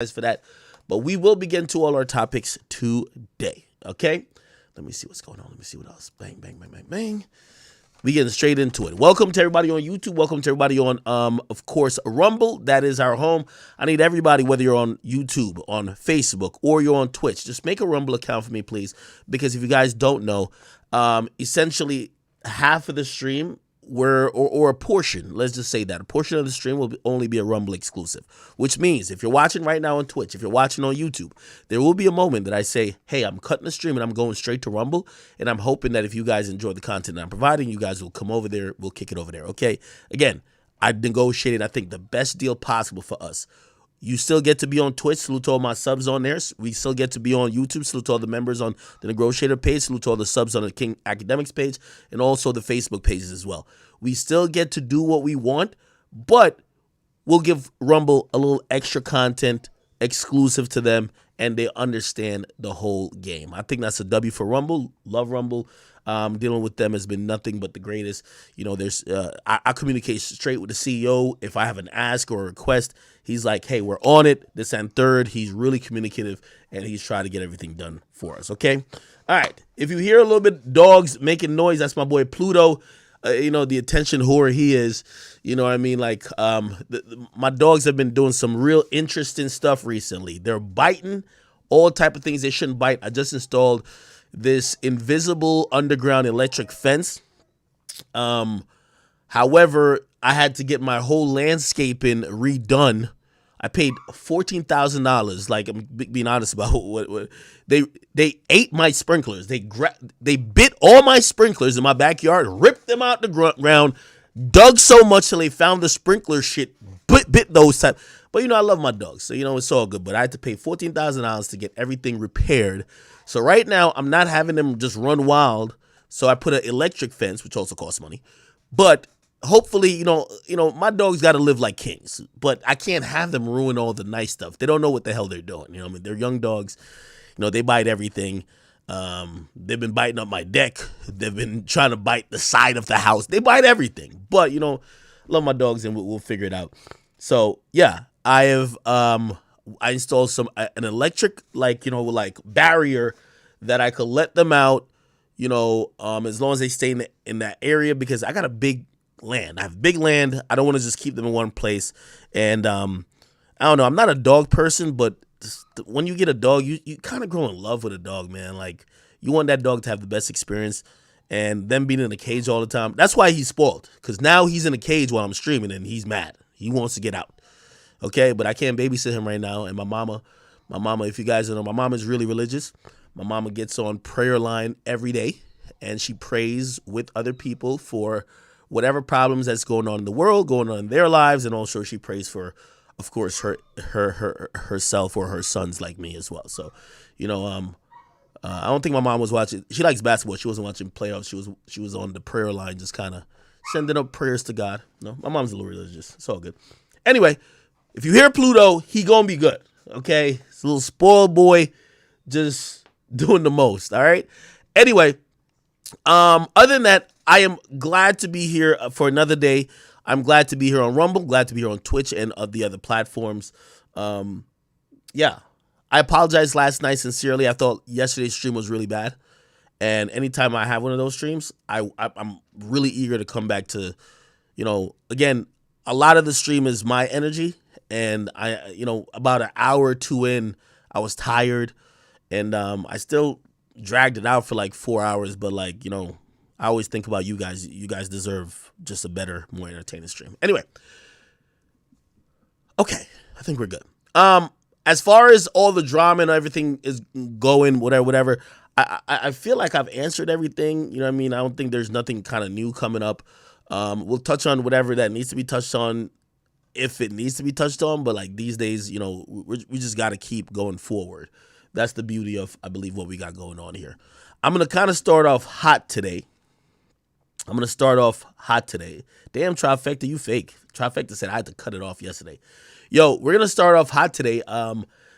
for that. But we will begin to all our topics today. Okay? Let me see what's going on. Let me see what else. Bang, bang, bang, bang, bang. We getting straight into it. Welcome to everybody on YouTube. Welcome to everybody on, of course, Rumble. That is our home. I need everybody, whether you're on YouTube, on Facebook, or you're on Twitch, just make a Rumble account for me, please. Because if you guys don't know, essentially half of the stream or a portion, let's just say that a portion of the stream will only be a Rumble exclusive, which means if you're watching right now on Twitch, if you're watching on YouTube, there will be a moment that I say, hey, I'm cutting the stream and I'm going straight to Rumble, and I'm hoping that if you guys enjoy the content that I'm providing, you guys will come over there, we'll kick it over there, okay? Again, I negotiated, I think, the best deal possible for us. You still get to be on Twitch. Salute to all my subs on there. We still get to be on YouTube. Salute to all the members on the Negotiator page. Salute to all the subs on the King Academics page. And also the Facebook pages as well. We still get to do what we want, but we'll give Rumble a little extra content exclusive to them, and they understand the whole game. I think that's a W for Rumble. Love Rumble. Dealing with them has been nothing but the greatest. You know, there's I communicate straight with the CEO. If I have an ask or a request, he's like, hey, we're on it, this and third. He's really communicative, and he's trying to get everything done for us, okay? All right, if you hear a little bit dogs making noise, that's my boy Pluto. You know, the attention whore he is. You know what I mean? Like, my dogs have been doing some real interesting stuff recently. They're biting all type of things they shouldn't bite. I just installed this invisible underground electric fence. However, I had to get my whole landscaping redone. I paid $14,000. Like, I'm being honest about what they ate my sprinklers. They bit all my sprinklers in my backyard, ripped them out the ground, dug so much till they found the sprinkler shit, bit those type. But you know, I love my dogs, so you know it's all good. But I had to pay $14,000 to get everything repaired. So right now, I'm not having them just run wild. So I put an electric fence, which also costs money. But hopefully, you know, my dogs got to live like kings. But I can't have them ruin all the nice stuff. They don't know what the hell they're doing. You know what I mean? They're young dogs. You know, they bite everything. They've been biting up my deck. They've been trying to bite the side of the house. They bite everything. But, you know, love my dogs, and we'll figure it out. So, yeah, I have I installed an electric, like, you know, like barrier that I could let them out, you know, as long as they stay in that area, because I got a big land. I have big land. I don't want to just keep them in one place. And I don't know. I'm not a dog person, but when you get a dog, you kind of grow in love with a dog, man. Like, you want that dog to have the best experience, and them being in a cage all the time. That's why he's spoiled, because now he's in a cage while I'm streaming, and he's mad. He wants to get out. Okay, but I can't babysit him right now. And my mama, if you guys don't know, my mama is really religious. My mama gets on prayer line every day, and she prays with other people for whatever problems that's going on in the world, going on in their lives, and also she prays for, of course, herself or her sons like me as well. So, you know, I don't think my mom was watching. She likes basketball. She wasn't watching playoffs. She was on the prayer line, just kind of sending up prayers to God. No, my mom's a little religious. It's all good. Anyway, if you hear Pluto, he gonna be good, okay? It's a little spoiled boy, just doing the most, all right? Anyway, other than that, I am glad to be here for another day. I'm glad to be here on Rumble, glad to be here on Twitch and the other platforms. Yeah, I apologized last night sincerely. I thought yesterday's stream was really bad. And anytime I have one of those streams, I'm really eager to come back to, you know, again, a lot of the stream is my energy. And you know, about an hour or two in, I was tired, and I still dragged it out for like 4 hours. But like, you know, I always think about you guys. You guys deserve just a better, more entertaining stream. Anyway, okay, I think we're good. As far as all the drama and everything is going, whatever, I feel like I've answered everything. You know what I mean? I don't think there's nothing kind of new coming up. We'll touch on whatever that needs to be touched on, if it needs to be touched on, but like these days, you know, we just got to keep going forward. That's the beauty of, I believe, what we got going on here. I'm going to kind of start off hot today. Damn, Trifecta, you fake. Trifecta said I had to cut it off yesterday. Yo, we're going to start off hot today.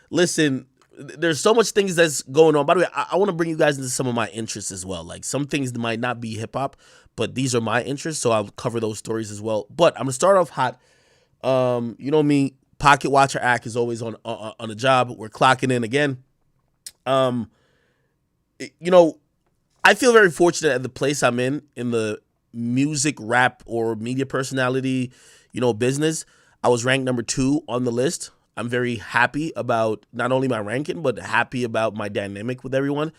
Listen, there's so much things that's going on. By the way, I want to bring you guys into some of my interests as well. Like, some things might not be hip hop, but these are my interests, so I'll cover those stories as well. But I'm going to start off hot. You know me, Pocket Watcher Act is always on the job. We're clocking in again. You know, I feel very fortunate at the place I'm in the music, rap, or media personality, business. I was ranked number 2 on the list. I'm very happy about not only my ranking, but happy about my dynamic with everyone.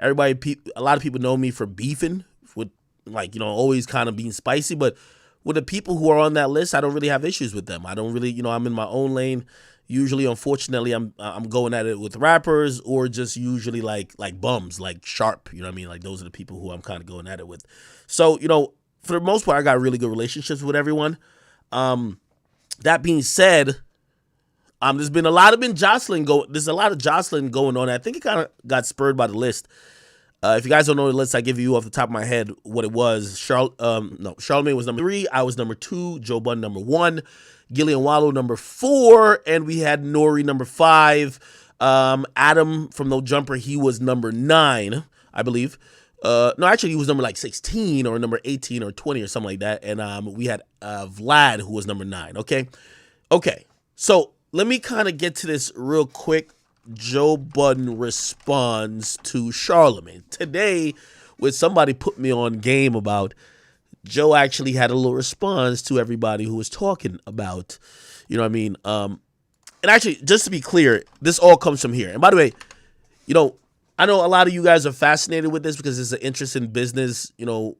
A lot of people know me for beefing with, always kind of being spicy, but with the people who are on that list, I don't really have issues with them. I don't really, I'm in my own lane. Usually, unfortunately, I'm going at it with rappers or just usually like bums, like Sharp. You know what I mean? Like those are the people who I'm kind of going at it with. So, for the most part, I got really good relationships with everyone. That being said, there's a lot of jostling going on. I think it kind of got spurred by the list. If you guys don't know the list, I give you off the top of my head what it was. Charlemagne was number 3. I was number 2. Joe Budden number 1. Gillie and Wallow number 4. And we had Nori number 5. Adam from No Jumper, he was number 9, I believe. No, actually, he was number 16 or number 18 or 20 or something like that. And we had Vlad, who was number 9. Okay. So let me kind of get to this real quick. Joe Budden responds to Charlemagne. Today, when somebody put me on game about Joe actually had a little response to everybody who was talking about, and actually, just to be clear, this all comes from here. And by the way, I know a lot of you guys are fascinated with this because it's an interesting business,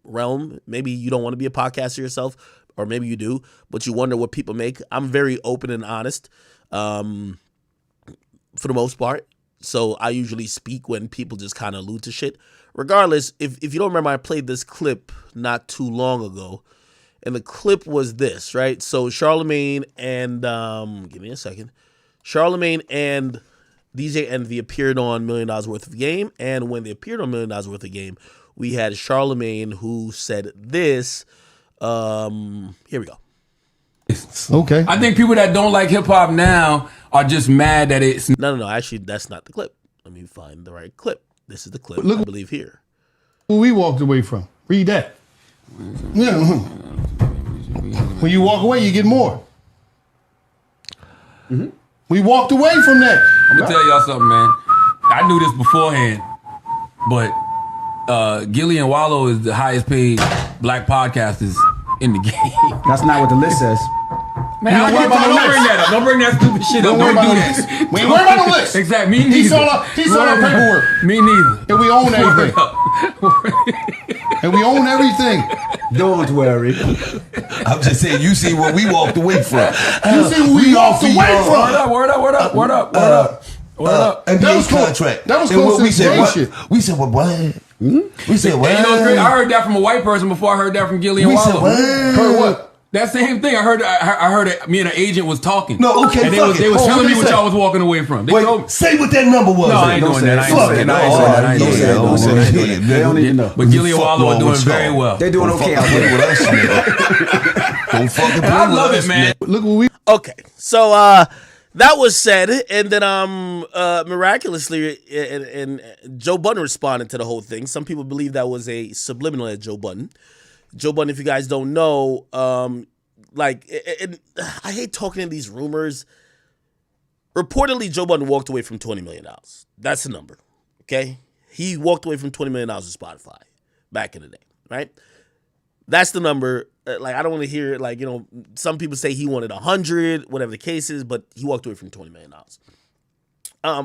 realm. Maybe you don't want to be a podcaster yourself, or maybe you do, but you wonder what people make. I'm very open and honest. For the most part. So I usually speak when people just kind of allude to shit. Regardless, if you don't remember, I played this clip not too long ago. And the clip was this, right? So Charlemagne and, give me a second. Charlemagne and DJ Envy appeared on $1 Million Worth of Game. And when they appeared on $1 Million Worth of Game, we had Charlemagne who said this. Here we go. Okay. I think people that don't like hip hop now are just mad that it's no. Actually, that's not the clip. Let me find the right clip. This is the clip. Look, I believe here. Who we walked away from. Read that. Yeah. When you walk away, you get more. Mm-hmm. We walked away from that. I'm gonna tell y'all something, man. I knew this beforehand, but Gillie and Wallow is the highest paid black podcasters in the game. That's not what the list says. Man, don't bring that up. Don't bring that stupid shit up. Don't do that. We ain't worried about the list. Exactly. Me neither. He saw our paperwork. Me neither. And we own everything. And we own everything. Don't worry. I'm just saying, you see what we walked away from. You see what we walked away from. Word up. And that was contract. That was close to the gay shit. We said, what? We said, what? I heard that from a white person before I heard that from Gillie and Wallow. Heard what? That same thing. I heard that me and an agent was talking. No, okay, and they was telling me what y'all was walking away from. Say what that number was. No, I ain't doing that. I ain't saying that. They don't even know. But Gillie and Wallow are doing very well. They're doing okay out there. Don't fucking play I with love us, it, man. Look what we... Okay, so that was said, and then miraculously, and Joe Budden responded to the whole thing. Some people believe that was a subliminal at Joe Budden. Joe Budden, if you guys don't know, I hate talking in these rumors. Reportedly, Joe Budden walked away from $20 million. That's the number, okay? He walked away from $20 million with Spotify back in the day, right? That's the number. I don't want to hear, some people say he wanted 100, whatever the case is, but he walked away from $20 million.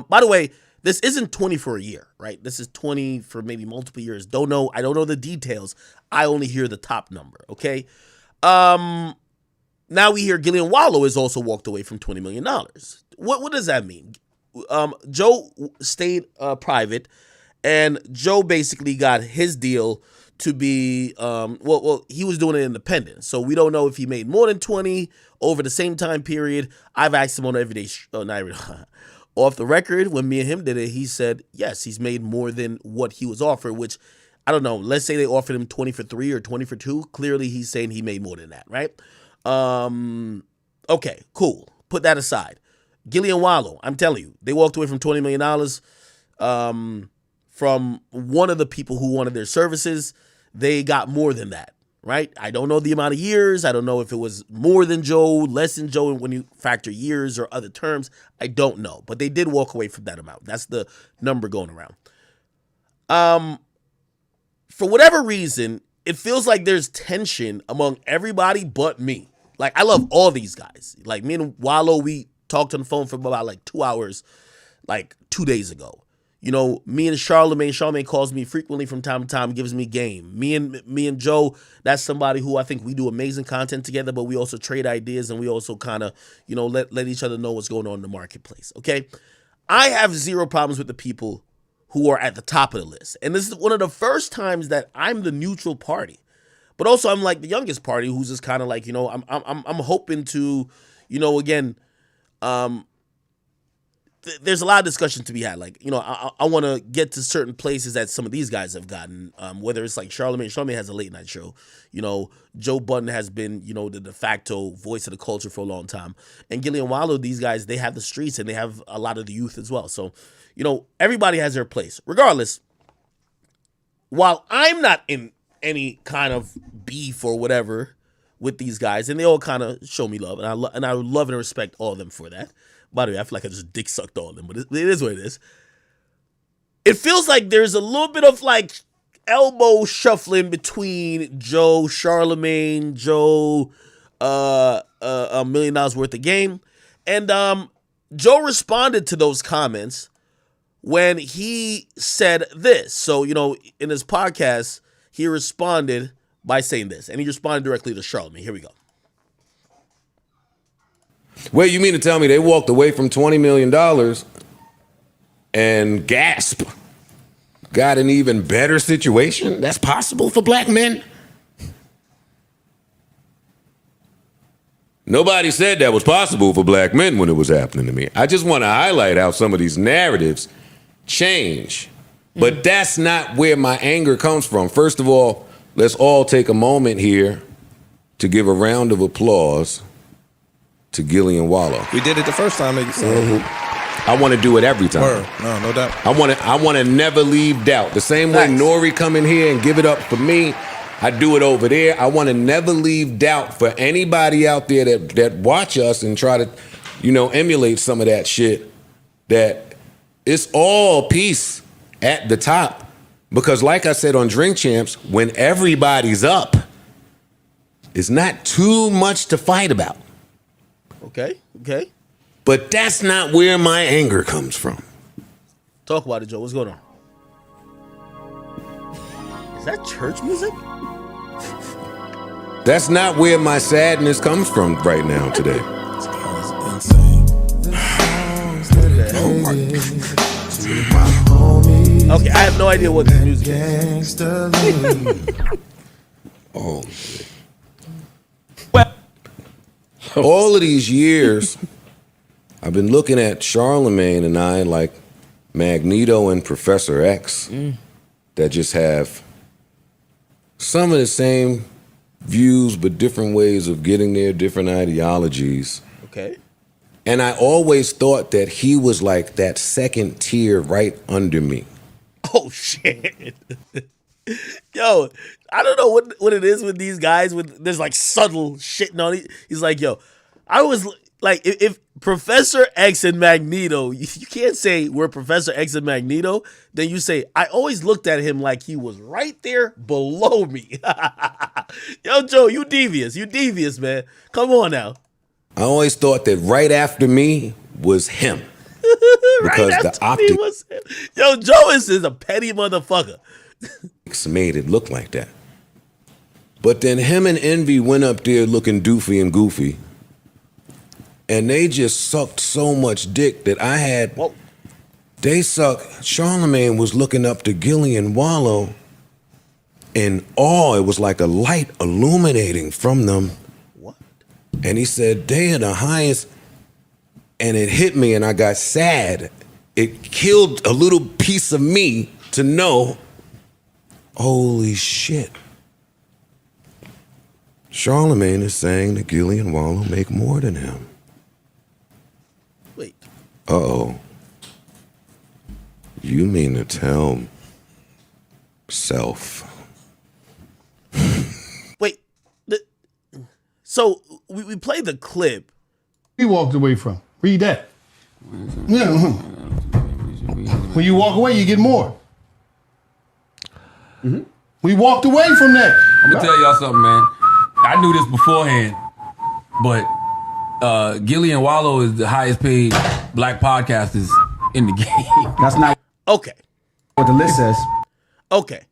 By the way, this isn't 20 for a year, right? This is 20 for maybe multiple years. I don't know the details. I only hear the top number, okay? Now we hear Gillie and Wallow has also walked away from $20 million. What does that mean? Joe stayed private, and Joe basically got his deal to be, he was doing it independent. So we don't know if he made more than 20 over the same time period. I've asked him on everyday, off the record, when me and him did it, he said, yes, he's made more than what he was offered, which, I don't know, let's say they offered him 20 for 3 or 20 for 2. Clearly, he's saying he made more than that, right? Okay, cool. Put that aside. Gillie and Wallow, I'm telling you, they walked away from $20 million from one of the people who wanted their services. They got more than that, right? I don't know the amount of years. I don't know if it was more than Joe, less than Joe, and when you factor years or other terms, I don't know. But they did walk away from that amount. That's the number going around. For whatever reason, it feels like there's tension among everybody but me. Like, I love all these guys. Like, me and Wallow, we talked on the phone for about like 2 hours, like 2 days ago. You know, me and Charlemagne calls me frequently from time to time, gives me game. Me and Joe, that's somebody who I think we do amazing content together, but we also trade ideas and we also kind of, you know, let each other know what's going on in the marketplace, okay? I have zero problems with the people who are at the top of the list. And this is one of the first times that I'm the neutral party. But also I'm like the youngest party who's just kind of like, you know, I'm hoping to, you know, again, there's a lot of discussion to be had. Like, you know, I want to get to certain places that some of these guys have gotten, whether it's like Charlemagne has a late night show. You know, Joe Budden has been, you know, the de facto voice of the culture for a long time. And Gillie and Wallow, these guys, they have the streets and they have a lot of the youth as well. So, you know, everybody has their place. Regardless, while I'm not in any kind of beef or whatever with these guys, and they all kind of show me love, and I love and respect all of them for that. By the way, I feel like I just dick sucked all of them, but it is what it is. It feels like there's a little bit of like elbow shuffling between Joe, Charlemagne, Joe, $1 million worth of game, and Joe responded to those comments when he said this. So, you know, in his podcast, he responded by saying this, and he responded directly to Charlemagne. Here we go. Wait, you mean to tell me they walked away from $20 million and gasp, got an even better situation? That's possible for black men? Nobody said that was possible for black men when it was happening to me. I just want to highlight how some of these narratives change. But that's not where my anger comes from. First of all, let's all take a moment here to give a round of applause to Gillie and Wallow. We did it the first time. I want to do it every time. Word. No doubt. I want to never leave doubt. The same way Nori come in here and give it up for me, I do it over there. I want to never leave doubt for anybody out there that watch us and try to, you know, emulate some of that shit. That it's all peace at the top. Because like I said on Drink Champs, when everybody's up, it's not too much to fight about. Okay. But that's not where my anger comes from. Talk about it, Joe. What's going on? Is that church music? That's not where my sadness comes from right now today. Okay, I have no idea what this music is. Oh, well, all of these years, I've been looking at Charlemagne and I like Magneto and Professor X that just have some of the same views but different ways of getting there, different ideologies. Okay. And I always thought that he was like that second tier right under me. Oh, shit. Yo, I don't know what it is with these guys. There's like subtle shitting on it. He's like, yo, I was like, if Professor X and Magneto, you can't say we're Professor X and Magneto, then you say, I always looked at him like he was right there below me. Yo, Joe, you devious, man. Come on now. I always thought that right after me was him. Because right the optics was him. Yo, Joe is a petty motherfucker. Made it look like that. But then him and Envy went up there looking doofy and goofy. And they just sucked so much dick that I had. Whoa. They sucked. Charlemagne was looking up to Gillie and Wallow in awe. It was like a light illuminating from them. What? And he said, they are the highest. And it hit me and I got sad. It killed a little piece of me to know, holy shit. Charlemagne is saying that Gillie and Wallow make more than him. Wait. Uh-oh. You mean to tell self? Wait, So we played the clip. We walked away from. Read that. Yeah. When you walk away, you get more. Mm-hmm. We walked away from that. I'm gonna tell y'all something, man. I knew this beforehand, but Gilly and Wallow is the highest paid black podcasters in the game. That's not Okay. what the list says. Okay.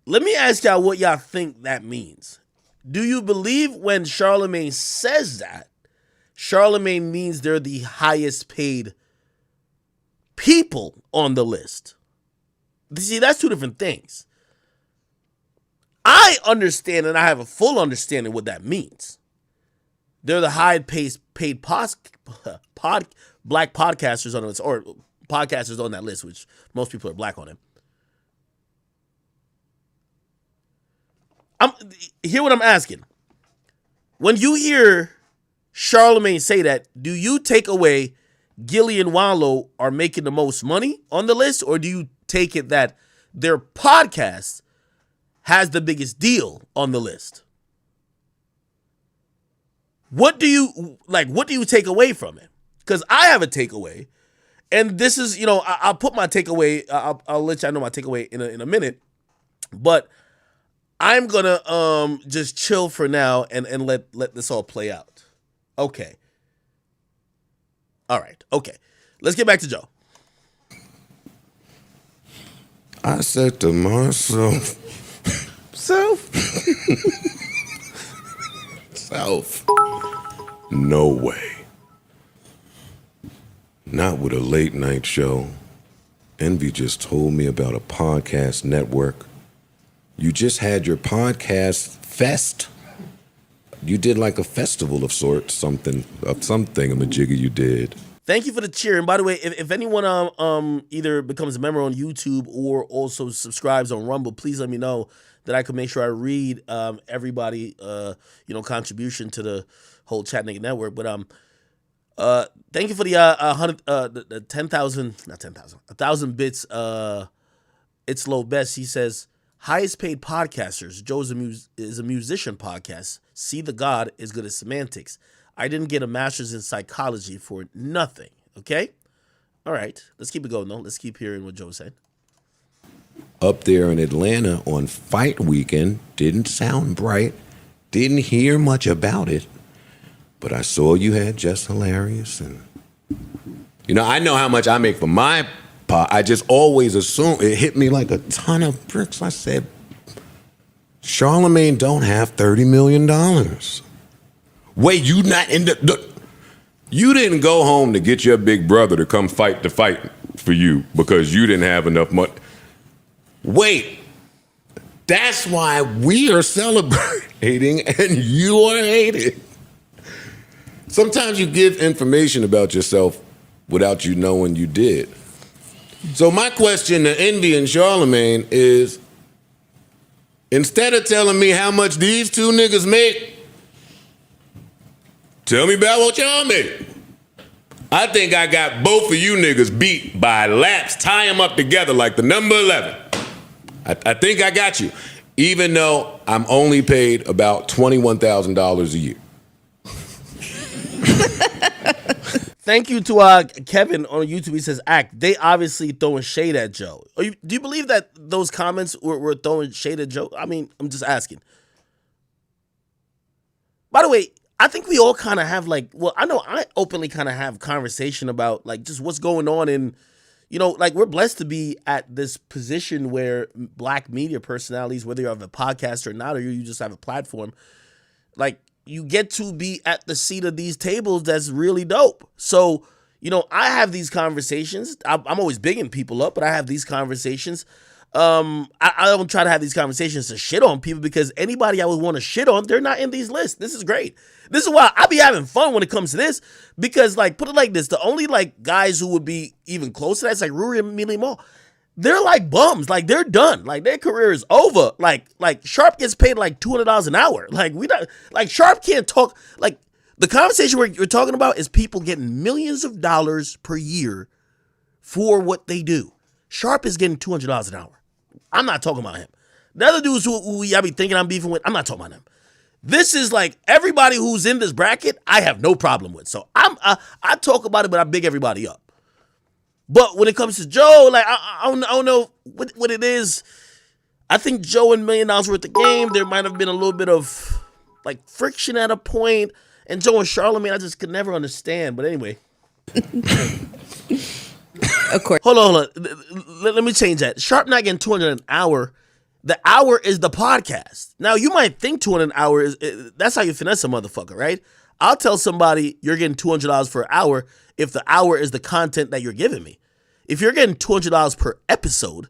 Let me ask y'all what y'all think that means. Do you believe when Charlemagne says that, Charlemagne means they're the highest paid people on the list? See, that's two different things. I understand, and I have a full understanding what that means. They're the highest paid black podcasters on the list, or podcasters on that list, which most people are black on it. Hear what I'm asking. When you hear Charlemagne say that, do you take away Gilly and Wallow are making the most money on the list, or do you take it that their podcast has the biggest deal on the list? What do you take away from it? Because I have a takeaway, and this is, I'll put my takeaway. I'll let y'all know my takeaway in a minute, but I'm gonna just chill for now and let this all play out. Okay. All right. Okay. Let's get back to Joe. I said to myself, Self, no way. Not with a late night show. Envy just told me about a podcast network. You just had your podcast fest. You did like a festival of sorts, something thingamajigger you did. Thank you for the cheer. And by the way, if anyone either becomes a member on YouTube or also subscribes on Rumble, please let me know that I can make sure I read everybody contribution to the whole Chat Nigga Network. But thank you for the 1,000 bits. It's low best. He says, highest paid podcasters. Joe's is a musician podcast. See the God is good at semantics. I didn't get a master's in psychology for nothing. Okay? All right. Let's keep it going, though. Let's keep hearing what Joe said. Up there in Atlanta on fight weekend, didn't sound bright, didn't hear much about it, but I saw you had Just Hilarious, and I know how much I make for my pod. I just always assume it hit me like a ton of bricks. I said, Charlemagne don't have $30 million. Wait, you not in you didn't go home to get your big brother to come fight the fight for you because you didn't have enough money. Wait, that's why we are celebrating and you are hating. Sometimes you give information about yourself without you knowing you did. So my question to Envy and Charlemagne is, instead of telling me how much these two niggas make, tell me about what y'all make. I think I got both of you niggas beat by laps. Tie them up together like the number 11. I think I got you, even though I'm only paid about $21,000 a year. Thank you to Kevin on YouTube. He says, they obviously throwing shade at Joe. Do you believe that those comments were throwing shade at Joe? I mean, I'm just asking. By the way, I think we all kind of have I know I openly kind of have conversation about just what's going on in, we're blessed to be at this position where black media personalities, whether you have a podcast or not, or you just have a platform, you get to be at the seat of these tables. That's really dope. So, I have these conversations. I'm always bigging people up, but I have these conversations. I don't try to have these conversations to shit on people, because anybody I would want to shit on, they're not in these lists. This is great. This is why I be having fun when it comes to this, because put it like this, the only guys who would be even close to that is Ruri and Mealy Mall. They're bums. They're done. Their career is over. Sharp gets paid $200 an hour. We not Sharp can't talk. The conversation we're talking about is people getting millions of dollars per year for what they do. Sharp is getting $200 an hour. I'm not talking about him. The other dudes who I be thinking I'm beefing with, I'm not talking about them. This is like everybody who's in this bracket, I have no problem with. So I talk about it, but I big everybody up. But when it comes to Joe, like I don't know what it is. I think Joe and $1 Million Worth of Game, there might have been a little bit of like friction at a point. And Joe and Charlemagne, I just could never understand. But anyway. Of course. Hold on. Let me change that. Sharp not getting 200 an hour. The hour is the podcast. Now, you might think 200 an hour is, that's how you finesse a motherfucker, right? I'll tell somebody you're getting $200 for an hour if the hour is the content that you're giving me. If you're getting $200 per episode,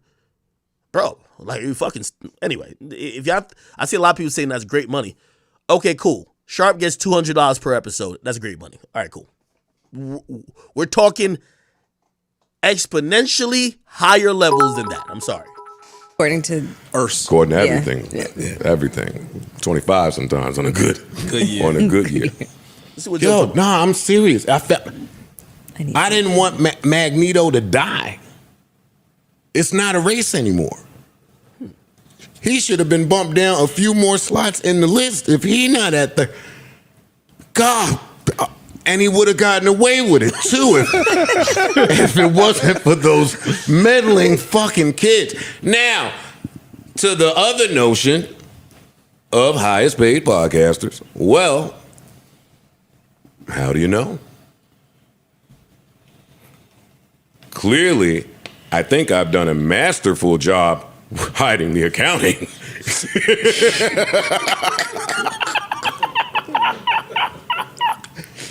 bro, like you fucking, anyway, if y'all, I see a lot of people saying that's great money. Okay, cool. Sharp gets $200 per episode. That's great money. All right, cool. We're talking exponentially higher levels than that. I'm sorry. According to Earth. According to everything. Yeah. Everything. 25 sometimes on a good year. On a good year. Yo, nah, I'm serious. I didn't want Magneto to die. It's not a race anymore. He should have been bumped down a few more slots in the list if he not at the... God... And he would have gotten away with it, too, if it wasn't for those meddling fucking kids. Now, to the other notion of highest paid podcasters, well, how do you know? Clearly, I think I've done a masterful job hiding the accounting.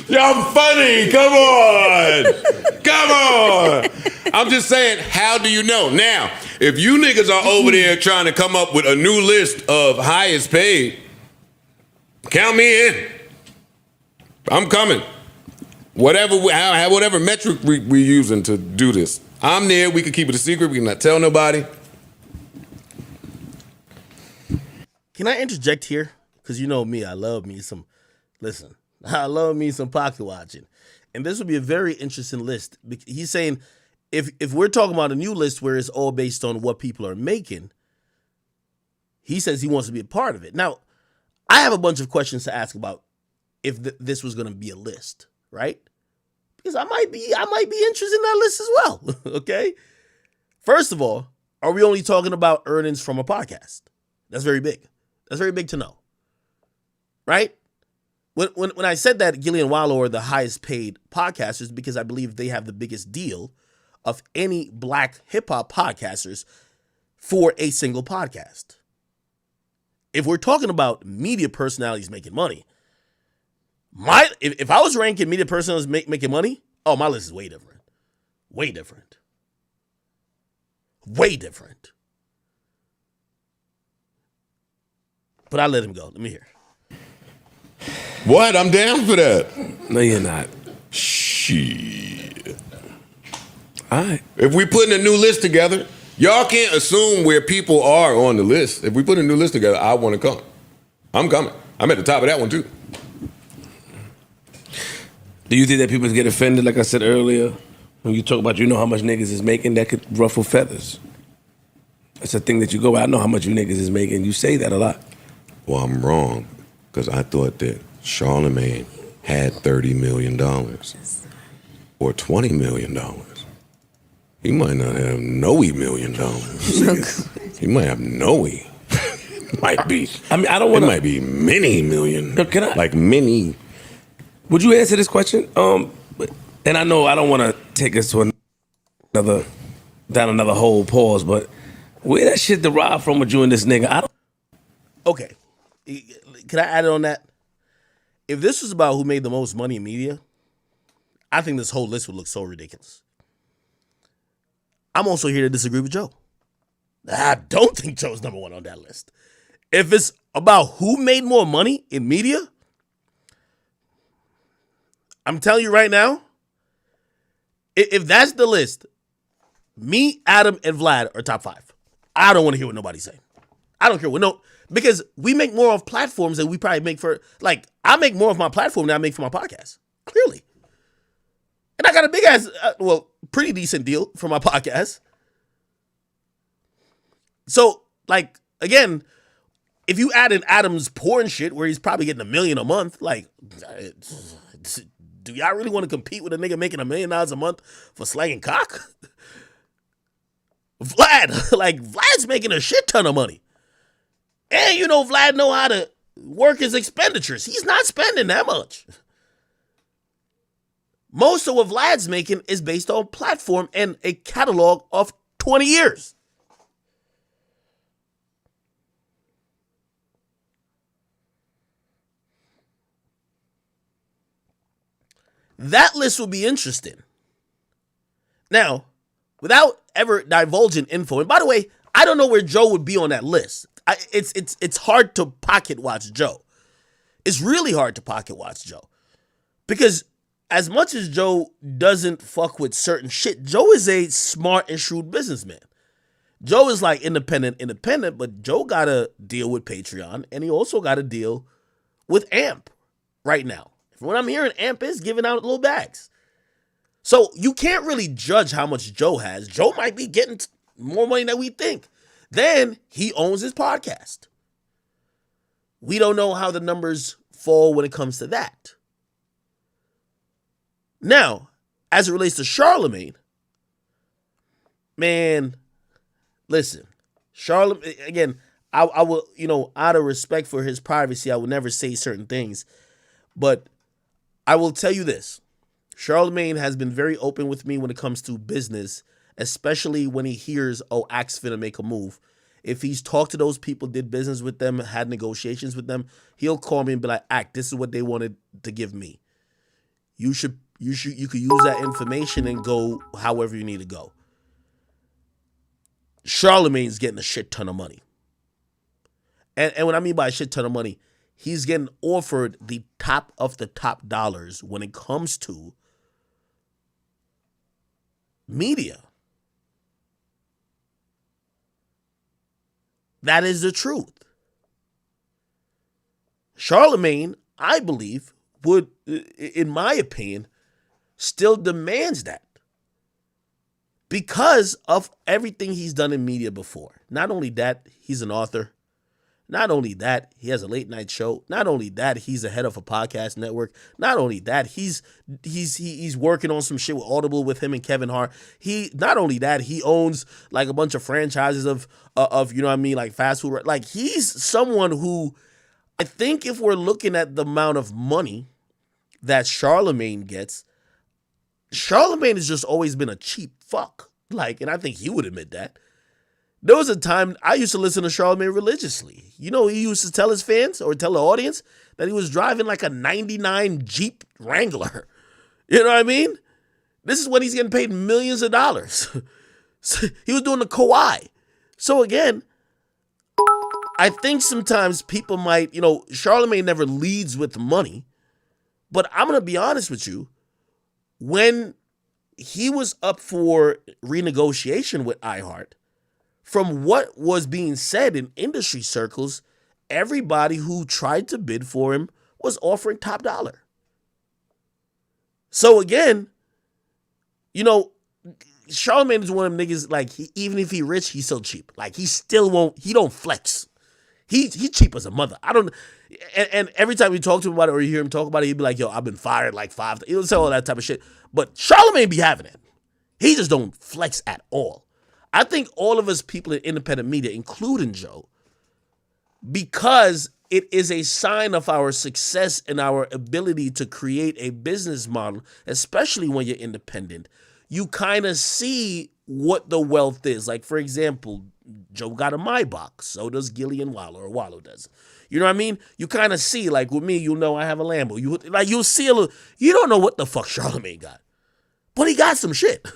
Y'all funny. Come on. Come on. I'm just saying, how do you know? Now, if you niggas are over there trying to come up with a new list of highest paid, count me in. I'm coming. Whatever metric we're using to do this. I'm there. We can keep it a secret. We can not tell nobody. Can I interject here? Because you know me. I love me some... Listen. I love me some pocket watching. And this would be a very interesting list. He's saying if we're talking about a new list where it's all based on what people are making, he says he wants to be a part of it. Now, I have a bunch of questions to ask about if this was going to be a list, right? Because I might be interested in that list as well, okay? First of all, are we only talking about earnings from a podcast? That's very big. That's very big to know, right? When I said that Gillian Wallow are the highest paid podcasters, because I believe they have the biggest deal of any black hip hop podcasters for a single podcast. If we're talking about media personalities making money, if I was ranking media personalities making money, oh, my list is way different. Way different. Way different. But I let him go. Let me hear. What? I'm down for that. No, you're not. Shit. All right. If we putting a new list together, y'all can't assume where people are on the list. If we put a new list together, I want to come. I'm coming. I'm at the top of that one, too. Do you think that people get offended, like I said earlier, when you talk about you know how much niggas is making, that could ruffle feathers? That's a thing that you go out, I know how much you niggas is making. You say that a lot. Well, I'm wrong, because I thought that Charlemagne had $30 million or $20 million. He might not have no $1 million. He might have no might be. I mean, I don't want to. It might be many million. Can I? Like many. Would you answer this question? And I know I don't want to take us to down another whole pause, but where that shit derived from with you and this nigga? I don't. Okay. Can I add it on that? If this was about who made the most money in media, I think this whole list would look so ridiculous. I'm also here to disagree with Joe. I don't think Joe's number one on that list. If it's about who made more money in media, I'm telling you right now, if that's the list, me, Adam, and Vlad are top 5. I don't want to hear what nobody's saying. I don't care what because we make more of platforms than we probably make for, like, I make more of my platform than I make for my podcast, clearly. And I got a big ass, pretty decent deal for my podcast. So, like, again, if you add in Adam's porn shit, where he's probably getting $1 million a month, like, do y'all really want to compete with a nigga making $1 million a month for slanging cock? Vlad's making a shit ton of money. And Vlad know how to work his expenditures. He's not spending that much. Most of what Vlad's making is based on platform and a catalog of 20 years. That list will be interesting. Now, without ever divulging info, and by the way, I don't know where Joe would be on that list. It's hard to pocket watch Joe. It's really hard to pocket watch Joe. Because as much as Joe doesn't fuck with certain shit, Joe is a smart and shrewd businessman. Joe is like independent, but Joe got to deal with Patreon, and he also got to deal with AMP right now. From what I'm hearing, AMP is giving out little bags. So you can't really judge how much Joe has. Joe might be getting more money than we think. Then he owns his podcast. We don't know how the numbers fall when it comes to that. Now, as it relates to Charlemagne, man, listen, Charlemagne, again, I will, out of respect for his privacy, I will never say certain things. But I will tell you this. Charlemagne has been very open with me when it comes to business, especially when he hears, Axe finna make a move. If he's talked to those people, did business with them, had negotiations with them, he'll call me and be like, Axe, this is what they wanted to give me. You could use that information and go however you need to go. Charlemagne's getting a shit ton of money. And what I mean by a shit ton of money, he's getting offered the top of the top dollars when it comes to media. That is the truth. Charlemagne, I believe, would, in my opinion, still demands that because of everything he's done in media before. Not only that, he's an author. Not only that, he has a late night show. Not only that, he's the head of a podcast network. Not only that, he's working on some shit with Audible with him and Kevin Hart. Not only that, he owns like a bunch of franchises of like fast food. Like he's someone who, I think if we're looking at the amount of money that Charlemagne gets, Charlemagne has just always been a cheap fuck. Like, and I think he would admit that. There was a time I used to listen to Charlemagne religiously. He used to tell his fans or tell the audience that he was driving like a 99 Jeep Wrangler. You know what I mean? This is when he's getting paid millions of dollars. So he was doing the Kawhi. So again, I think sometimes people might, Charlemagne never leads with money. But I'm going to be honest with you. When he was up for renegotiation with iHeart, from what was being said in industry circles, everybody who tried to bid for him was offering top dollar. So again, Charlemagne is one of them niggas, like, even if he rich, he's still cheap. Like, he don't flex. He cheap as a mother. And every time you talk to him about it or you hear him talk about it, he'd be like, yo, I've been fired like 5. He'll say all that type of shit. But Charlemagne be having it. He just don't flex at all. I think all of us people in independent media, including Joe, because it is a sign of our success and our ability to create a business model, especially when you're independent, you kind of see what the wealth is. Like, for example, Joe got a My Box. So does Gillian Wallow, or Wallow does. You know what I mean? You kind of see, like with me, I have a Lambo. You'll see a little, you don't know what the fuck Charlemagne got. But he got some shit.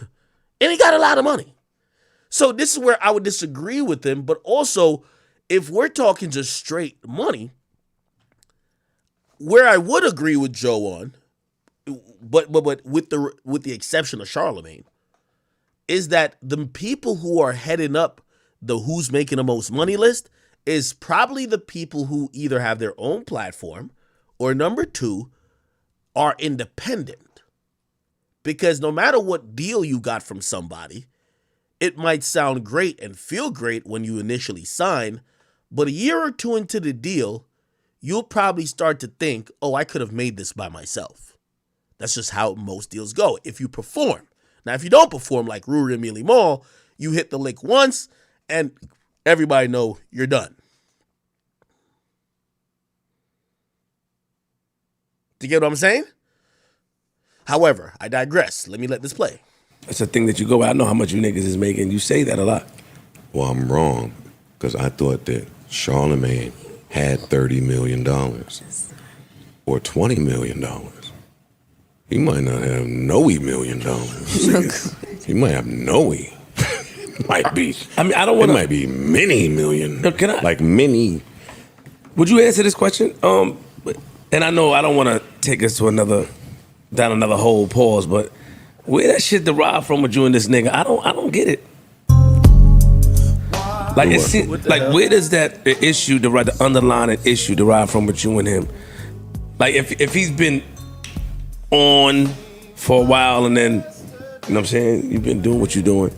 And he got a lot of money. So this is where I would disagree with him. But also, if we're talking just straight money, where I would agree with Joe on, but with the exception of Charlemagne, is that the people who are heading up the who's making the most money list is probably the people who either have their own platform or, number 2, are independent. Because no matter what deal you got from somebody, it might sound great and feel great when you initially sign, But a year or two into the deal, you'll probably start to think, oh, I could have made this by myself. That's just how most deals go if you perform. Now, if you don't perform like Ruri and Mealy Mall, you hit the lick once and everybody know you're done. Do you get what I'm saying? However, I digress. Let me let this play. That's the thing that you go out. I know how much you niggas is making. You say that a lot. Well, I'm wrong because I thought that Charlemagne had $30 million or $20 million. He might not have no $million. He might have no might be. I mean, I don't want. It might be many million. No, can I? Like many. Would you answer this question? And I know I don't want to take us to down another whole pause, but where that shit derived from with you and this nigga? I don't get it. Like where does that issue derive, the underlying issue derive from with you and him? Like if he's been on for a while and then, you know what I'm saying, you've been doing what you're doing.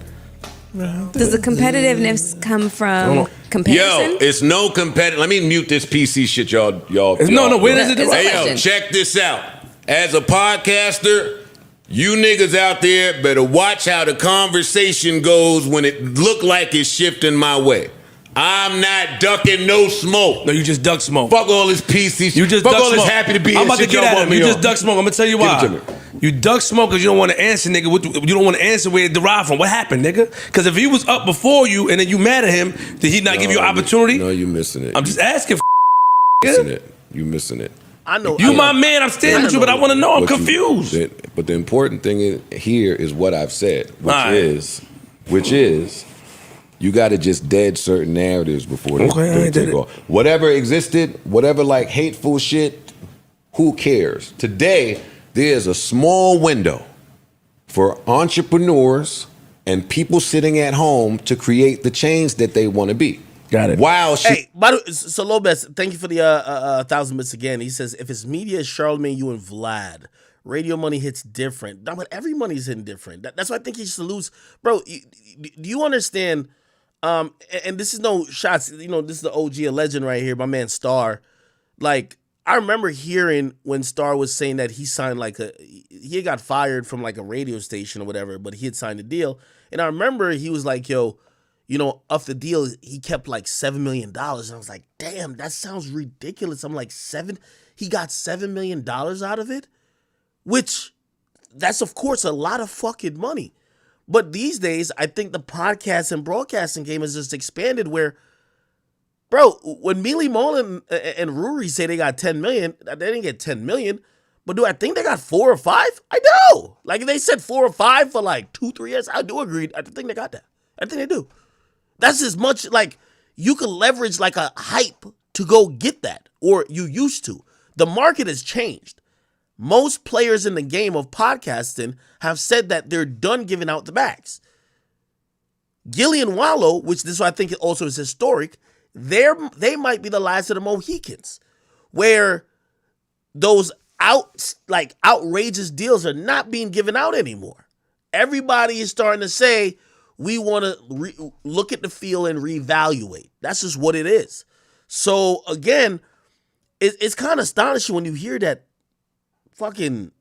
Does the competitiveness come from comparison? Yo, it's no competitive. Let me mute this PC shit, y'all. No, where does it derive? Hey, yo, check this out. As a podcaster, you niggas out there better watch how the conversation goes when it look like it's shifting my way. I'm not ducking no smoke. No, you just duck smoke. Fuck all this PC shit. You just fuck duck all smoke. this happy to be I'm here about to shit get y'all at want him. me You on. just duck smoke. I'm gonna tell you why. Give it to me. You duck smoke because you don't want to answer, nigga. You don't want to answer where it derived from. What happened, nigga? Because if he was up before you and then you mad at him, did he not give you an opportunity? No, you missing it. I'm just asking. Missing it. You missing it. I know. You my man. I'm standing with you, but I want to know. I'm confused. But the important thing here is what I've said, which is, you got to just dead certain narratives before they take off. Whatever existed, whatever like hateful shit, who cares? Today, there's a small window for entrepreneurs and people sitting at home to create the change that they want to be. Got it. Wow. Hey, by the way, so Lopez, thank you for the 1,000 bits again. He says, if it's media, Charlemagne, you and Vlad. Radio money hits different. No, but every money's hitting different. That's why I think he should lose. Bro, do you understand? And this is no shots. You know, this is the OG, a legend right here, my man Star. Like, I remember hearing when Star was saying that he signed he got fired from like a radio station or whatever, but he had signed a deal. And I remember he was like, yo, you know, off the deal, he kept like $7 million. And I was like, damn, that sounds ridiculous. I'm like, he got $7 million out of it? Which, that's of course a lot of fucking money. But these days, I think the podcast and broadcasting game has just expanded where, bro, when Mealy Mall and Ruri say they got 10 million, they didn't get 10 million. But do I think they got 4 or 5? I do. Like, they said 4 or 5 for like 2-3 years. I do agree. I think they got that. I think they do. That's as much like you can leverage like a hype to go get that, or you used to. The market has changed. Most players in the game of podcasting have said that they're done giving out the bags. Gilly and Wallow, which this I think also is historic, they might be the last of the Mohicans, where those outrageous deals are not being given out anymore. Everybody is starting to say, we want to look at the field and reevaluate. That's just what it is. So, again, it's kind of astonishing when you hear that fucking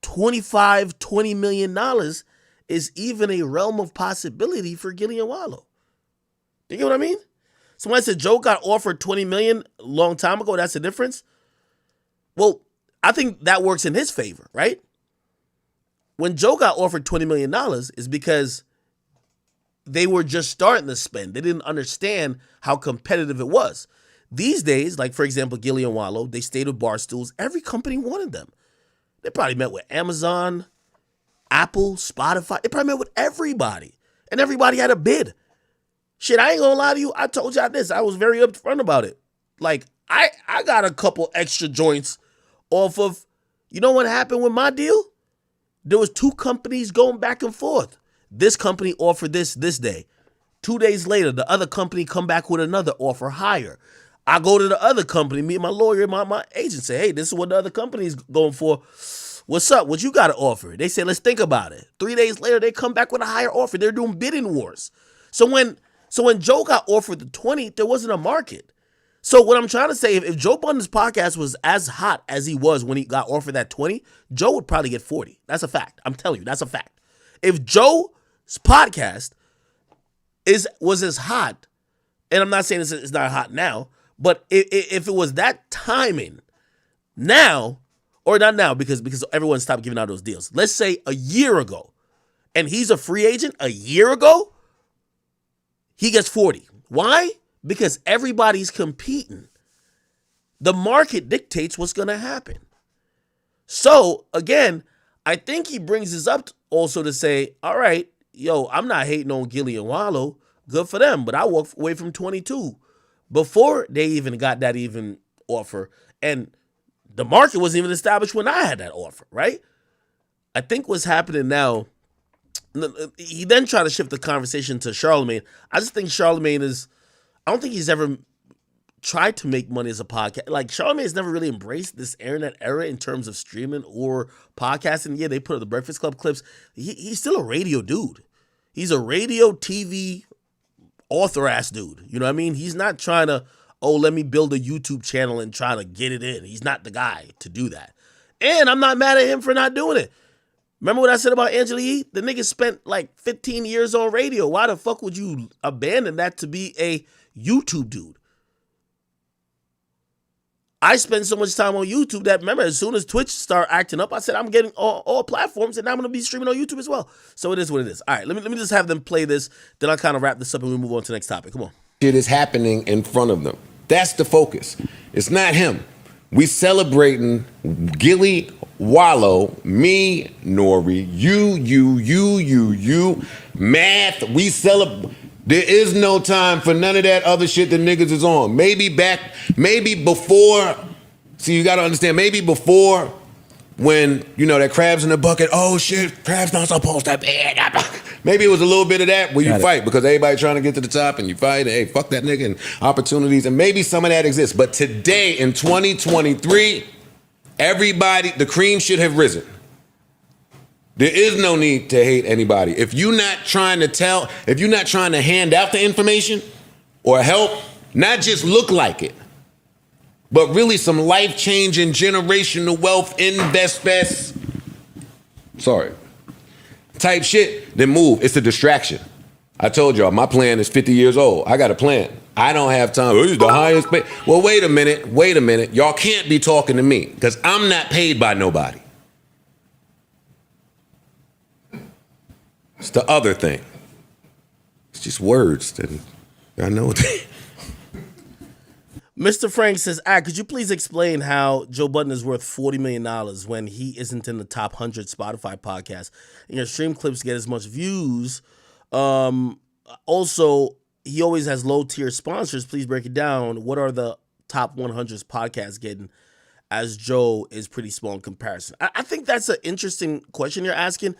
$20 million is even a realm of possibility for Gilly and Wallow. You get what I mean? Someone said Joe got offered $20 million a long time ago. That's the difference. Well, I think that works in his favor, right? When Joe got offered $20 million is because they were just starting to spend. They didn't understand how competitive it was. These days, like for example, Gilly and Wallow, they stayed with Barstools. Every company wanted them. They probably met with Amazon, Apple, Spotify. They probably met with everybody. And everybody had a bid. Shit, I ain't gonna lie to you. I told y'all this. I was very upfront about it. Like, I got a couple extra joints off of, you know what happened with my deal? There was 2 companies going back and forth. This company offered this day. 2 days later, the other company come back with another offer higher. I go to the other company, meet my lawyer, my agent, say, hey, this is what the other company is going for. What's up? What you got to offer? They say, let's think about it. 3 days later, they come back with a higher offer. They're doing bidding wars. So when So when Joe got offered the 20, there wasn't a market. So what I'm trying to say, if Joe Budden's podcast was as hot as he was when he got offered that 20, Joe would probably get 40. That's a fact. I'm telling you, that's a fact. If Joe's podcast was as hot, and I'm not saying it's not hot now, but if it was that timing now, or not now because everyone stopped giving out those deals. Let's say a year ago, and he's a free agent a year ago, he gets 40. Why? Because everybody's competing. The market dictates what's going to happen. So, again, I think he brings this up also to say, all right, yo, I'm not hating on Gilly and Wallow. Good for them, but I walked away from 22 before they even got that even offer. And the market wasn't even established when I had that offer, right? I think what's happening now, he then tried to shift the conversation to Charlemagne. I just think Charlemagne I don't think he's ever tried to make money as a podcast. Like, Charlemagne has never really embraced this internet era in terms of streaming or podcasting. Yeah, they put up the Breakfast Club clips. He's still a radio dude. He's a radio, TV, author-ass dude. You know what I mean? He's not trying to, let me build a YouTube channel and try to get it in. He's not the guy to do that. And I'm not mad at him for not doing it. Remember what I said about Angela Yee? The nigga spent like 15 years on radio. Why the fuck would you abandon that to be a YouTube dude? I spend so much time on YouTube that, remember, as soon as Twitch started acting up, I said I'm getting all platforms, and now I'm going to be streaming on YouTube as well. So it is what it is. All right, let me just have them play this, then I'll kind of wrap this up and we move on to the next topic. Come on. Shit is happening in front of them. That's the focus. It's not him. We celebrating Gilly, Wallow, me, Nori, you, math. We celebrate. There is no time for none of that other shit that niggas is on. Maybe before, see, you gotta understand, maybe before when, that crab's in the bucket, oh shit, crab's not supposed to be. Maybe it was a little bit of that where you fight because everybody trying to get to the top and you fight, and, hey, fuck that nigga, and opportunities, and maybe some of that exists. But today in 2023, everybody, the cream should have risen. There is no need to hate anybody. If you're not trying to hand out the information or help, not just look like it, but really some life-changing generational wealth, invest, type shit, then move. It's a distraction. I told y'all, my plan is 50 years old. I got a plan. I don't have time. This is the highest pay. Well, wait a minute. Y'all can't be talking to me because I'm not paid by nobody. It's the other thing. It's just words. I know what they... Mr. Frank says, could you please explain how Joe Budden is worth $40 million when he isn't in the top 100 Spotify podcasts and your stream clips get as much views? Also, he always has low-tier sponsors. Please break it down. What are the top 100 podcasts getting, as Joe is pretty small in comparison? I think that's an interesting question you're asking.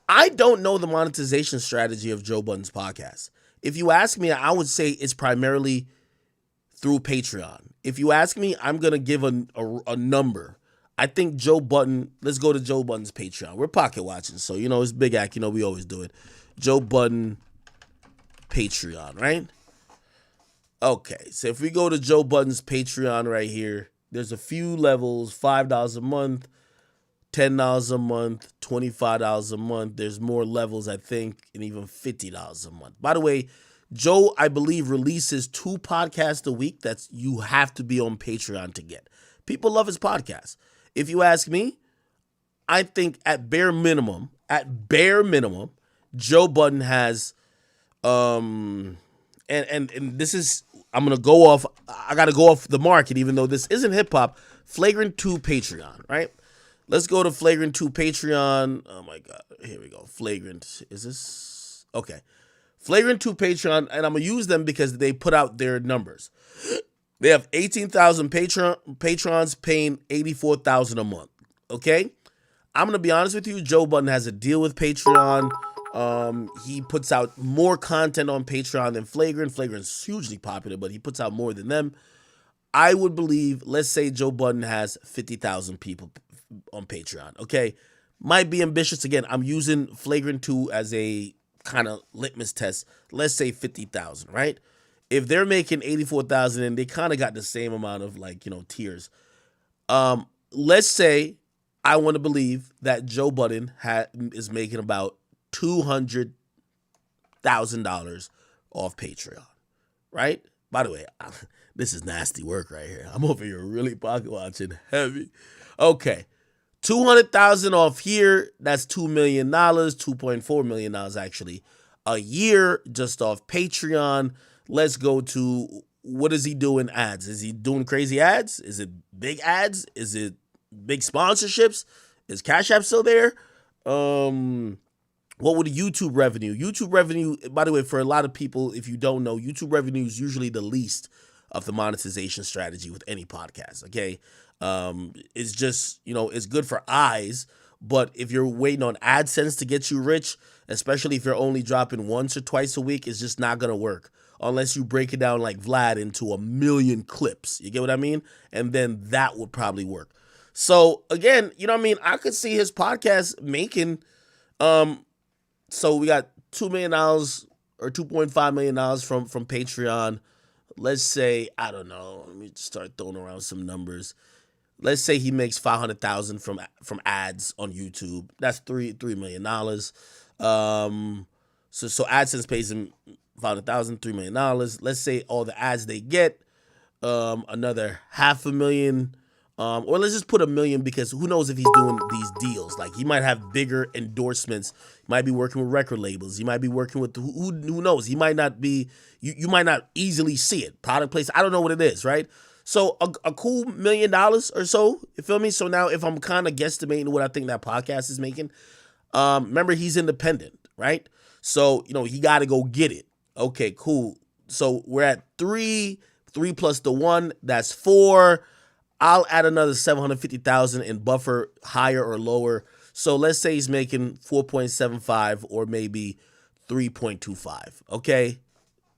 I don't know the monetization strategy of Joe Budden's podcast. If you ask me, I would say it's primarily through Patreon. If you ask me, I'm going to give a number. I think Joe Budden, let's go to Joe Budden's Patreon. We're pocket watching, so, it's Big Act. We always do it. Joe Budden Patreon, right? Okay, so if we go to Joe Budden's Patreon right here, there's a few levels, $5 a month, $10 a month, $25 a month. There's more levels, I think, and even $50 a month. By the way, Joe, I believe, releases 2 podcasts a week that you have to be on Patreon to get. People love his podcast. If you ask me, I think at bare minimum, Joe Budden has, and this is, I'm going to go off, I got to go off the market, even though this isn't hip hop, Flagrant 2 Patreon, right? Let's go to Flagrant 2 Patreon. Oh my God. Here we go. Flagrant. Is this? Okay. Flagrant 2 Patreon. And I'm going to use them because they put out their numbers. They have 18,000 patrons paying $84,000 a month. Okay. I'm going to be honest with you. Joe Budden has a deal with Patreon. He puts out more content on Patreon than Flagrant. Flagrant's hugely popular, but he puts out more than them. I would believe, let's say Joe Budden has 50,000 people on Patreon. Okay. Might be ambitious. Again, I'm using Flagrant 2 as a kind of litmus test, let's say 50,000, right? If they're making 84,000 and they kind of got the same amount of like, tiers. Let's say I want to believe that Joe Budden is making about $200,000 off Patreon, right? By the way, this is nasty work right here. I'm over here really pocket watching heavy. Okay, 200,000 off here. That's $2 million, $2.4 million actually a year just off Patreon. Let's go to, what is he doing ads? Is he doing crazy ads? Is it big ads? Is it big sponsorships? Is Cash App still there? What would YouTube revenue? YouTube revenue, by the way, for a lot of people, if you don't know, YouTube revenue is usually the least of the monetization strategy with any podcast, okay? It's just, it's good for eyes, but if you're waiting on AdSense to get you rich, especially if you're only dropping once or twice a week, it's just not going to work. Unless you break it down like Vlad into 1 million clips. You get what I mean? And then that would probably work. So again, I could see his podcast making, so we got $2 million or $2.5 million from Patreon. Let's say, I don't know, let me start throwing around some numbers. Let's say he makes 500,000 from ads on YouTube. That's $3 million. So AdSense pays him 500,000, $3 million. Let's say all the ads they get, another $500,000, or let's just put $1 million, because who knows if he's doing these deals. Like, he might have bigger endorsements. He might be working with record labels. He might be working with who knows. He might not be. You might not easily see it. Product place. I don't know what it is, right? So a cool $1 million or so. You feel me? So now if I'm kind of guesstimating what I think that podcast is making, remember he's independent, right? So he got to go get it. Okay, cool. So we're at 3 plus the 1, that's 4. I'll add another 750,000 and buffer higher or lower. So let's say he's making 4.75 or maybe 3.25. Okay,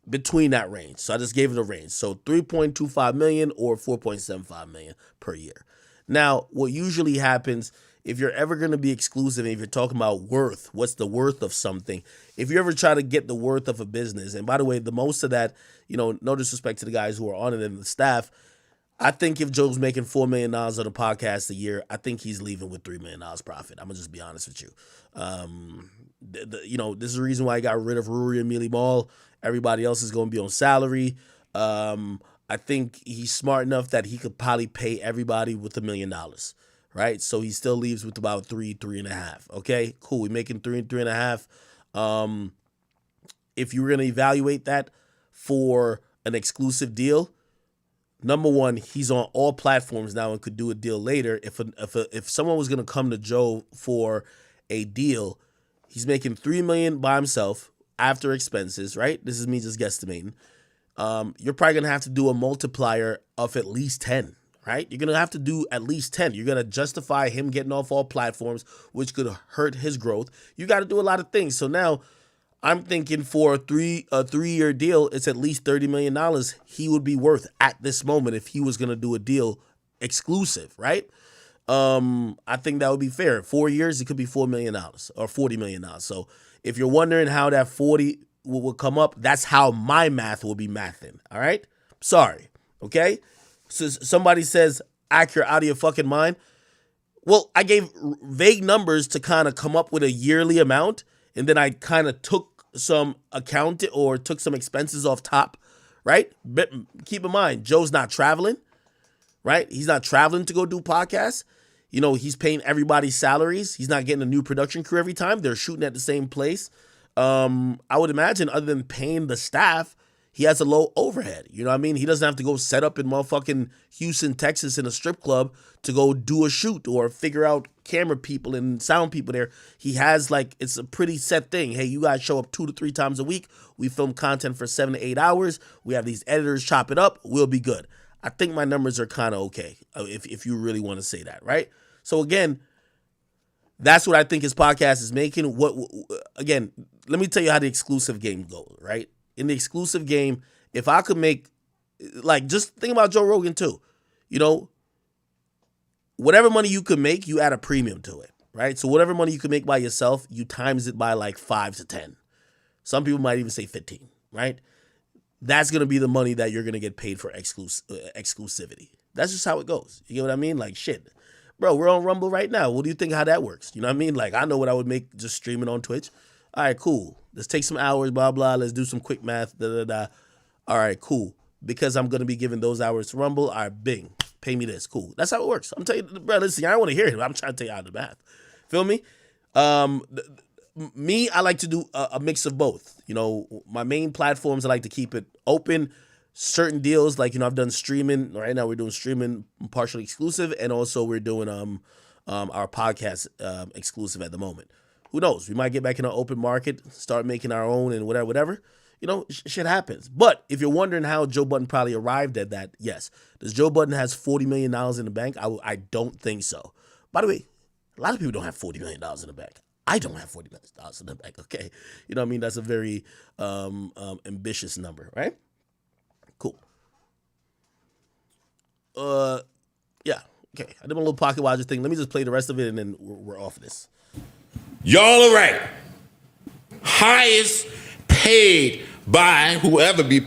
between that range. So I just gave it a range. So 3.25 million or 4.75 million per year. Now, what usually happens, if you're ever going to be exclusive, and if you're talking about worth, what's the worth of something? If you ever try to get the worth of a business, and by the way, the most of that, no disrespect to the guys who are on it and the staff, I think if Joe's making $4 million on a podcast a year, I think he's leaving with $3 million profit. I'm going to just be honest with you. This is the reason why I got rid of Rory and Mealy Mall. Everybody else is going to be on salary. I think he's smart enough that he could probably pay everybody with $1 million. Right? So he still leaves with about 3.5. Okay, cool. We're making 3.5. If you were going to evaluate that for an exclusive deal, number one, he's on all platforms now and could do a deal later. If someone was going to come to Joe for a deal, he's making $3 million by himself after expenses, right? This is me just guesstimating. You're probably going to have to do a multiplier of at least 10. Right? You're going to have to do at least 10. You're going to justify him getting off all platforms, which could hurt his growth. You got to do a lot of things. So now I'm thinking for a 3-year deal, it's at least $30 million he would be worth at this moment if he was going to do a deal exclusive, right? I think that would be fair. 4 years, it could be $4 million or $40 million. So if you're wondering how that 40 will come up, that's how my math will be mathing, all right? Sorry, okay? So somebody says, accurate out of your fucking mind. Well, I gave vague numbers to kind of come up with a yearly amount, and then I kind of took some took some expenses off top, right? But keep in mind, Joe's not traveling, right? He's not traveling to go do podcasts. He's paying everybody's salaries. He's not getting a new production crew every time. They're shooting at the same place. I would imagine other than paying the staff, he has a low overhead. You know what I mean? He doesn't have to go set up in motherfucking Houston, Texas in a strip club to go do a shoot or figure out camera people and sound people there. He has it's a pretty set thing. Hey, you guys show up 2 to 3 times a week. We film content for 7 to 8 hours. We have these editors chop it up. We'll be good. I think my numbers are kind of okay if you really want to say that, right? So again, that's what I think his podcast is making. Again, let me tell you how the exclusive game goes, right? In the exclusive game, if I could make, just think about Joe Rogan too. Whatever money you could make, you add a premium to it, right? So whatever money you could make by yourself, you times it by 5 to 10, Some people might even say 15, right? That's going to be the money that you're going to get paid for exclusivity. That's just how it goes. You get what I mean? Like, shit. Bro, we're on Rumble right now. What do you think how that works? You know what I mean? Like, I know what I would make just streaming on Twitch. All right, cool. Let's take some hours, blah, blah. Let's do some quick math, da. All right, cool. Because I'm going to be giving those hours to Rumble, all right, bing. Pay me this. Cool. That's how it works. I'm telling you, bro, listen, I don't want to hear it. I'm trying to tell you how to do math. Feel me? Me, I like to do a mix of both. You know, my main platforms, I like to keep it open. Certain deals, like, you know, I've done streaming. Right now we're doing streaming partially exclusive, and also we're doing our podcast exclusive at the moment. Who knows? We might get back in an open market, start making our own and whatever. You know, shit happens. But if you're wondering how Joe Budden probably arrived at that, yes. Does Joe Budden has $40 million in the bank? I don't think so. By the way, a lot of people don't have $40 million in the bank. I don't have $40 million in the bank, okay? You know what I mean? That's a very ambitious number, right? Cool. Yeah, okay. I did my little pocket watcher thing. Let me just play the rest of it, and then we're off of this. Y'all are right. Highest paid by whoever be.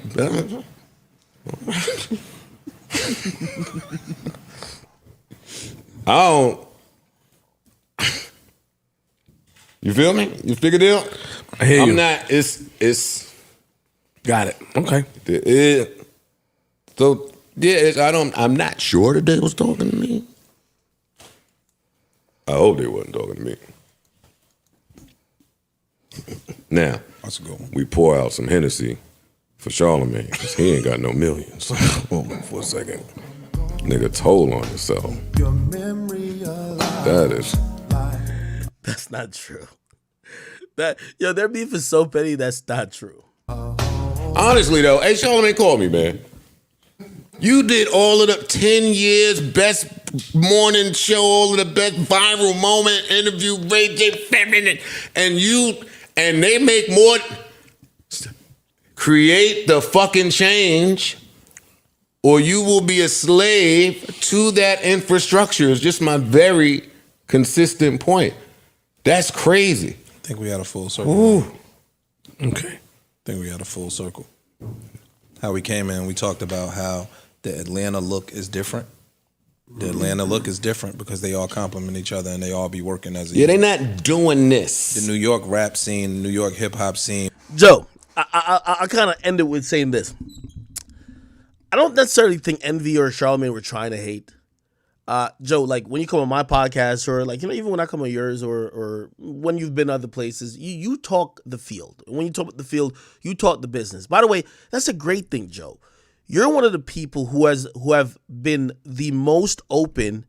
I don't. You feel me? You figured it out? I hear you. I'm not. It's. Got it. Okay. So yeah, I'm not sure that they was talking to me. I hope they wasn't talking to me. Now, That's a good one. we pour out some Hennessy for Charlemagne, because he ain't got no millions. Hold on for a second. Nigga told on himself. That is. That's not true. Their beef is so petty, that's not true. Honestly, though, hey, Charlemagne, call me, man. You did all of the 10 years, best morning show, all of the best viral moment, interview, Ray J. Feminine, and they make more. Create the fucking change, or you will be a slave to that infrastructure. Is just my very consistent point. That's crazy. I think we had a full circle. Ooh. Okay. I think we had a full circle. How we came in, we talked about how the Atlanta look is different. The Atlanta look is different because they all complement each other and they all be working as a Yeah, they unit. not doing this. The New York rap scene, the New York hip hop scene. Joe, I kind of ended with saying this. I don't necessarily think Envy or Charlemagne were trying to hate. Joe, like when you come on my podcast, or like, you know, even when I come on yours, or when you've been other places, you talk the field. When you talk the field, you talk the business. By the way, that's a great thing, Joe. You're one of the people who have been the most open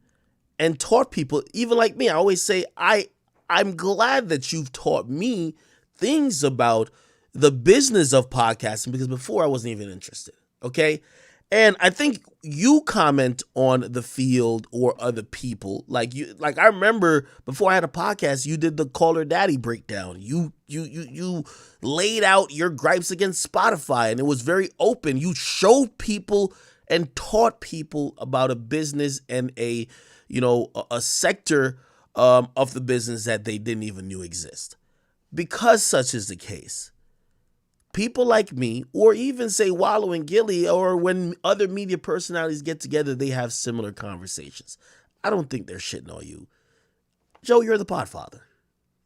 and taught people, even like me. I always say I'm glad that you've taught me things about the business of podcasting, because before I wasn't even interested. Okay. And I think you comment on the field or other people. Like I remember before I had a podcast, you did the Call Her Daddy breakdown. You laid out your gripes against Spotify, and it was very open. You showed people and taught people about a business and a sector of the business that they didn't even knew exist. Because such is the case, people like me, or even say Wallow and Gilly, or when other media personalities get together, they have similar conversations. I don't think they're shitting on you. Joe, you're the podfather.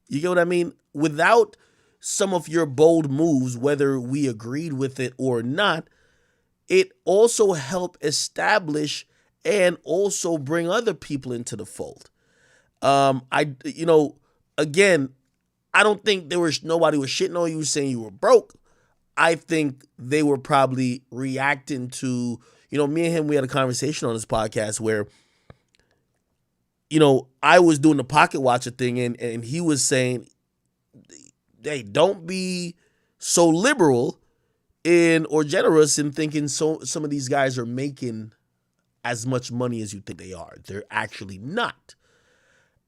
You get what I mean? Without some of your bold moves, whether we agreed with it or not, it also helped establish and also bring other people into the fold. Again, I don't think nobody was shitting on you saying you were broke. I think they were probably reacting to, me and him, we had a conversation on this podcast where, I was doing the pocket watcher thing, and he was saying, hey, don't be so liberal or generous in thinking some of these guys are making as much money as you think they are. They're actually not.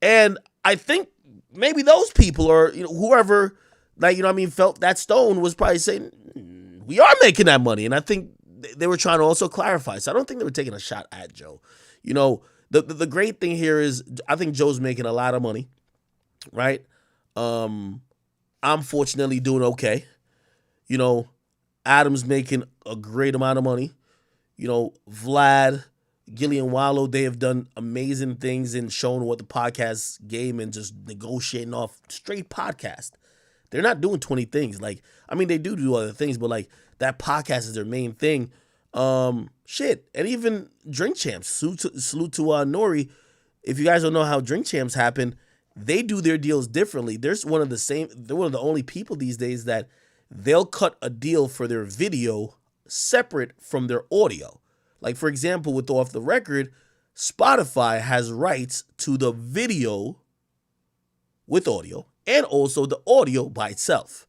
And I think maybe those people, or whoever, felt that stone, was probably saying, we are making that money. And I think they were trying to also clarify. So I don't think they were taking a shot at Joe. The great thing here is I think Joe's making a lot of money, right? I'm fortunately doing okay. You know, Adam's making a great amount of money. You know, Vlad, Gilly and Wallow, they have done amazing things in showing what the podcast game and just negotiating off straight podcast. They're not doing 20 things. Like, I mean, they do other things, but like that podcast is their main thing. Shit. And even Drink Champs, salute to Nori. If you guys don't know how Drink Champs happen, they do their deals differently. They're one of the only people these days that they'll cut a deal for their video separate from their audio. Like, for example, with Off the Record, Spotify has rights to the video with audio and also the audio by itself.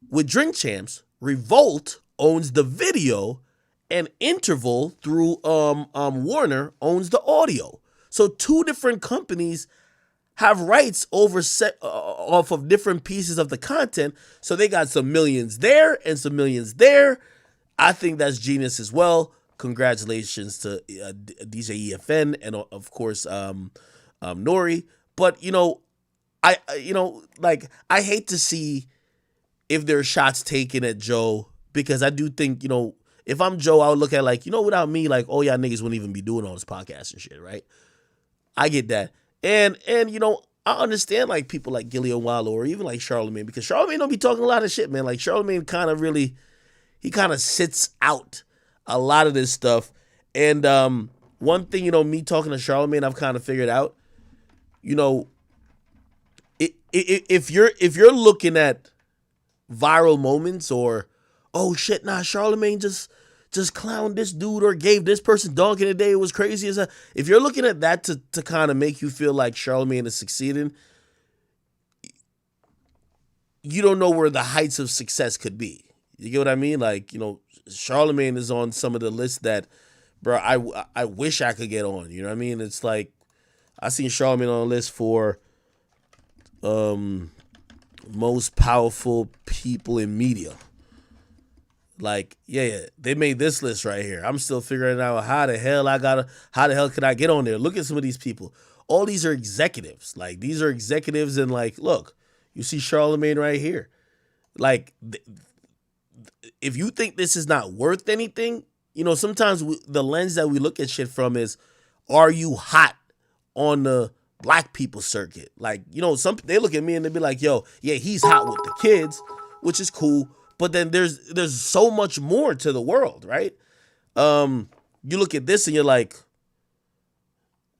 With Drink Champs, Revolt owns the video and Interval through Warner owns the audio. So two different companies have rights off of different pieces of the content. So they got some millions there and some millions there. I think that's genius as well. Congratulations to DJ EFN and of course Nori. But you know, I hate to see if there are shots taken at Joe, because I do think, you know, if I'm Joe, I would look at like, you know, without me, like, oh, y'all niggas wouldn't even be doing all this podcast and shit, right? I get that. And you know, I understand like people like Gilly and Wallow or even like Charlemagne, because Charlemagne don't be talking a lot of shit, man. Like Charlemagne he kind of sits out a lot of this stuff. And one thing, you know, me talking to Charlemagne, I've kind of figured out, you know, if you're looking at viral moments or, oh shit, nah, Charlemagne just clowned this dude or gave this person dog in a day, it was crazy as hell. If you're looking at that to kind of make you feel like Charlemagne is succeeding, you don't know where the heights of success could be. You get what I mean? Like, you know, Charlemagne is on some of the lists that, bro, I wish I could get on. You know what I mean? It's like, I seen Charlemagne on a list for most powerful people in media. Like, yeah, they made this list right here. I'm still figuring out how the hell could I get on there? Look at some of these people. All these are executives. Like, these are executives, and like, look, you see Charlemagne right here. Like, if you think this is not worth anything, you know, sometimes the lens that we look at shit from is, are you hot on the black people circuit? Like, you know, they look at me and they be like, yo, yeah, he's hot with the kids, which is cool. But then there's so much more to the world, right? You look at this and you're like,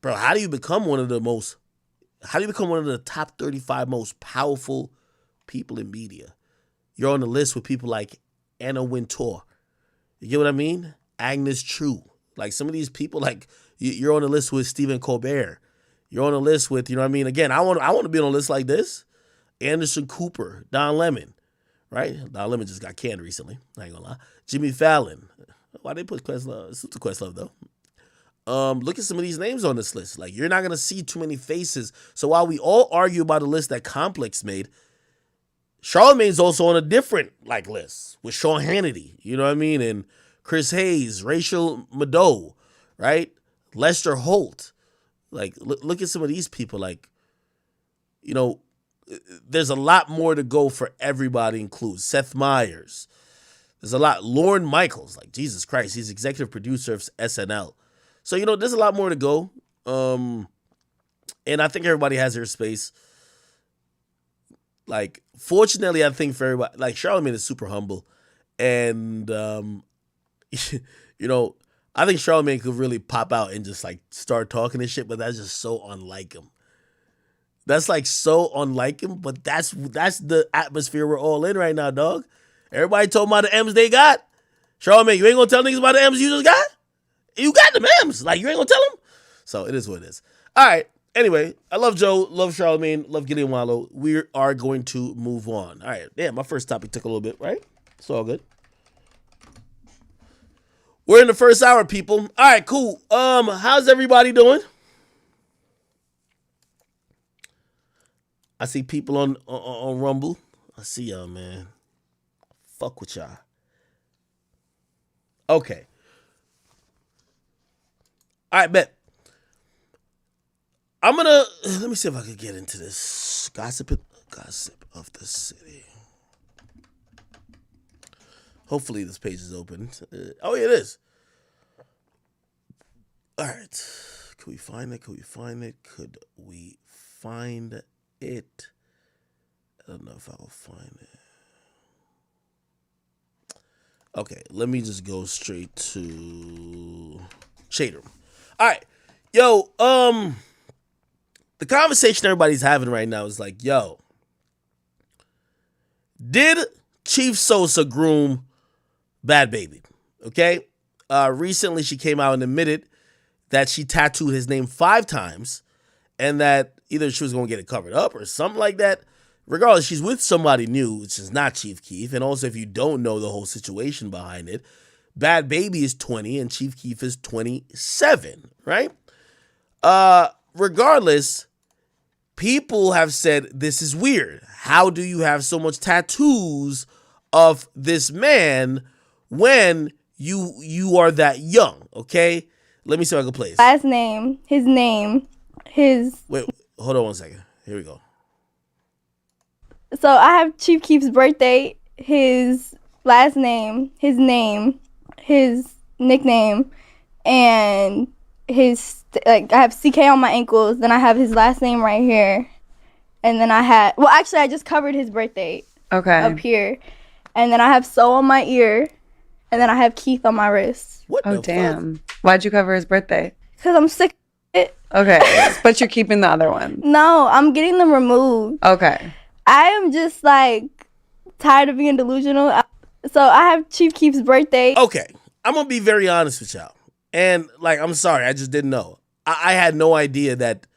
bro, how do you become one of the top 35 most powerful people in media? You're on the list with people like Anna Wintour. You get what I mean? Agnes True. Like some of these people, like you're on the list with Stephen Colbert. You're on the list with, you know what I mean? Again, I want to be on a list like this. Anderson Cooper, Don Lemon, right? Don Lemon just got canned recently. I ain't gonna lie. Jimmy Fallon. Why they put Questlove? It's the Questlove though. Look at some of these names on this list. Like, you're not gonna see too many faces. So while we all argue about the list that Complex made, Charlemagne's also on a different like list with Sean Hannity. You know what I mean? And Chris Hayes, Rachel Maddow, right? Lester Holt. Like, look at some of these people. Like, you know, there's a lot more to go for everybody included. Seth Meyers. There's a lot. Lorne Michaels. Like, Jesus Christ. He's executive producer of SNL. So, you know, there's a lot more to go. And I think everybody has their space. Like, fortunately, I think for everybody, like, Charlemagne is super humble. And, you know, I think Charlemagne could really pop out and just, like, start talking and shit, but that's just so unlike him. That's, like, so unlike him, but that's the atmosphere we're all in right now, dog. Everybody told me about the M's they got. Charlemagne, you ain't gonna tell niggas about the M's you just got? You got them M's. Like, you ain't gonna tell them? So, it is what it is. All right. Anyway, I love Joe, love Charlemagne, love Gideon Wallow. We are going to move on. All right. Damn, my first topic took a little bit, right? It's all good. We're in the first hour, people. All right, cool. How's everybody doing? I see people on Rumble. I see y'all, man. Fuck with y'all. Okay. All right, bet. Let me see if I can get into this gossip of the city. Hopefully this page is open. Oh, yeah, it is. All right. Could we find it? Could we find it? Could we find it? I don't know if I will find it. Okay, let me just go straight to Shade Room. All right. Yo, the conversation everybody's having right now is like, yo, did Chief Sosa groom Bhad Bhabie? Okay? Recently she came out and admitted that she tattooed his name 5 times and that either she was going to get it covered up or something like that. Regardless, she's with somebody new, which is not Chief Keef. And also, if you don't know the whole situation behind it, Bhad Bhabie is 20 and Chief Keef is 27, right? Regardless, people have said this is weird. How do you have so much tattoos of this man when you are that young? Okay, let me see if I can play this. Last name, his name, his. Wait, hold on one second. Here we go. So I have Chief Keef's birthday, his last name, his nickname, and his, like, I have CK on my ankles, then I have his last name right here, and then I just covered his birthday up here, and then I have So on my ear, and then I have Keef on my wrist. What the damn. Fuck? Why'd you cover his birthday? Because I'm sick of it. Okay, but you're keeping the other one. No, I'm getting them removed. Okay. I am just, like, tired of being delusional. So I have Chief Keef's birthday. Okay, I'm going to be very honest with y'all. And, like, I'm sorry, I just didn't know. I had no idea that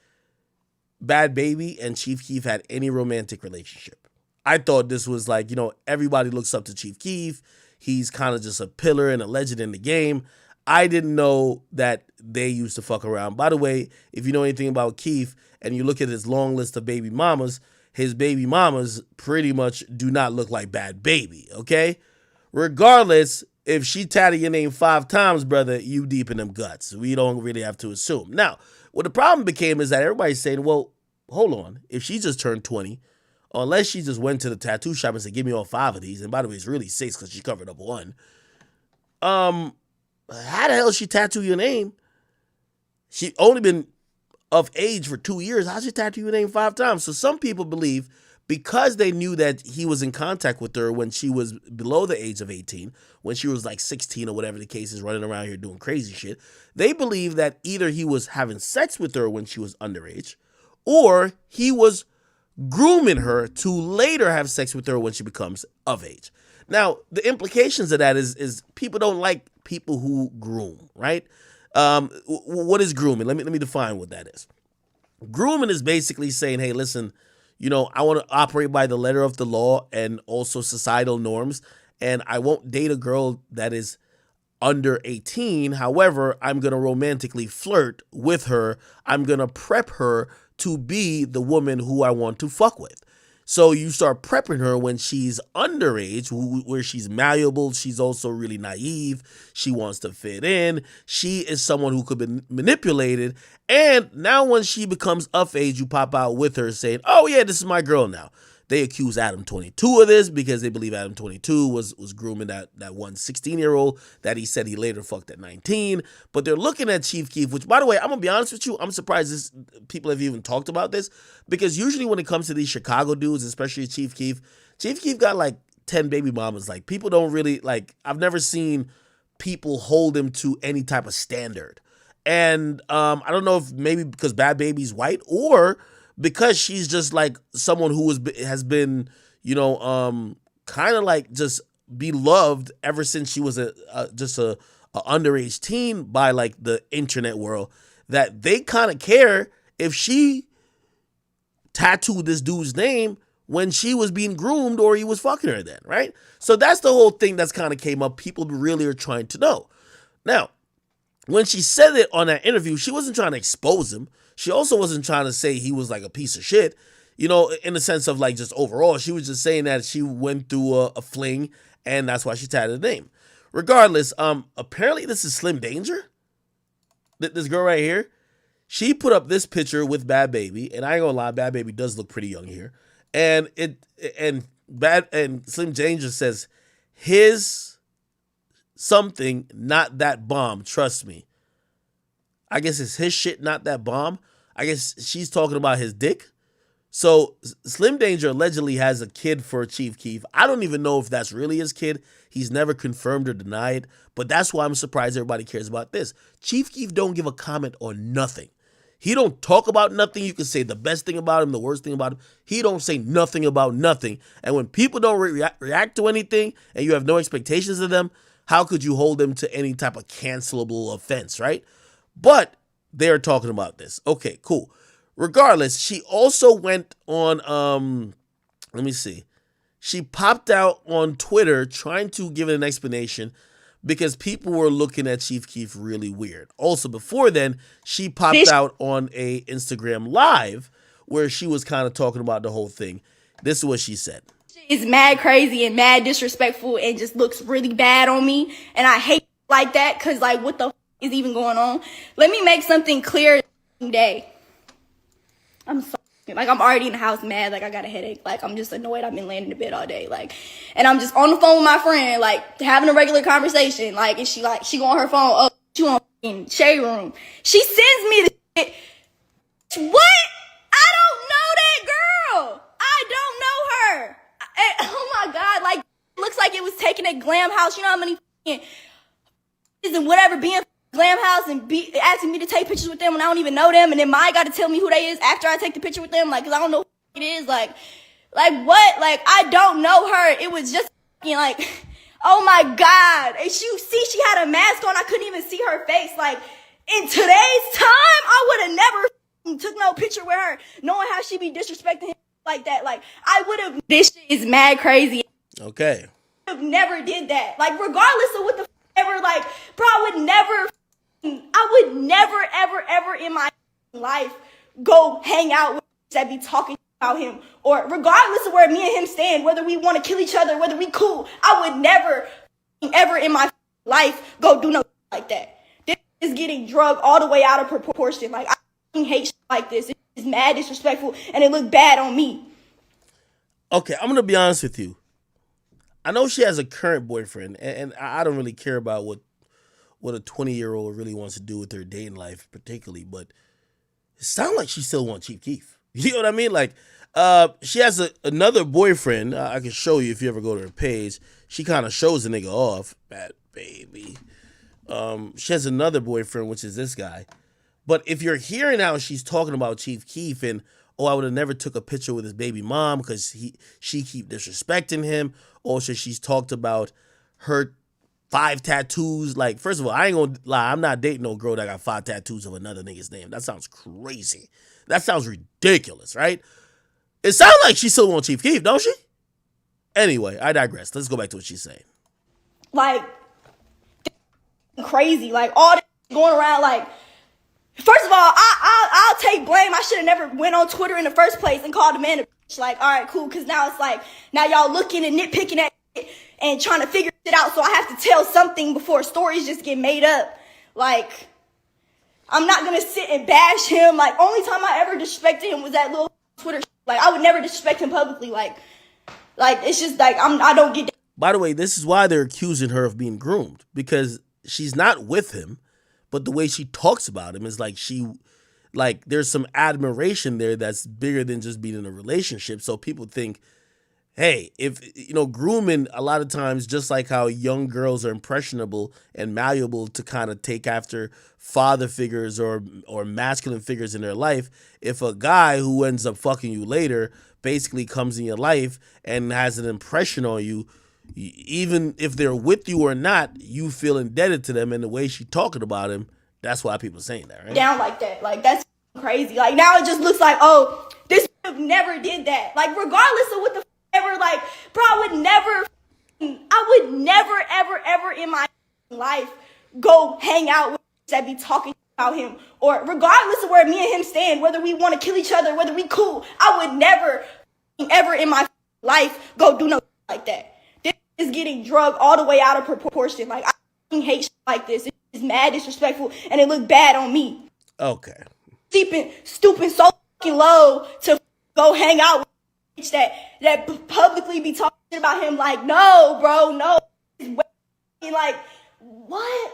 Bhad Bhabie and Chief Keef had any romantic relationship. I thought this was like, you know, everybody looks up to Chief Keef. He's kind of just a pillar and a legend in the game. I didn't know that they used to fuck around. By the way, if you know anything about Keef and you look at his long list of baby mamas, his baby mamas pretty much do not look like Bhad Bhabie, okay? Regardless, if she tatted your name 5 times, brother, you deep in them guts. We don't really have to assume. Now, what the problem became is that everybody's saying, well, hold on. If she just turned 20, unless she just went to the tattoo shop and said, give me all 5 of these, and by the way, it's really 6 because she covered up 1. How the hell she tattoo your name? She only been of age for 2 years. How'd she tattoo your name 5 times? So some people believe because they knew that he was in contact with her when she was below the age of 18, when she was like 16 or whatever the case is, running around here doing crazy shit, they believe that either he was having sex with her when she was underage or he was grooming her to later have sex with her when she becomes of age. Now, the implications of that is people don't like people who groom, right? What is grooming? Let me define what that is. Grooming is basically saying, hey, listen, you know, I want to operate by the letter of the law and also societal norms, and I won't date a girl that is under 18. However, I'm going to romantically flirt with her. I'm going to prep her to be the woman who I want to fuck with. So you start prepping her when she's underage, where she's malleable. She's also really naive. She wants to fit in. She is someone who could be manipulated. And now when she becomes of age, you pop out with her saying, oh yeah, this is my girl now. They accuse Adam 22 of this because they believe Adam 22 was grooming that one 16-year-old that he said he later fucked at 19. But they're looking at Chief Keef, which, by the way, I'm going to be honest with you, I'm surprised people have even talked about this, because usually when it comes to these Chicago dudes, especially Chief Keef got like 10 baby mamas. Like, people don't really, like, I've never seen people hold him to any type of standard. And I don't know if maybe because Bhad Bhabie's white or because she's just like someone who has been, you know, kind of like just beloved ever since she was just a underage teen by like the internet world, that they kind of care if she tattooed this dude's name when she was being groomed or he was fucking her then, right? So that's the whole thing that's kind of came up. People really are trying to know. Now, when she said it on that interview, she wasn't trying to expose him. She also wasn't trying to say he was like a piece of shit, you know, in the sense of like just overall. She was just saying that she went through a fling and that's why she tatted the name. Regardless, apparently this is Slim Danger. This girl right here, she put up this picture with Bhad Bhabie, and I ain't gonna lie, Bhad Bhabie does look pretty young here. And Slim Danger says his something not that bomb. Trust me. I guess it's his shit not that bomb. I guess she's talking about his dick. So Slim Danger allegedly has a kid for Chief Keef. I don't even know if that's really his kid. He's never confirmed or denied. But that's why I'm surprised everybody cares about this. Chief Keef don't give a comment on nothing. He don't talk about nothing. You can say the best thing about him, the worst thing about him. He don't say nothing about nothing. And when people don't react to anything and you have no expectations of them, how could you hold them to any type of cancelable offense, right? But they're talking about this. Okay, cool. Regardless, she also went on, let me see. She popped out on Twitter trying to give it an explanation because people were looking at Chief Keef really weird. Also, before then, she popped out on a Instagram live where she was kind of talking about the whole thing. This is what she said. It's mad crazy and mad disrespectful and just looks really bad on me. And I hate like that because, like, what the is even going on? Let me make something clear today. I'm sorry. Like, I'm already in the house mad. Like, I got a headache. Like, I'm just annoyed. I've been laying in the bed all day. Like, and I'm just on the phone with my friend, like, having a regular conversation. Like, and she go on her phone. Oh, she on in shade room. She sends me the shit. What? I don't know that girl. I don't know her. Oh my God. Like, looks like it was taken at Glam House. You know how many and whatever being Glam House and be asking me to take pictures with them when I don't even know them, and then Maya got to tell me who they is after I take the picture with them, like, because I don't know who it is, like what? Like, I don't know her. It was just like, oh my God. And she had a mask on. I couldn't even see her face. Like, in today's time, I would have never took no picture with her, knowing how she be disrespecting him like that. Like, I would have. This shit is mad crazy. Okay. I would have never did that. Like, regardless of what the ever, like, bro, I would never, ever in my life go hang out with that be talking about him. Or regardless of where me and him stand, whether we want to kill each other, whether we cool, I would never, ever in my life go do no like that. This is getting drugged all the way out of proportion. Like, I hate shit like this. It's mad disrespectful, and it looked bad on me. Okay, I'm going to be honest with you. I know she has a current boyfriend, and I don't really care about what a 20-year-old really wants to do with her dating life particularly, but it sounds like she still wants Chief Keef. You know what I mean? Like, she has another boyfriend. I can show you if you ever go to her page. She kind of shows the nigga off. Bad baby. She has another boyfriend, which is this guy. But if you're hearing how she's talking about Chief Keef and, oh, I would have never took a picture with his baby mom because she keep disrespecting him. Also, she's talked about her 5 tattoos. Like, first of all, I ain't gonna lie. I'm not dating no girl that got 5 tattoos of another nigga's name. That sounds crazy. That sounds ridiculous, right? It sounds like she still wants Chief Keef, don't she? Anyway, I digress. Let's go back to what she's saying. Like, crazy. Like, all this going around, like, first of all, I'll take blame. I should have never went on Twitter in the first place and called the man a bitch. Like, all right, cool, because now it's like, now y'all looking and nitpicking at it and trying to figure it out, so I have to tell something before stories just get made up. Like, I'm not going to sit and bash him. Like, only time I ever disrespected him was that little Twitter shit. Like, I would never disrespect him publicly. Like it's just like, I don't get that. By the way, this is why they're accusing her of being groomed, because she's not with him, but the way she talks about him is like there's some admiration there that's bigger than just being in a relationship. So people think, hey, if, grooming a lot of times, just like how young girls are impressionable and malleable to kind of take after father figures or masculine figures in their life, if a guy who ends up fucking you later basically comes in your life and has an impression on you, even if they're with you or not, you feel indebted to them. And the way she talking about him, that's why people saying that, right? Down like that. Like, that's crazy. Like, now it just looks like, oh, this never did that. Like, regardless of what the ever, like, bro, I would never, ever in my life go hang out with that be talking about him. Or regardless of where me and him stand, whether we want to kill each other, whether we cool, I would never, ever in my life go do no like that. This is getting drugged all the way out of proportion. Like, I hate shit like this. It's mad disrespectful, and it looked bad on me. Okay. Stooping so fucking low to go hang out with that publicly be talking about him. Like, no, bro, no. Like, what?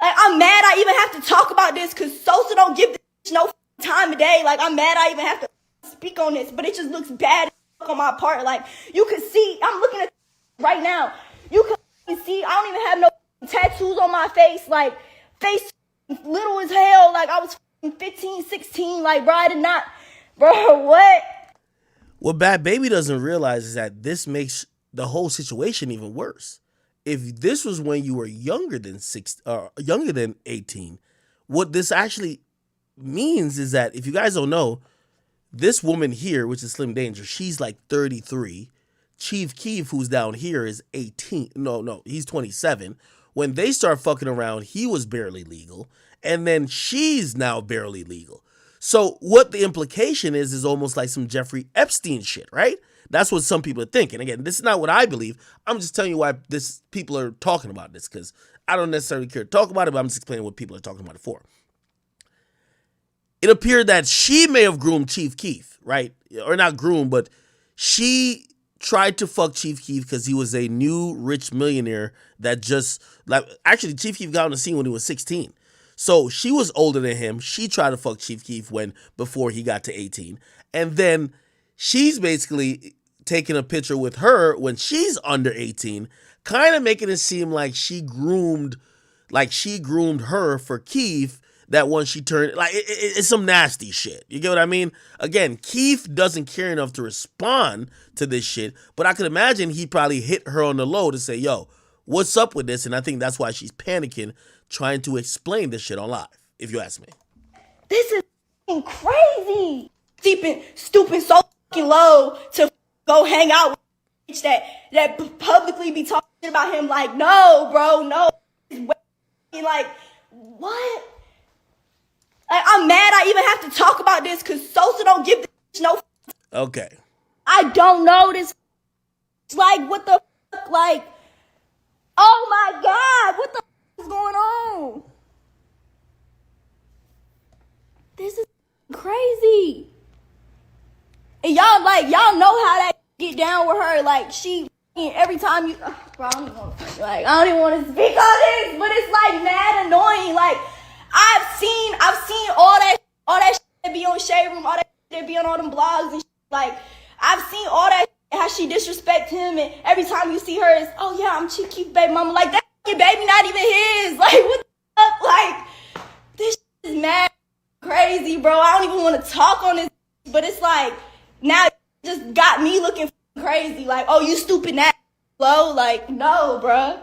Like, I'm mad I even have to talk about this because Sosa don't give this no time of day. Like, I'm mad I even have to speak on this, but it just looks bad on my part. Like, you can see, I'm looking at right now. You can see, I don't even have no tattoos on my face. Like, face little as hell. Like, I was 15, 16. Like, bro, I did not, bro, what? What Bhad Bhabie doesn't realize is that this makes the whole situation even worse. If this was when you were younger than 18, what this actually means is that, if you guys don't know, this woman here, which is Slim Danger, she's like 33. Chief Keef, who's down here, is 18. No, he's 27. When they start fucking around, he was barely legal. And then she's now barely legal. So what the implication is almost like some Jeffrey Epstein shit, right? That's what some people are thinking. Again, this is not what I believe. I'm just telling you why people are talking about this, because I don't necessarily care to talk about it, but I'm just explaining what people are talking about it for. It appeared that she may have groomed Chief Keef, right? Or not groomed, but she tried to fuck Chief Keef because he was a new rich millionaire that just, like, actually Chief Keef got on the scene when he was 16. So she was older than him. She tried to fuck Chief Keef before he got to 18. And then she's basically taking a picture with her when she's under 18, kind of making it seem like she groomed her for Keef, that once she turned, like, it's some nasty shit. You get what I mean? Again, Keef doesn't care enough to respond to this shit, but I could imagine he probably hit her on the low to say, yo, what's up with this? And I think that's why she's panicking, trying to explain this shit on live, if you ask me. This is crazy. Stooping so fucking low to go hang out with a bitch that publicly be talking about him. Like, no, bro, no. Like, what? Like, I'm mad I even have to talk about this because Sosa don't give this no. Okay. I don't know this. Like, what the fuck? Like, oh my God, what the fuck is going on? This is crazy. And y'all know how that get down with her. Like, she, every time you, bro, I don't even want to speak on this, but it's like mad annoying. Like, I've seen all that shit that be on Shade Room, all that shit that be on all them blogs and shit. Like, I've seen all that shit, how she disrespect him, and every time you see her, it's, oh yeah, I'm Chief Keef baby mama. Like, that baby not even his. Like, what the fuck? Like, this shit is mad crazy, bro. I don't even want to talk on this, but it's like, now it just got me looking crazy. Like, oh, you stupid that low. Like, no, bro. All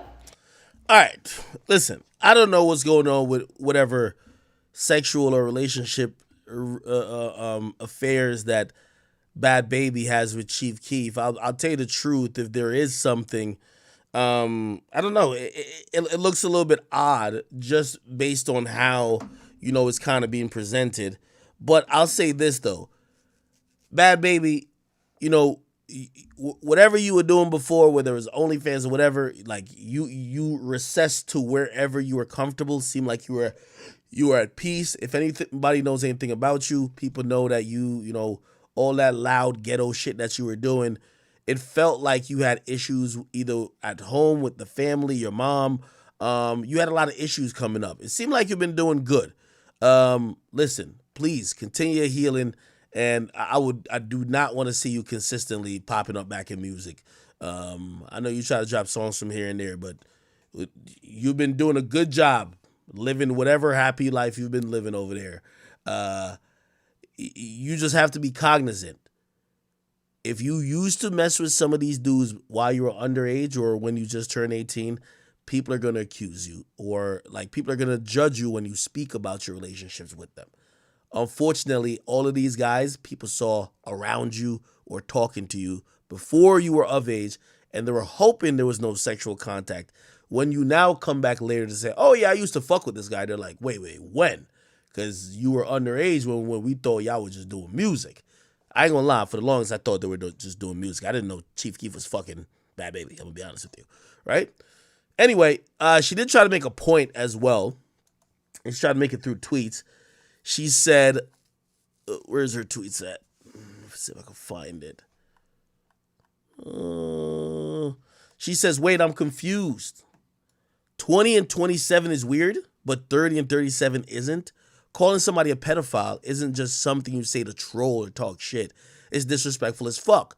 right, listen. I don't know what's going on with whatever sexual or relationship affairs that Bhad Bhabie has with Chief Keef. I'll tell you the truth. If there is something, I don't know. It looks a little bit odd just based on how, it's kind of being presented. But I'll say this though, Bhad Bhabie, whatever you were doing before, whether it was OnlyFans or whatever, like you recessed to wherever you were comfortable. Seemed like you were at peace. If anybody knows anything about you, people know that you all that loud ghetto shit that you were doing, it felt like you had issues either at home with the family, your mom. You had a lot of issues coming up. It seemed like you've been doing good. Listen, please continue your healing. And I do not want to see you consistently popping up back in music. I know you try to drop songs from here and there, but you've been doing a good job living whatever happy life you've been living over there. You just have to be cognizant. If you used to mess with some of these dudes while you were underage or when you just turned 18, people are going to accuse you, or like people are going to judge you when you speak about your relationships with them. Unfortunately, all of these guys, people saw around you or talking to you before you were of age, and they were hoping there was no sexual contact. When you now come back later to say, oh yeah, I used to fuck with this guy, they're like, wait, when? Because you were underage when we thought y'all were just doing music. I ain't gonna lie, for the longest I thought they were just doing music. I didn't know Chief Keef was fucking Bhad Bhabie, I'm gonna be honest with you, right? Anyway, she did try to make a point as well, and she tried to make it through tweets. She said, where's her tweets at? Let's see if I can find it. She says, wait, I'm confused. 20 and 27 is weird, but 30 and 37 isn't. Calling somebody a pedophile isn't just something you say to troll or talk shit. It's disrespectful as fuck.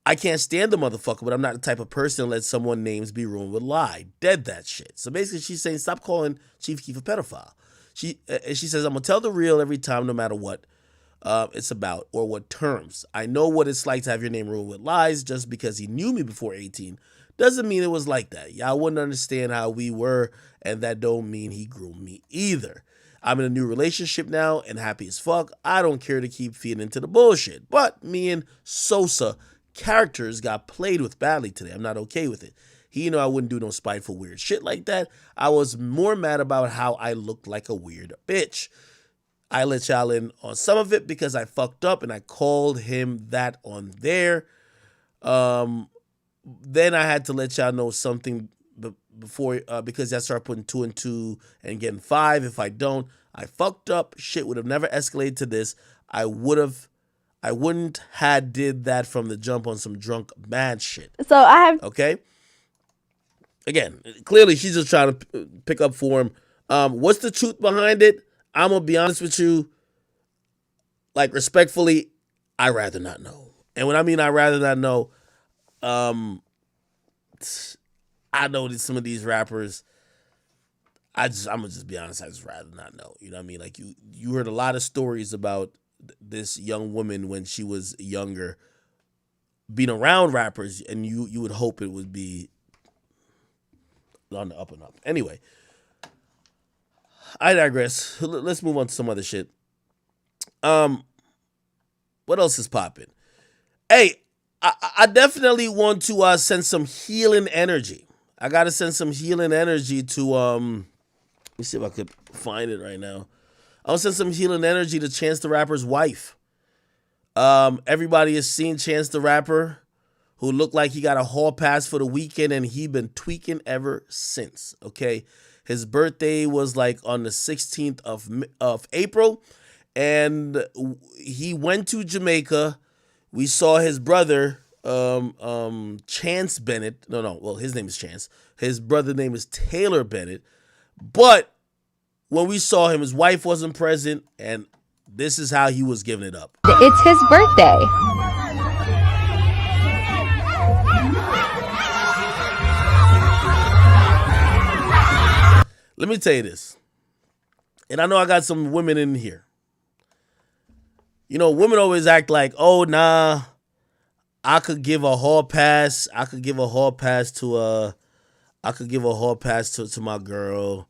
I can't stand the motherfucker, but I'm not the type of person to let someone's names be ruined with lie. Dead that shit. So basically she's saying stop calling Chief Keef a pedophile. She says, I'm going to tell the real every time no matter what it's about or what terms. I know what it's like to have your name ruined with lies. Just because he knew me before 18 doesn't mean it was like that. Y'all wouldn't understand how we were, and that don't mean he groomed me either. I'm in a new relationship now and happy as fuck. I don't care to keep feeding into the bullshit. But me and Sosa characters got played with badly today. I'm not okay with it. He I wouldn't do no spiteful weird shit like that. I was more mad about how I looked like a weird bitch. I let y'all in on some of it because I fucked up and I called him that on there. Then I had to let y'all know something before because I started putting 2 and 2 and getting 5. If I don't, I fucked up. Shit would have never escalated to this. I wouldn't had did that from the jump on some drunk mad shit. So I have okay. Again, clearly she's just trying to pick up for him. What's the truth behind it? I'm gonna be honest with you. Like respectfully, I rather not know. And when I mean I rather not know, I know that some of these rappers, I'm gonna just be honest, I just rather not know. You know what I mean? Like you heard a lot of stories about this young woman when she was younger being around rappers, and you would hope it would be on the up and up. Anyway, I digress. Let's move on to some other shit. What else is popping? Hey, I definitely want to send some healing energy. I gotta send some healing energy to let me see if I could find it right now. I'll send some healing energy to Chance the Rapper's wife. Everybody has seen Chance the Rapper, who looked like he got a hall pass for the weekend, and he been tweaking ever since. Okay, his birthday was like on the 16th of April, and he went to Jamaica. We saw his brother, Chance Bennett. Well, his name is Chance. His brother's name is Taylor Bennett. But when we saw him, his wife wasn't present, and this is how he was giving it up. It's his birthday. Let me tell you this, and I know I got some women in here. Women always act like, oh, nah, I could give a hall pass. I could give a hall pass to my girl.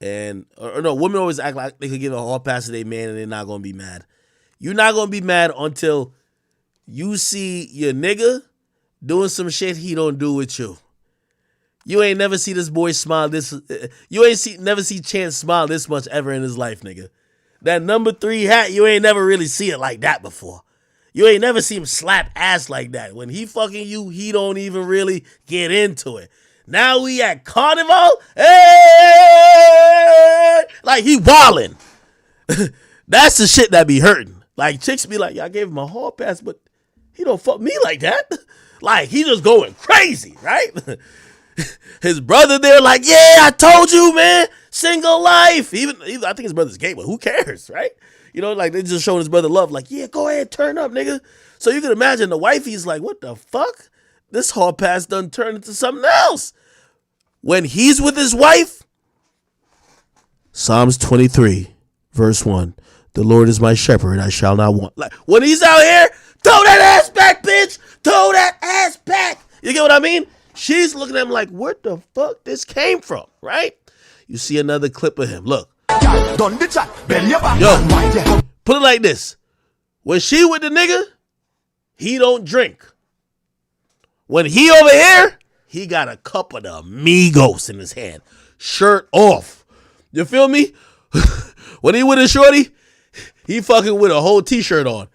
And no, women always act like they could give a hall pass to their man and they're not going to be mad. You're not going to be mad until you see your nigga doing some shit he don't do with you. You ain't never see this boy smile this. You ain't never see Chance smile this much ever in his life, nigga. That number 3 hat, you ain't never really see it like that before. You ain't never see him slap ass like that. When he fucking you, he don't even really get into it. Now we at Carnival, hey, like he wildin'. That's the shit that be hurting. Like chicks be like, yeah, I gave him a hall pass, but he don't fuck me like that. Like he just going crazy, right? His brother there like, yeah, I told you, man, single life. Even I think his brother's gay, but who cares, right? Like they just showing his brother love, like, yeah, go ahead, turn up, nigga. So you can imagine the wifey's like, what the fuck? This hall pass done turned into something else. When he's with his wife, Psalms 23, verse 1, the Lord is my shepherd, I shall not want. Like when he's out here, throw that ass back, bitch. Throw that ass back. You get what I mean? She's looking at him like, where the fuck this came from, right? You see another clip of him. Look. Yo, put it like this. When she with the nigga, he don't drink. When he over here, he got a cup of the Migos in his hand. Shirt off. You feel me? When he with his shorty, he fucking with a whole t-shirt on.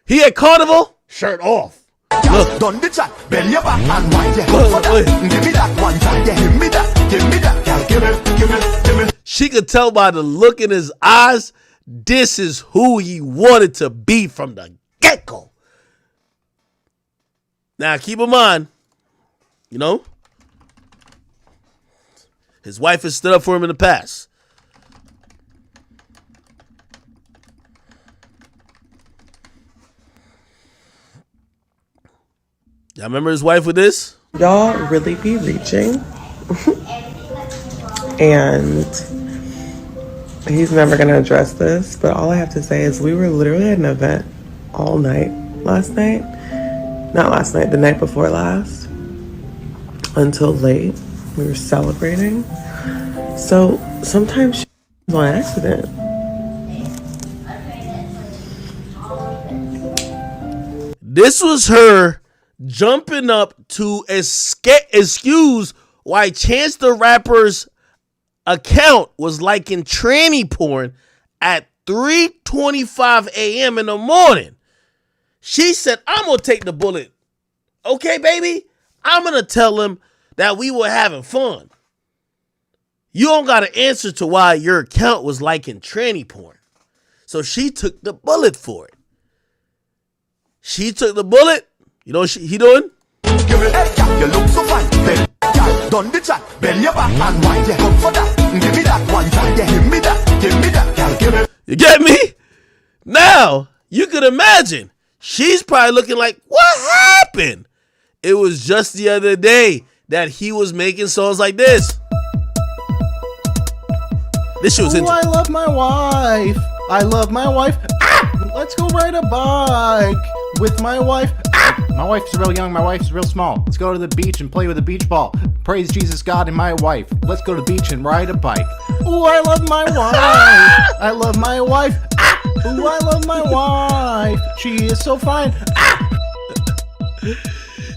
He at Carnival, shirt off. Look. Done the chat, bend your back and wind your head for that. Give me that one time, yeah, give me that, girl, give me. She could tell by the look in his eyes, this is who he wanted to be from the get-go. Now, keep in mind, His wife has stood up for him in the past. Y'all remember his wife with this? Y'all really be reaching. And he's never going to address this, but all I have to say is we were literally at an event all night last night. Not last night, the night before last. Until late. We were celebrating. So sometimes she on accident. This was her jumping up to excuse why Chance the Rapper's account was liking tranny porn at 3:25 a.m. in the morning. She said, I'm going to take the bullet. Okay, baby? I'm going to tell him that we were having fun. You don't got to answer to why your account was liking tranny porn. So she took the bullet for it. She took the bullet. You know what he doing? Give me that, you look so fine. Done the chat, bend your back and wind your come for that. Give me that one time, yeah, give me that, girl, give me. You get me? Now, you could imagine, she's probably looking like, what happened? It was just the other day that he was making songs like this. This shit was I love my wife. I love my wife. Let's go ride a bike with my wife. My wife's real young, my wife's real small. Let's go to the beach and play with a beach ball. Praise Jesus, God, and my wife. Let's go to the beach and ride a bike. Ooh, I love my wife. I love my wife. Ooh, I love my wife. She is so fine.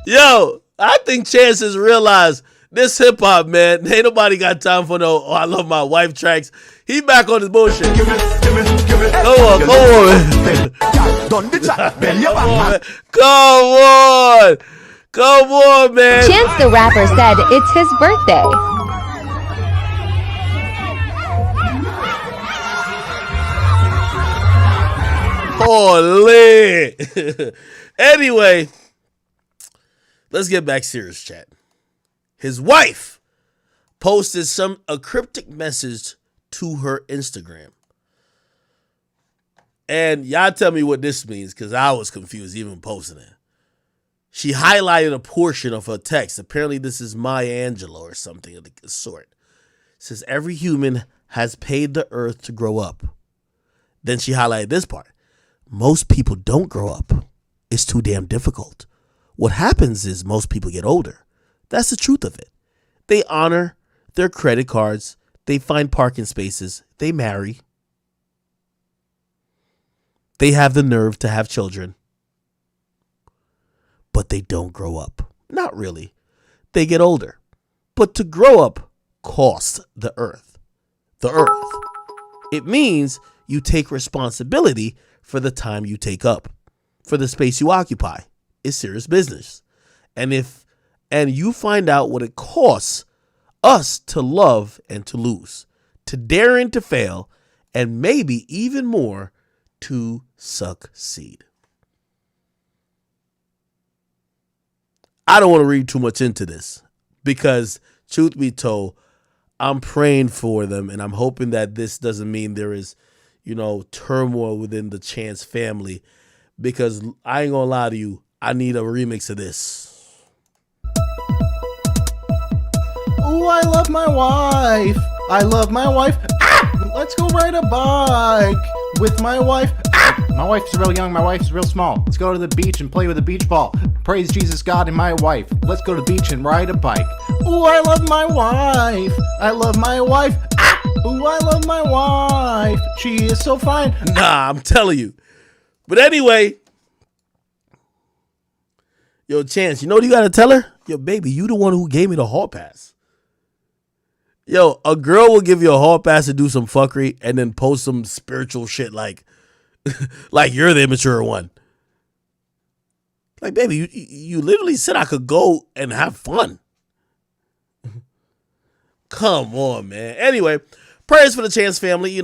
Yo, I think Chance has realized this hip hop, man. Ain't nobody got time for no I love my wife tracks. He back on his bullshit. Come on, come on, man. Come on, man. Chance the Rapper said it's his birthday. Holy. Anyway, let's get back serious, chat. His wife posted a cryptic message to her Instagram. And y'all tell me what this means, because I was confused even posting it. She highlighted a portion of her text. Apparently this is Maya Angelou or something of the sort. It says, every human has paid the earth to grow up. Then she highlighted this part. Most people don't grow up. It's too damn difficult. What happens is most people get older. That's the truth of it. They honor their credit cards. They find parking spaces. They marry. They have the nerve to have children. But they don't grow up. Not really. They get older. But to grow up costs the earth. The earth. It means you take responsibility for the time you take up, for the space you occupy. It's serious business. And you find out what it costs us to love and to lose, to dare and to fail, and maybe even more to succeed. I don't want to read too much into this because, truth be told, I'm praying for them and I'm hoping that this doesn't mean there is, turmoil within the Chance family, because I ain't gonna lie to you, I need a remix of this. Ooh, I love my wife. I love my wife. Let's go ride a bike with my wife. My wife's real young, my wife's real small. Let's go to the beach and play with a beach ball. Praise Jesus, God, and my wife. Let's go to the beach and ride a bike. Ooh, I love my wife. I love my wife. Ooh, I love my wife. She is so fine. Nah, I'm telling you. But anyway, yo, Chance, you know what you gotta tell her? Yo, baby, you the one who gave me the hall pass. Yo, a girl will give you a hall pass to do some fuckery and then post some spiritual shit like you're the immature one. Like, baby, you literally said I could go and have fun. Come on, man. Anyway, prayers for the Chance family,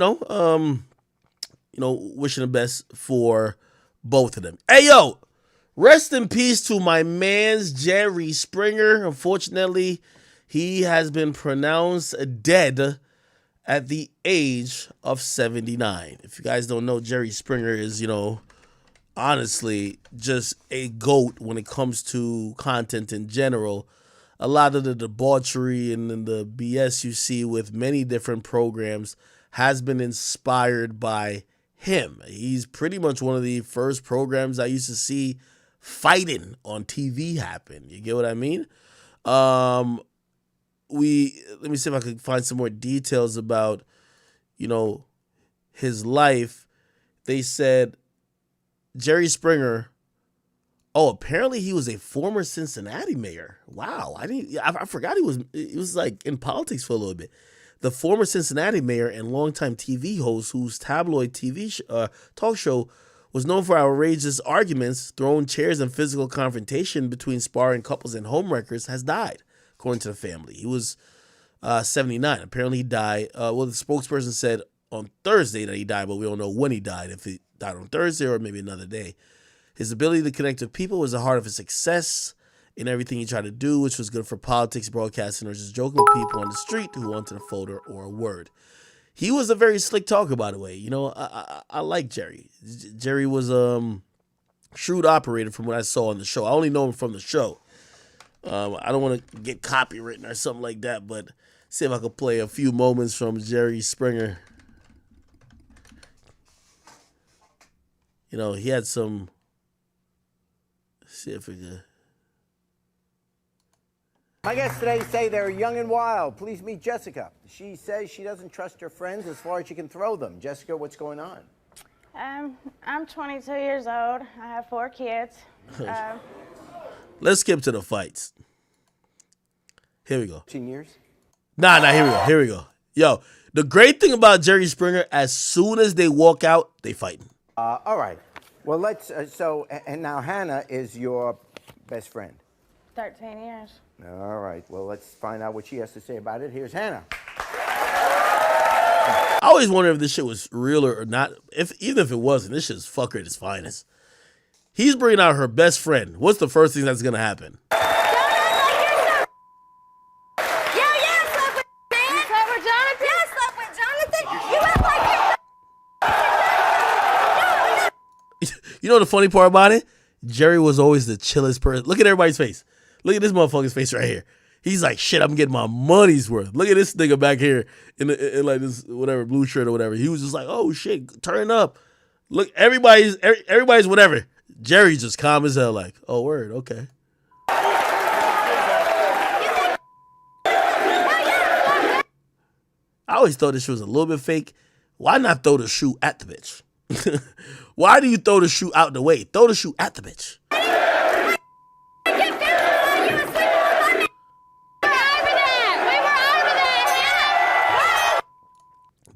wishing the best for both of them. Hey, yo, rest in peace to my man's Jerrry Springer. Unfortunately, He has been pronounced dead at the age of 79. If you guys don't know, Jerry Springer is, honestly, just a GOAT when it comes to content in general. A lot of the debauchery and the BS you see with many different programs has been inspired by him. He's pretty much one of the first programs I used to see fighting on TV happen. You get what I mean? Let me see if I can find some more details about, his life. They said Jerry Springer. Oh, apparently he was a former Cincinnati mayor. Wow, I forgot he was like in politics for a little bit. The former Cincinnati mayor and longtime TV host, whose tabloid TV talk show was known for outrageous arguments, thrown chairs, and physical confrontation between sparring couples and homewreckers, has died, according to the family. He was 79. Apparently he died. The spokesperson said on Thursday that he died, but we don't know when he died, if he died on Thursday or maybe another day. His ability to connect with people was the heart of his success in everything he tried to do, which was good for politics, broadcasting, or just joking with people on the street who wanted a photo or a word. He was a very slick talker, by the way. I like Jerry. Jerry was a shrewd operator from what I saw on the show. I only know him from the show. I don't want to get copywritten or something like that, but see if I could play a few moments from Jerry Springer. He had some... See if we can... My guests today say they're young and wild. Please meet Jessica. She says she doesn't trust her friends as far as she can throw them. Jessica, what's going on? I'm 22 years old. I have 4 kids. Let's skip to the fights. Here we go. 10 years? Nah, here we go. Yo, the great thing about Jerry Springer, as soon as they walk out, they fighting. All right. Well, let's, and now Hannah is your best friend. 13 years. All right. Well, let's find out what she has to say about it. Here's Hannah. I always wonder if this shit was real or not. Even if it wasn't, this shit's fucker at its finest. He's bringing out her best friend. What's the first thing that's going to happen? You know the funny part about it? Jerry was always the chillest person. Look at everybody's face. Look at this motherfucker's face right here. He's like, shit, I'm getting my money's worth. Look at this nigga back here in like this whatever blue shirt or whatever. He was just like, oh shit, turn up. Look, everybody's whatever. Jerry's just calm as hell, like, oh word, okay. I always thought this shit was a little bit fake. Why not throw the shoe at the bitch? Why do you throw the shoe out the way? Throw the shoe at the bitch.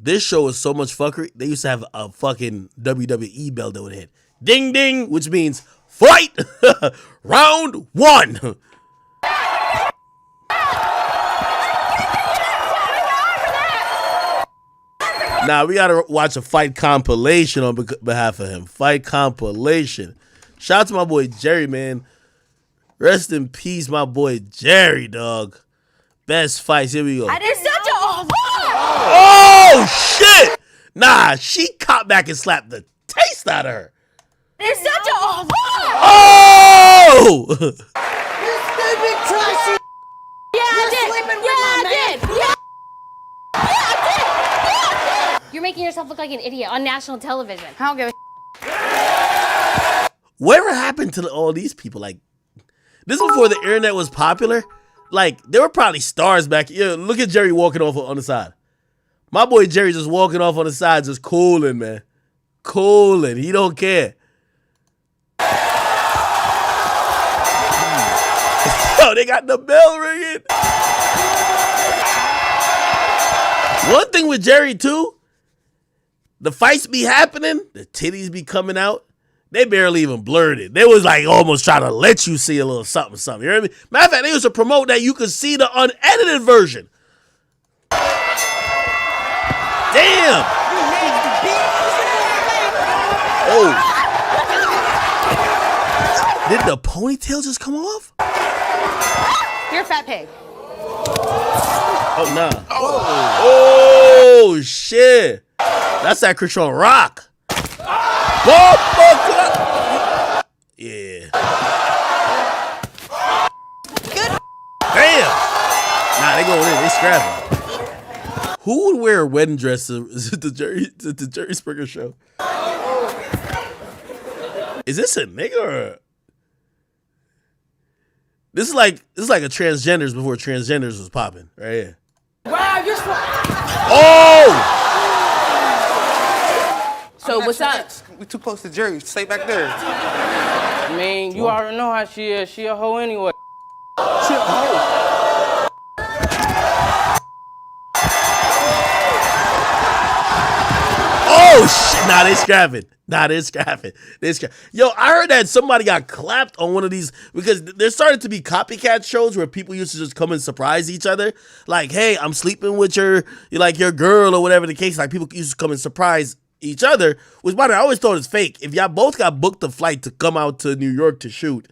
This show is so much fuckery. They used to have a fucking WWE bell that would hit. Ding ding, which means fight. Round 1. Now, we got to watch a fight compilation on behalf of him. Fight compilation. Shout out to my boy Jerry, man. Rest in peace, my boy Jerry, dog. Best fights. Here we go. I did such a... Oh, shit. Nah, she caught back and slapped the taste out of her. There's such a... Oh! You stupid trashy... Yeah, I did. Yeah, I did. You're making yourself look like an idiot on national television. I don't give a Whatever happened to all these people? Like, this before the internet was popular. Like, they were probably stars back. Yeah, look at Jerry walking off on the side. My boy Jerry just walking off on the side, just cooling, man. Cooling. He don't care. Yo, they got the bell ringing. One thing with Jerry, too, the fights be happening, the titties be coming out. They barely even blurred it. They was like almost trying to let you see a little something, something. You hear me? Matter of fact, they used to promote that you could see the unedited version. Damn. Oh. Did the ponytail just come off? You're a fat pig. Oh, nah. Oh, shit. That's that Christian Rock. Yeah. Good. Damn. Nah, they going in. They scrapping. Who would wear a wedding dress to the Jerry Springer show? Is this a nigga or this is like a transgenders before transgenders was popping, right here. Wow, you're so. Oh! So what's up? We too close to Jerry. Stay back there. I mean, you already know how she is. She a hoe anyway. She a hoe. Oh shit! Nah, they scrapping. Yo, I heard that somebody got clapped on one of these because there started to be copycat shows where people used to just come and surprise each other. Like, hey, I'm sleeping with your girl or whatever the case. Like, people used to come and surprise each other. Which, by the way, I always thought it's fake. If y'all both got booked a flight to come out to New York to shoot,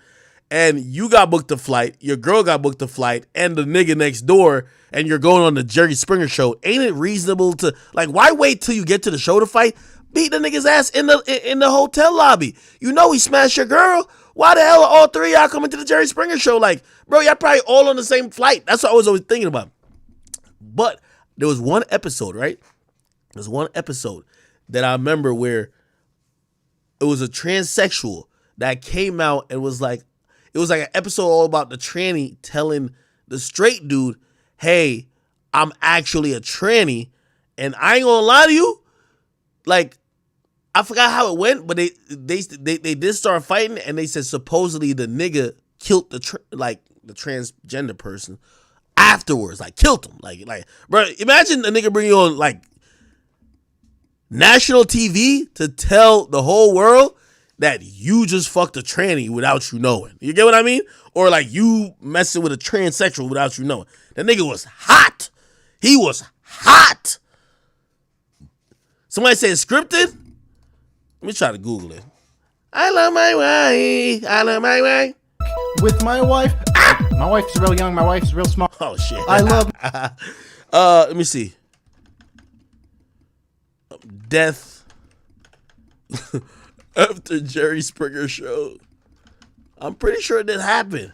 and you got booked a flight, your girl got booked a flight, and the nigga next door, and you're going on the Jerry Springer show, ain't it reasonable to, like, why wait till you get to the show to fight? Beat the nigga's ass in the hotel lobby. You know he smashed your girl. Why the hell are all three of y'all coming to the Jerry Springer show? Like, bro, y'all probably all on the same flight. That's what I was always thinking about. But there was one episode, right? There's one episode that I remember where it was a transsexual that came out and was like, it was like an episode all about the tranny telling the straight dude, hey, I'm actually a tranny, and I ain't gonna lie to you, like, I forgot how it went, but they did start fighting, and they said supposedly the nigga killed the transgender person afterwards, like killed him, like, bro. Imagine the nigga bring you on like national TV to tell the whole world that you just fucked a tranny without you knowing. You get what I mean? Or like you messing with a transsexual without you knowing. That nigga was hot. He was hot. Somebody said scripted? Let me try to Google it. I love my wife. I love my wife. With my wife. My wife's real young. My wife's real small. Oh, shit. I love. Let me see. Death after Jerry Springer show. I'm pretty sure it didn't happen.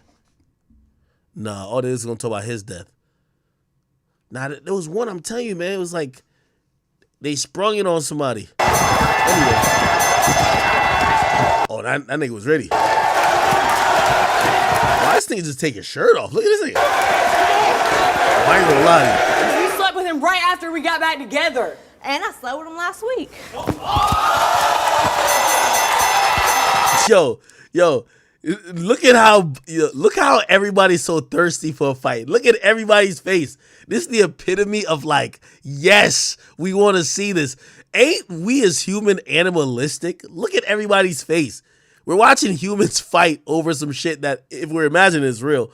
Nah, all this is going to talk about his death. Nah, there was one, I'm telling you, man. It was like they sprung it on somebody. Anyway. Oh, that nigga was ready. Why this nigga just take his shirt off? Look at this nigga. Oh, I ain't gonna lie to you. You slept with him right after we got back together. And I slept with him last week. Yo, look how everybody's so thirsty for a fight. Look at everybody's face. This is the epitome of like, yes, we want to see this. Ain't we as human animalistic? Look at everybody's face. We're watching humans fight over some shit that, if we're imagining is real,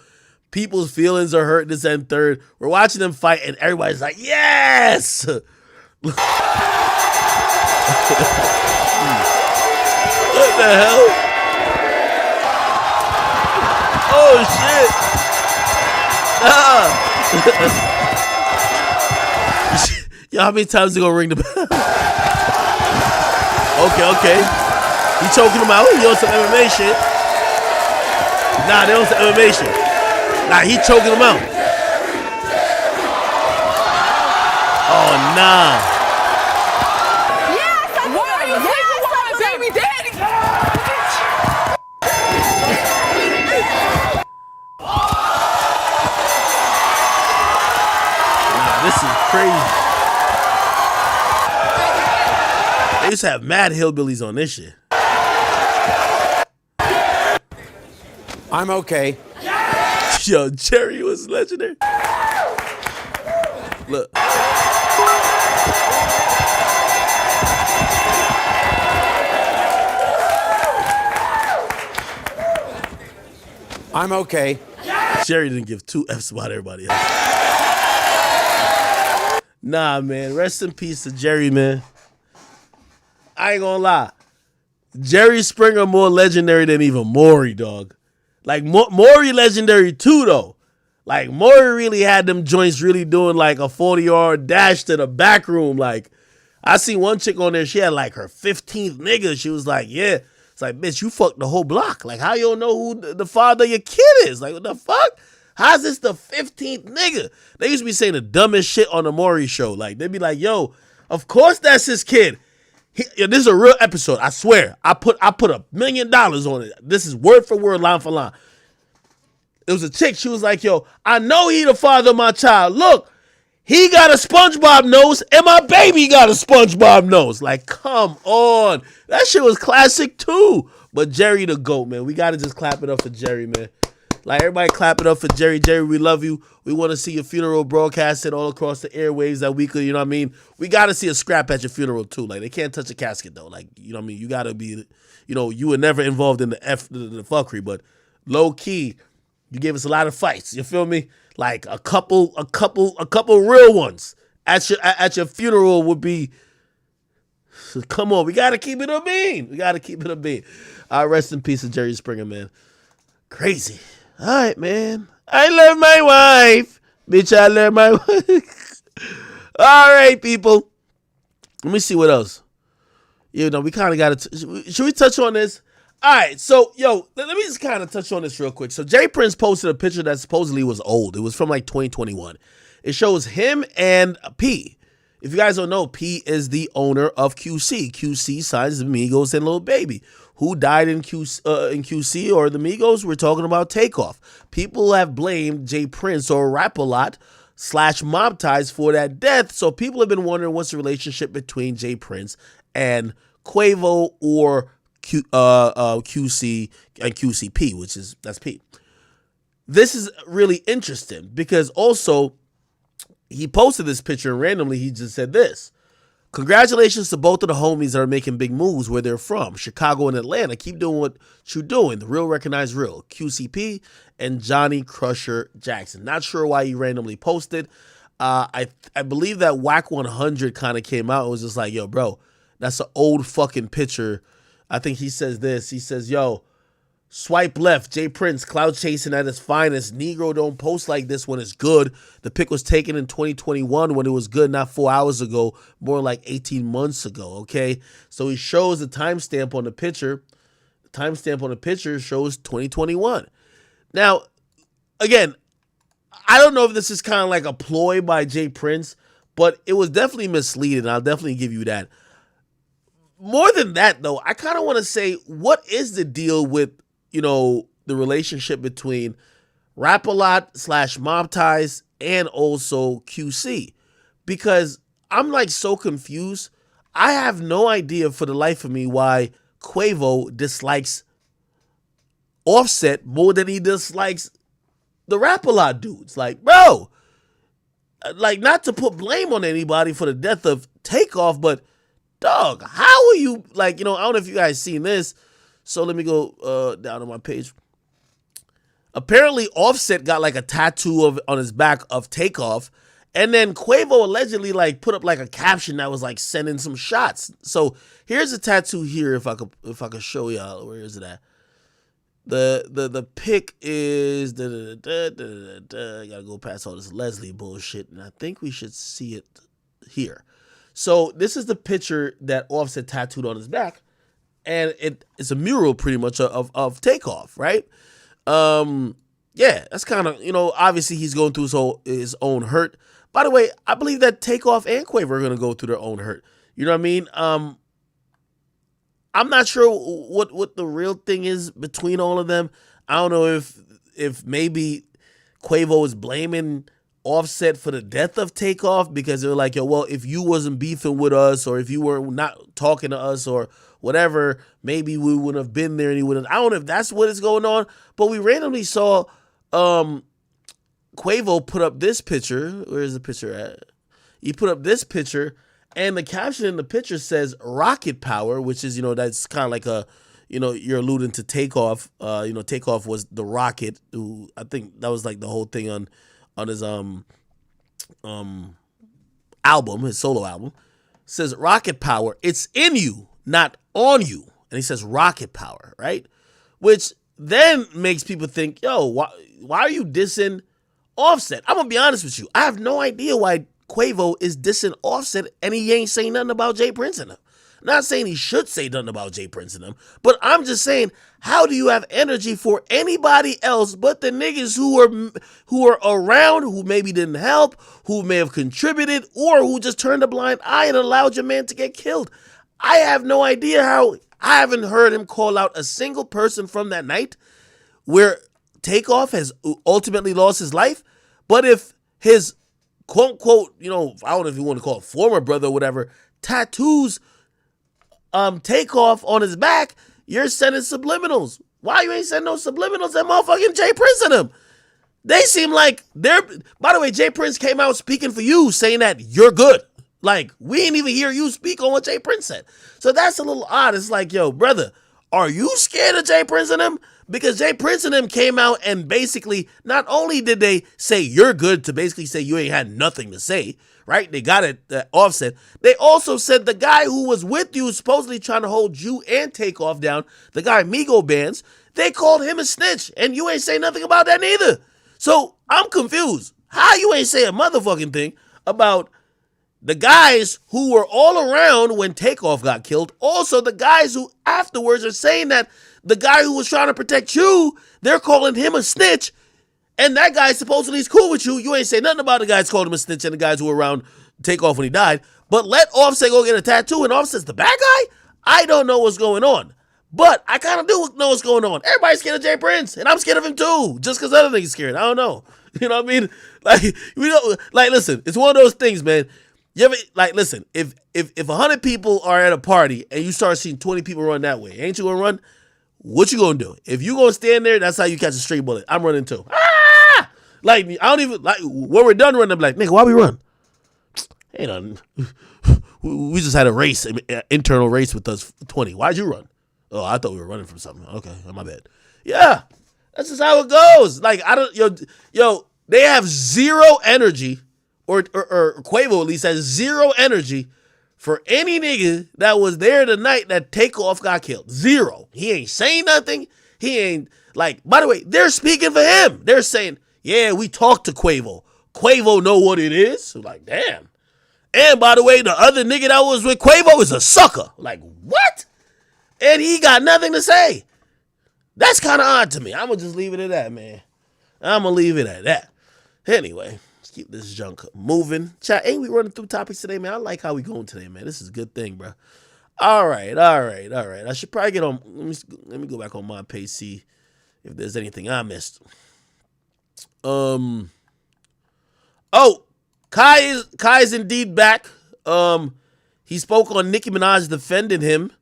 people's feelings are hurt, this and third. We're watching them fight and everybody's like, yes! What the hell? Oh shit! Yo, how many times they gonna ring the bell? Okay. He choking him out. He on some MMA shit. Nah, they on some MMA shit. Nah, he choking him out. Oh, nah. Yes, why are you sleeping with my baby daddy? Nah, this is crazy. They used to have mad hillbillies on this shit. I'm okay. Yo, Jerry was legendary. Look. I'm okay. Jerry didn't give two F's about everybody else. Nah, man. Rest in peace to Jerry, man. I ain't gonna lie. Jerry Springer more legendary than even Maury, dog. Like, Maury legendary too, though. Like, Maury really had them joints really doing like a 40-yard dash to the back room. Like, I seen one chick on there, she had like her 15th nigga. She was like, yeah. It's like, bitch, you fucked the whole block. Like, how you don't know who the father of your kid is? Like, what the fuck? How's this the 15th nigga? They used to be saying the dumbest shit on the Maury show. Like, they'd be like, yo, of course that's his kid. Yo, this is a real episode. I swear. I put $1 million on it. This is word for word, line for line. It was a chick. She was like, yo, I know he the father of my child. Look, he got a SpongeBob nose and my baby got a SpongeBob nose. Like, come on. That shit was classic too. But Jerry the GOAT, man. We got to just clap it up for Jerry, man. Like, everybody clap it up for Jerry. Jerry, we love you. We want to see your funeral broadcasted all across the airwaves that we could, you know what I mean? We got to see a scrap at your funeral too. Like, they can't touch a casket though. Like, you know what I mean? You got to be, you know, you were never involved in the fuckery, but low key, you gave us a lot of fights. You feel me? Like a couple real ones at your funeral would be. Come on, we gotta keep it a bean. We gotta keep it a bean. Rest in peace to Jerry Springer, man. Crazy. All right, man. I love my wife, bitch. I love my wife. All right, people. Let me see what else. You know, we kind of got to. Should we touch on this? All right, so, yo, let me just kind of touch on this real quick. So, Jay Prince posted a picture that supposedly was old. It was from, like, 2021. It shows him and P. If you guys don't know, P is the owner of QC. QC signs the Migos and Lil Baby. Who died in QC or the Migos? We're talking about Takeoff. People have blamed Jay Prince or Rap-A-Lot / Mob Ties for that death. So, people have been wondering what's the relationship between Jay Prince and Quavo or QC and QCP, that's P. This is really interesting because also he posted this picture and randomly he just said this. Congratulations to both of the homies that are making big moves where they're from, Chicago and Atlanta. Keep doing what you're doing. The real recognize real. QCP and Johnny Crusher Jackson. Not sure why he randomly posted. I believe that Whack 100 kind of came out and was just like, yo, bro, that's an old fucking picture. I think he says this. He says, yo, swipe left, Jay Prince, cloud chasing at his finest. Negro don't post like this when it's good. The pic was taken in 2021 when it was good, not 4 hours ago, more like 18 months ago, okay? So he shows the timestamp on the picture. The timestamp on the picture shows 2021. Now, again, I don't know if this is kind of like a ploy by Jay Prince, but it was definitely misleading. I'll definitely give you that. More than that, though, I kind of want to say, what is the deal with, you know, the relationship between Rap-A-Lot / Mob Ties and also QC? Because I'm like so confused. I have no idea for the life of me why Quavo dislikes Offset more than he dislikes the Rap-A-Lot dudes. Like, bro, like, not to put blame on anybody for the death of Takeoff, but dog, how are you, like, you know, I don't know if you guys seen this, so let me go down on my page. Apparently, Offset got, like, a tattoo on his back of Takeoff, and then Quavo allegedly, like, put up, like, a caption that was, like, sending some shots. So, here's a tattoo here, if I could show y'all. Where is it at? The pic is, I gotta go past all this Leslie bullshit, and I think we should see it here. So this is the picture that Offset tattooed on his back, and it's a mural pretty much of Takeoff, right? Yeah, that's kind of, you know, obviously he's going through his own hurt. By the way, I believe that Takeoff and Quavo are going to go through their own hurt. You know what I mean? I'm not sure what the real thing is between all of them. I don't know if maybe Quavo is blaming Offset for the death of Takeoff because they're like, yo, well, if you wasn't beefing with us or if you were not talking to us or whatever, maybe we wouldn't have been there and he wouldn't. I don't know if that's what is going on, but we randomly saw Quavo put up this picture. Where's the picture at? He put up this picture and the caption in the picture says rocket power, which is, you know, that's kind of like a, you know, you're alluding to Takeoff. You know, Takeoff was the rocket who, I think that was like the whole thing on his album, his solo album. It says rocket power. It's in you, not on you. And he says rocket power, right? Which then makes people think, yo, why are you dissing Offset. I'm gonna be honest with you. I have no idea why Quavo is dissing Offset and he ain't saying nothing about Jay Prince and them. Not saying he should say nothing about Jay Prince and them, but I'm just saying, how do you have energy for anybody else but the niggas who are around, who maybe didn't help, who may have contributed, or who just turned a blind eye and allowed your man to get killed? I have no idea how. I haven't heard him call out a single person from that night where Takeoff has ultimately lost his life. But if his quote unquote, I don't know if you want to call it former brother or whatever, tattoos Takeoff on his back, you're sending subliminals. Why you ain't sending no subliminals at motherfucking Jay Prince and them? They seem like they're, by the way, Jay Prince came out speaking for you, saying that you're good. Like, we ain't even hear you speak on what Jay Prince said. So that's a little odd. It's like, yo, brother, are you scared of Jay Prince and them? Because Jay Prince and them came out and basically, not only did they say you're good to basically say you ain't had nothing to say, right? They got it Offset. They also said the guy who was with you, supposedly trying to hold you and Takeoff down, the guy Migos bands, they called him a snitch, and you ain't say nothing about that neither. So I'm confused. How you ain't say a motherfucking thing about the guys who were all around when Takeoff got killed? Also, the guys who afterwards are saying that the guy who was trying to protect you, they're calling him a snitch, and that guy supposedly is cool with you. You ain't say nothing about the guys called him a snitch and the guys who were around Takeoff when he died. But let Offset go get a tattoo, and Offset's the bad guy? I don't know what's going on. But I kind of do know what's going on. Everybody's scared of Jay Prince, and I'm scared of him too, just because other niggas scared. I don't know. You know what I mean? Listen, it's one of those things, man. You ever, listen, if 100 people are at a party and you start seeing 20 people run that way, ain't you gonna run? What you gonna do? If you gonna stand there, that's how you catch a straight bullet. I'm running too. Ah! I don't even, when we're done running, I'm like, nigga, why we run? Ain't nothing. We just had a race, internal race with us 20. Why'd you run? Oh, I thought we were running from something. Okay, my bad. Yeah, that's just how it goes. They have zero energy, or Quavo at least has zero energy for any nigga that was there the night that Takeoff got killed. Zero. He ain't saying nothing. He ain't, by the way, they're speaking for him. They're saying, yeah, we talked to Quavo. Quavo know what it is. So damn. And by the way, the other nigga that was with Quavo is a sucker. What? And he got nothing to say. That's kind of odd to me. I'm going to just leave it at that, man. I'm going to leave it at that. Anyway, let's keep this junk moving. Chat, ain't we running through topics today, man? I like how we going today, man. This is a good thing, bro. All right. I should probably get on. Let me go back on my page, see if there's anything I missed. Oh, Kai is indeed back. He spoke on Nicki Minaj defending him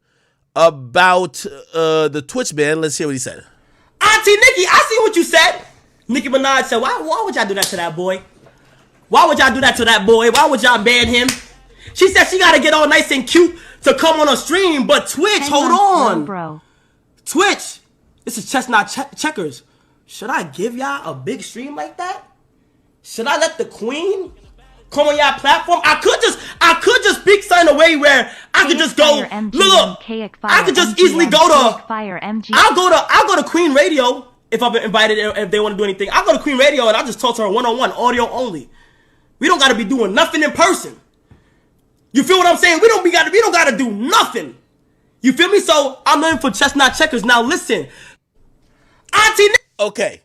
about the Twitch ban. Let's hear what he said. Auntie Nicki, I see what you said. Nicki Minaj said, why would y'all do that to that boy? Why would y'all do that to that boy? Why would y'all ban him? She said she got to get all nice and cute to come on a stream, but Twitch, hold on. Bro. Twitch, this is Chestnut Checkers. Should I give y'all a big stream like that? Should I let the queen come on y'all platform? I could just speak something away where I could just go, look, I could just easily go to, I'll go to Queen Radio if I've been invited, if they want to do anything. I'll go to Queen Radio and I'll just talk to her one-on-one, audio only. We don't got to be doing nothing in person. You feel what I'm saying? We don't got to do nothing. You feel me? So I'm in for Chestnut Checkers. Now listen. Okay.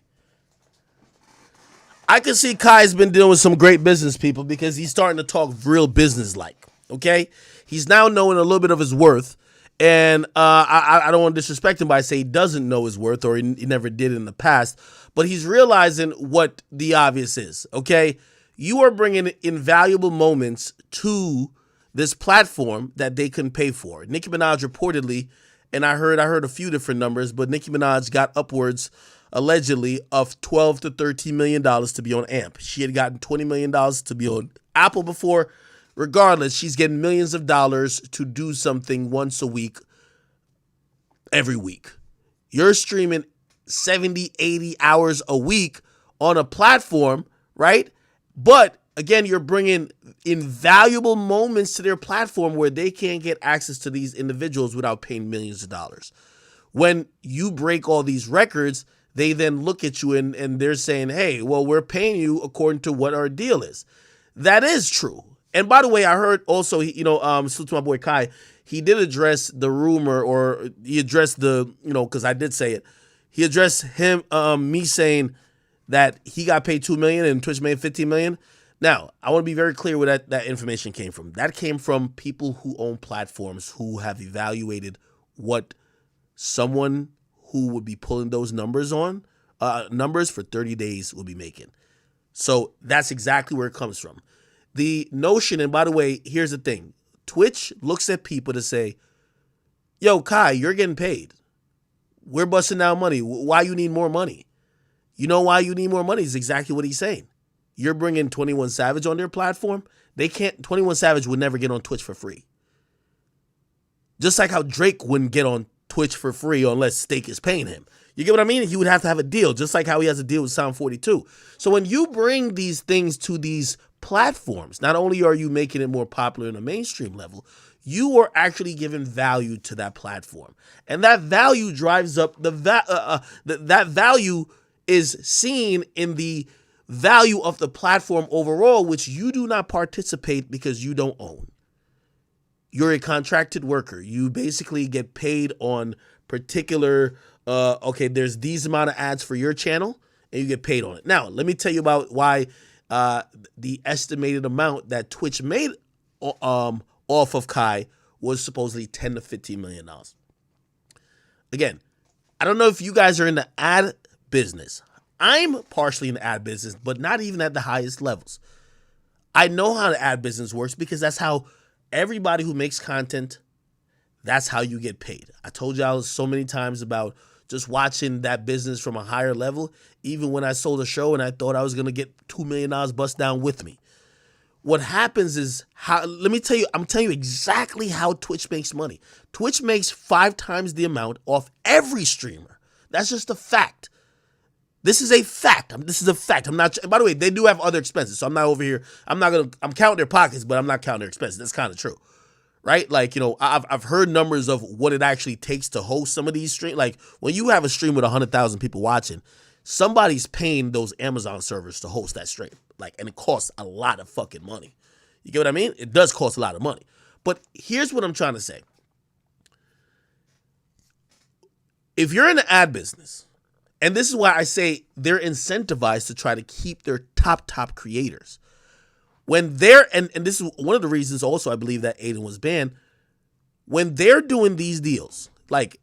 I can see Kai's been dealing with some great business people because he's starting to talk real business-like, okay? He's now knowing a little bit of his worth, and I don't want to disrespect him by saying he doesn't know his worth or he never did in the past, but he's realizing what the obvious is, okay? You are bringing invaluable moments to this platform that they couldn't pay for. Nicki Minaj reportedly, and I heard a few different numbers, but Nicki Minaj got upwards allegedly of $12 to $13 million to be on AMP. She had gotten $20 million to be on Apple before. Regardless, she's getting millions of dollars to do something once a week, every week. You're streaming 70, 80 hours a week on a platform, right? But again, you're bringing invaluable moments to their platform where they can't get access to these individuals without paying millions of dollars. When you break all these records, they then look at you and they're saying, hey, well, we're paying you according to what our deal is. That is true. And by the way, I heard also, salute to my boy Kai, he did address the rumor, or he addressed because I did say it. He addressed me saying that he got paid $2 million and Twitch made $15 million. Now, I want to be very clear where that information came from. That came from people who own platforms who have evaluated what someone who would be pulling those numbers for 30 days will be making. So that's exactly where it comes from. The notion, and by the way, here's the thing. Twitch looks at people to say, yo, Kai, you're getting paid. We're busting down money. Why you need more money? You know why you need more money is exactly what he's saying. You're bringing 21 Savage on their platform. 21 Savage would never get on Twitch for free. Just like how Drake wouldn't get on Twitch for free unless Stake is paying him. You get what I mean? He would have to have a deal, just like how he has a deal with Sound 42. So when you bring these things to these platforms, not only are you making it more popular in a mainstream level, you are actually giving value to that platform. And that value drives up that value is seen in the value of the platform overall, which you do not participate because you don't own. You're a contracted worker. You basically get paid on particular, there's these amount of ads for your channel, and you get paid on it. Now, let me tell you about why the estimated amount that Twitch made off of Kai was supposedly $10 to $15 million. Again, I don't know if you guys are in the ad business. I'm partially in the ad business, but not even at the highest levels. I know how the ad business works because that's how everybody who makes content, that's how you get paid. I told y'all so many times about just watching that business from a higher level, even when I sold a show and I thought I was going to get $2 million bust down with me. What happens is, I'm telling you exactly how Twitch makes money. Twitch makes 5 times the amount off every streamer. That's just a fact. This is a fact. I'm not, by the way, they do have other expenses. So I'm not over here. I'm counting their pockets, but I'm not counting their expenses. That's kind of true. Right? Like, I've heard numbers of what it actually takes to host some of these streams. Like when you have a stream with 100,000 people watching, somebody's paying those Amazon servers to host that stream. Like, and it costs a lot of fucking money. You get what I mean? It does cost a lot of money. But here's what I'm trying to say. If you're in the ad business, and this is why I say they're incentivized to try to keep their top creators. When they're, and this is one of the reasons also I believe that Aiden was banned, when they're doing these deals, like,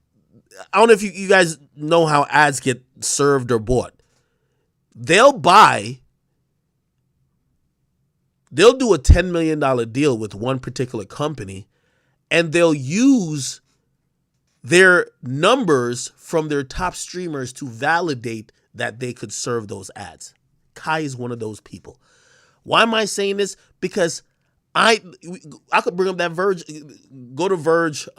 I don't know if you guys know how ads get served or bought. They'll do a $10 million deal with one particular company, and they'll use their numbers from their top streamers to validate that they could serve those ads. Kai is one of those people. Why am I saying this? Because I could bring up that Verge, go to Verge.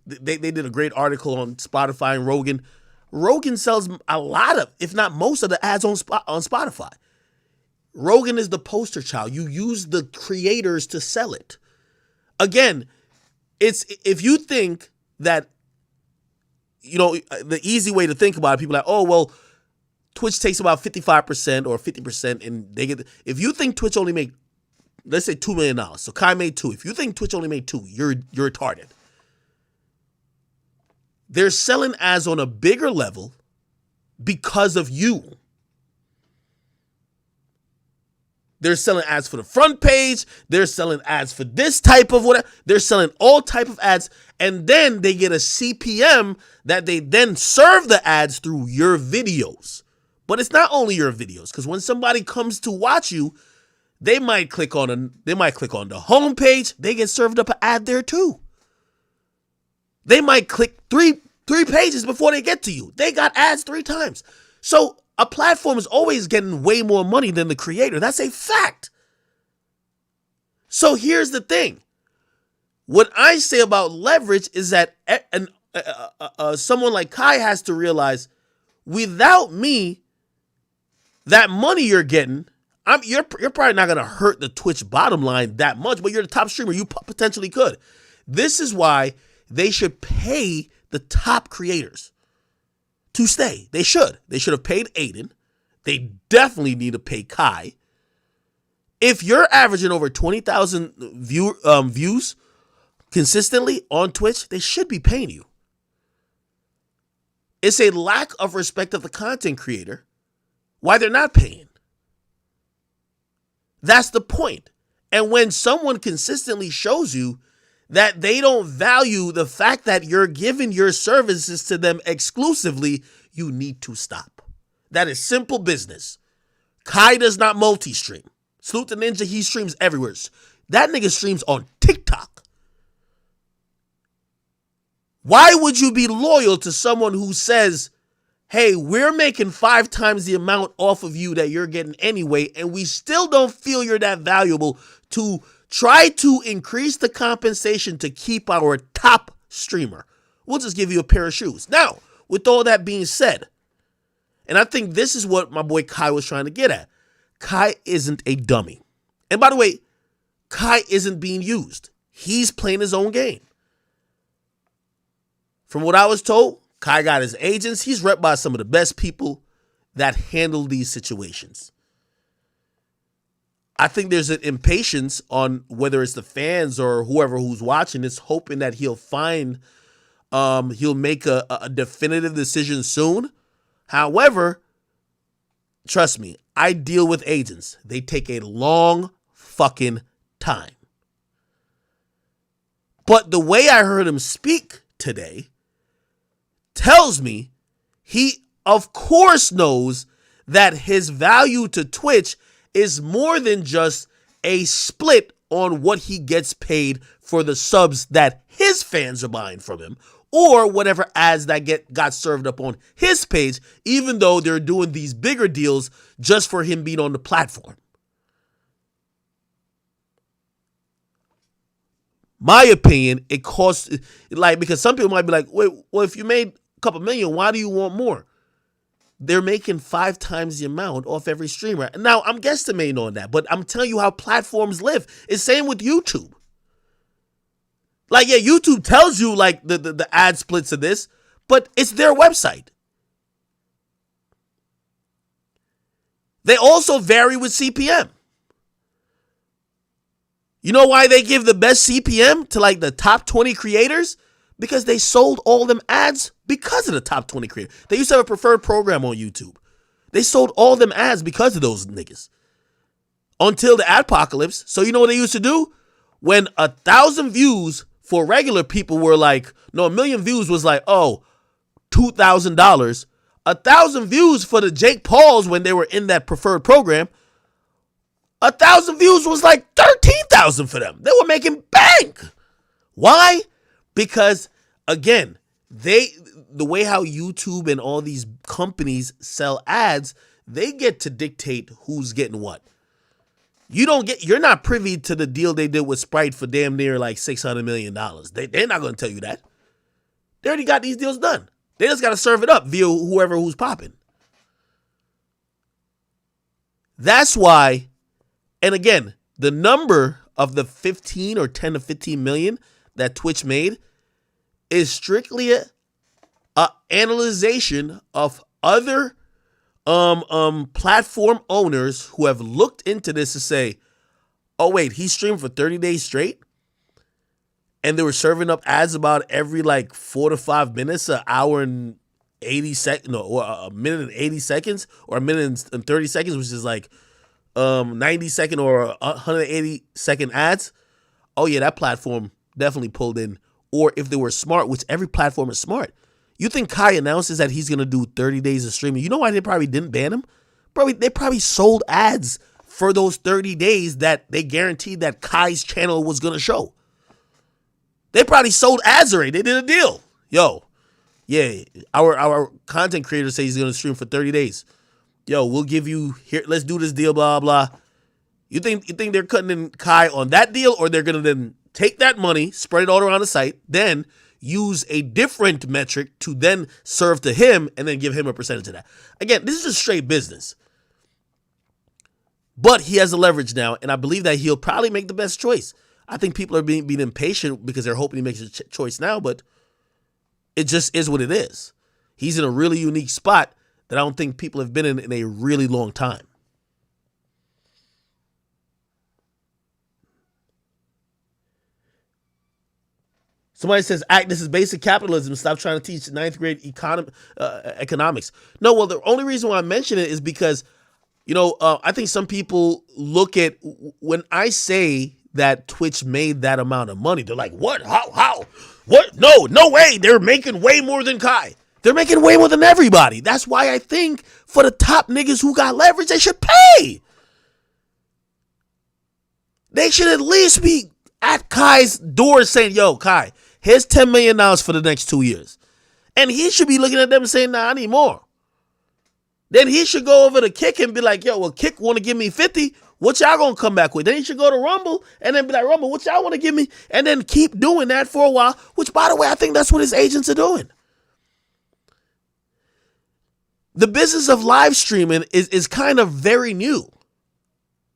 They did a great article on Spotify and Rogan. Rogan sells a lot of, if not most of the ads on Spotify. Rogan is the poster child. You use the creators to sell it. Again, it's, if you think that, the easy way to think about it, people are like, oh, well, Twitch takes about 55% or 50%, and they get, if you think Twitch only made, let's say $2 million. So Kai made 2. If you think Twitch only made 2, you're retarded. They're selling ads on a bigger level because of you. They're selling ads for the front page. They're selling ads for this type of whatever. They're selling all type of ads. And then they get a CPM that they then serve the ads through your videos. But it's not only your videos, because when somebody comes to watch you, they might click on the homepage. They get served up an ad there too. They might click three pages before they get to you. They got ads 3 times. So a platform is always getting way more money than the creator. That's a fact. So here's the thing. What I say about leverage is that someone like Kai has to realize, without me, that money you're getting, you're probably not going to hurt the Twitch bottom line that much, but you're the top streamer. You potentially could. This is why they should pay the top creators. to stay. They should. They should have paid Aiden. They definitely need to pay Kai. If you're averaging over 20,000 views consistently on Twitch, they should be paying you. It's a lack of respect of the content creator why they're not paying. That's the point. And when someone consistently shows you that they don't value the fact that you're giving your services to them exclusively, you need to stop. That is simple business. Kai does not multi-stream. Salute the Ninja, he streams everywhere. That nigga streams on TikTok. Why would you be loyal to someone who says, hey, we're making 5 times the amount off of you that you're getting anyway, and we still don't feel you're that valuable to try to increase the compensation to keep our top streamer? We'll just give you a pair of shoes. Now, with all that being said, and I think this is what my boy Kai was trying to get at. Kai isn't a dummy. And by the way, Kai isn't being used. He's playing his own game. From what I was told, Kai got his agents. He's repped by some of the best people that handle these situations. I think there's an impatience on whether it's the fans or whoever who's watching this, hoping that he'll make a definitive decision soon. However, trust me, I deal with agents. They take a long fucking time. But the way I heard him speak today tells me he, of course, knows that his value to Twitch is more than just a split on what he gets paid for the subs that his fans are buying from him, or whatever ads that got served up on his page, even though they're doing these bigger deals just for him being on the platform. My opinion, it costs, because some people might be like, wait, well, if you made a couple million, why do you want more? They're making 5 times the amount off every streamer. Now, I'm guesstimating on that, but I'm telling you how platforms live. It's same with YouTube. YouTube tells you the ad splits of this, but it's their website. They also vary with CPM. You know why they give the best CPM to the top 20 creators? Because they sold all them ads because of the top 20 creators. They used to have a preferred program on YouTube. They sold all them ads because of those niggas. Until the adpocalypse. So you know what they used to do? When 1,000 views for regular people were a million views was $2,000. 1,000 views for the Jake Pauls when they were in that preferred program, 1,000 views was 13,000 for them. They were making bank. Why? Because, again, the way how YouTube and all these companies sell ads, they get to dictate who's getting what. You're not privy to the deal they did with Sprite for damn near $600 million. They're not going to tell you that. They already got these deals done. They just got to serve it up via whoever who's popping. That's why, and again, the number of the 15 or 10 to 15 million that Twitch made is strictly a analyzation of other platform owners who have looked into this to say, oh wait, he streamed for 30 days straight and they were serving up ads about every 4 to 5 minutes, an hour and 80 seconds, or a minute and 80 seconds, or a minute and 30 seconds, which is 90 second or 180 second ads. Oh yeah, that platform definitely pulled in. Or if they were smart, which every platform is smart. You think Kai announces that he's going to do 30 days of streaming. You know why they probably didn't ban him? They probably sold ads for those 30 days that they guaranteed that Kai's channel was going to show. They probably sold ads already. They did a deal. Yo, yeah, our content creator says he's going to stream for 30 days. Yo, we'll give you, here, let's do this deal, blah, blah. You think they're cutting in Kai on that deal, or they're going to then take that money, spread it all around the site, then use a different metric to then serve to him and then give him a percentage of that? Again, this is just straight business. But he has the leverage now, and I believe that he'll probably make the best choice. I think people are being impatient because they're hoping he makes a choice now, but it just is what it is. He's in a really unique spot that I don't think people have been in a really long time. Somebody says, this is basic capitalism. Stop trying to teach ninth grade economics. No, well, the only reason why I mention it is because, I think some people look at, when I say that Twitch made that amount of money, they're like, what? How? What? No way. They're making way more than Kai. They're making way more than everybody. That's why I think for the top niggas who got leverage, they should pay. They should at least be at Kai's door saying, yo, Kai, here's $10 million for the next 2 years. And he should be looking at them and saying, nah, I need more. Then he should go over to Kick and be like, yo, well, Kick want to give me 50. What y'all going to come back with? Then he should go to Rumble and then be like, Rumble, what y'all want to give me? And then keep doing that for a while, which, by the way, I think that's what his agents are doing. The business of live streaming is kind of very new.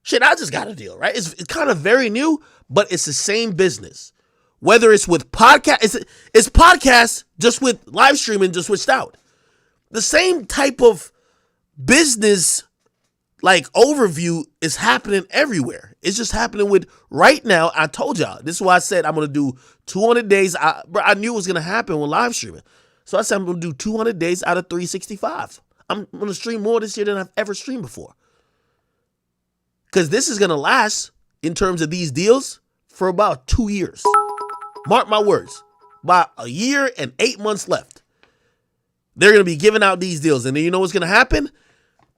Shit, I just got a deal, right? It's kind of very new, but it's the same business. Whether it's with podcast, it's podcasts just with live streaming just switched out. The same type of business like overview is happening everywhere. It's just happening with right now. I told y'all, this is why I said I'm going to do 200 days. I knew it was going to happen with live streaming. So I said I'm going to do 200 days out of 365. I'm going to stream more this year than I've ever streamed before. Because this is going to last, in terms of these deals, for about 2 years. Mark my words. About a year and 8 months left. They're going to be giving out these deals. And then you know what's going to happen?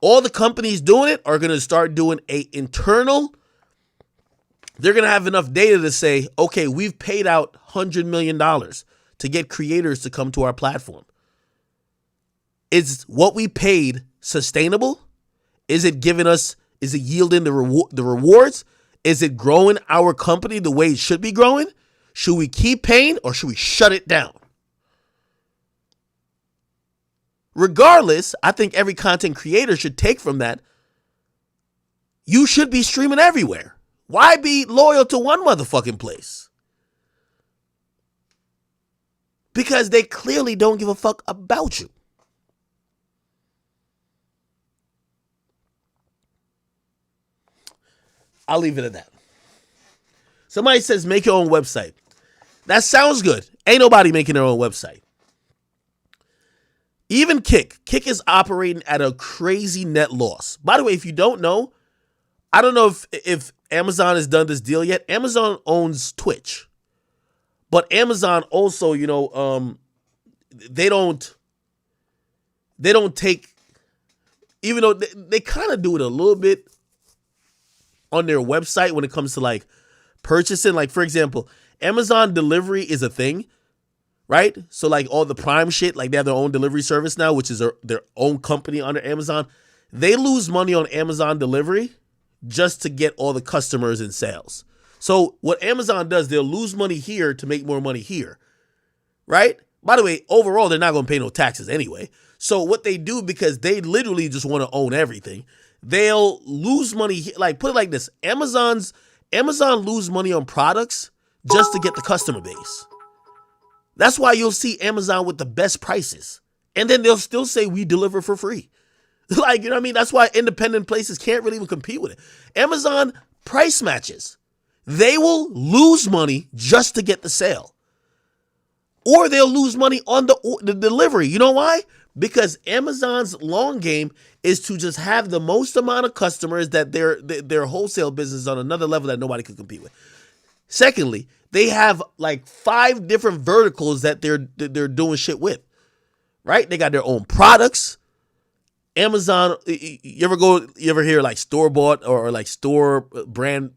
All the companies doing it are going to start doing a internal. They're going to have enough data to say, okay, we've paid out $100 million to get creators to come to our platform. Is what we paid sustainable? Is it yielding the rewards? Is it growing our company the way it should be growing? Should we keep paying or should we shut it down? Regardless, I think every content creator should take from that. You should be streaming everywhere. Why be loyal to one motherfucking place? Because they clearly don't give a fuck about you. I'll leave it at that. Somebody says, make your own website. That sounds good. Ain't nobody making their own website. Even Kick is operating at a crazy net loss. By the way, if you don't know, I don't know if Amazon has done this deal yet. Amazon owns Twitch. But Amazon also, they don't take, even though they kind of do it a little bit on their website when it comes to like purchasing. Like, for example, Amazon delivery is a thing, right? So like all the Prime shit, like they have their own delivery service now, which is their own company under Amazon. They lose money on Amazon delivery just to get all the customers and sales. So what Amazon does, they'll lose money here to make more money here, right? By the way, overall, they're not going to pay no taxes anyway. So what they do, because they literally just want to own everything, they'll lose money. Like, put it like this. Amazon lose money on products just to get the customer base. That's why you'll see Amazon with the best prices. And then they'll still say we deliver for free. Like, you know what I mean? That's why independent places can't really even compete with it. Amazon price matches. They will lose money just to get the sale. Or they'll lose money on the delivery. You know why? Because Amazon's long game is to just have the most amount of customers that their wholesale business is on another level that nobody can compete with. Secondly, they have like 5 different verticals that they're doing shit with, right? They got their own products. Amazon, you ever hear like store bought or like store brand,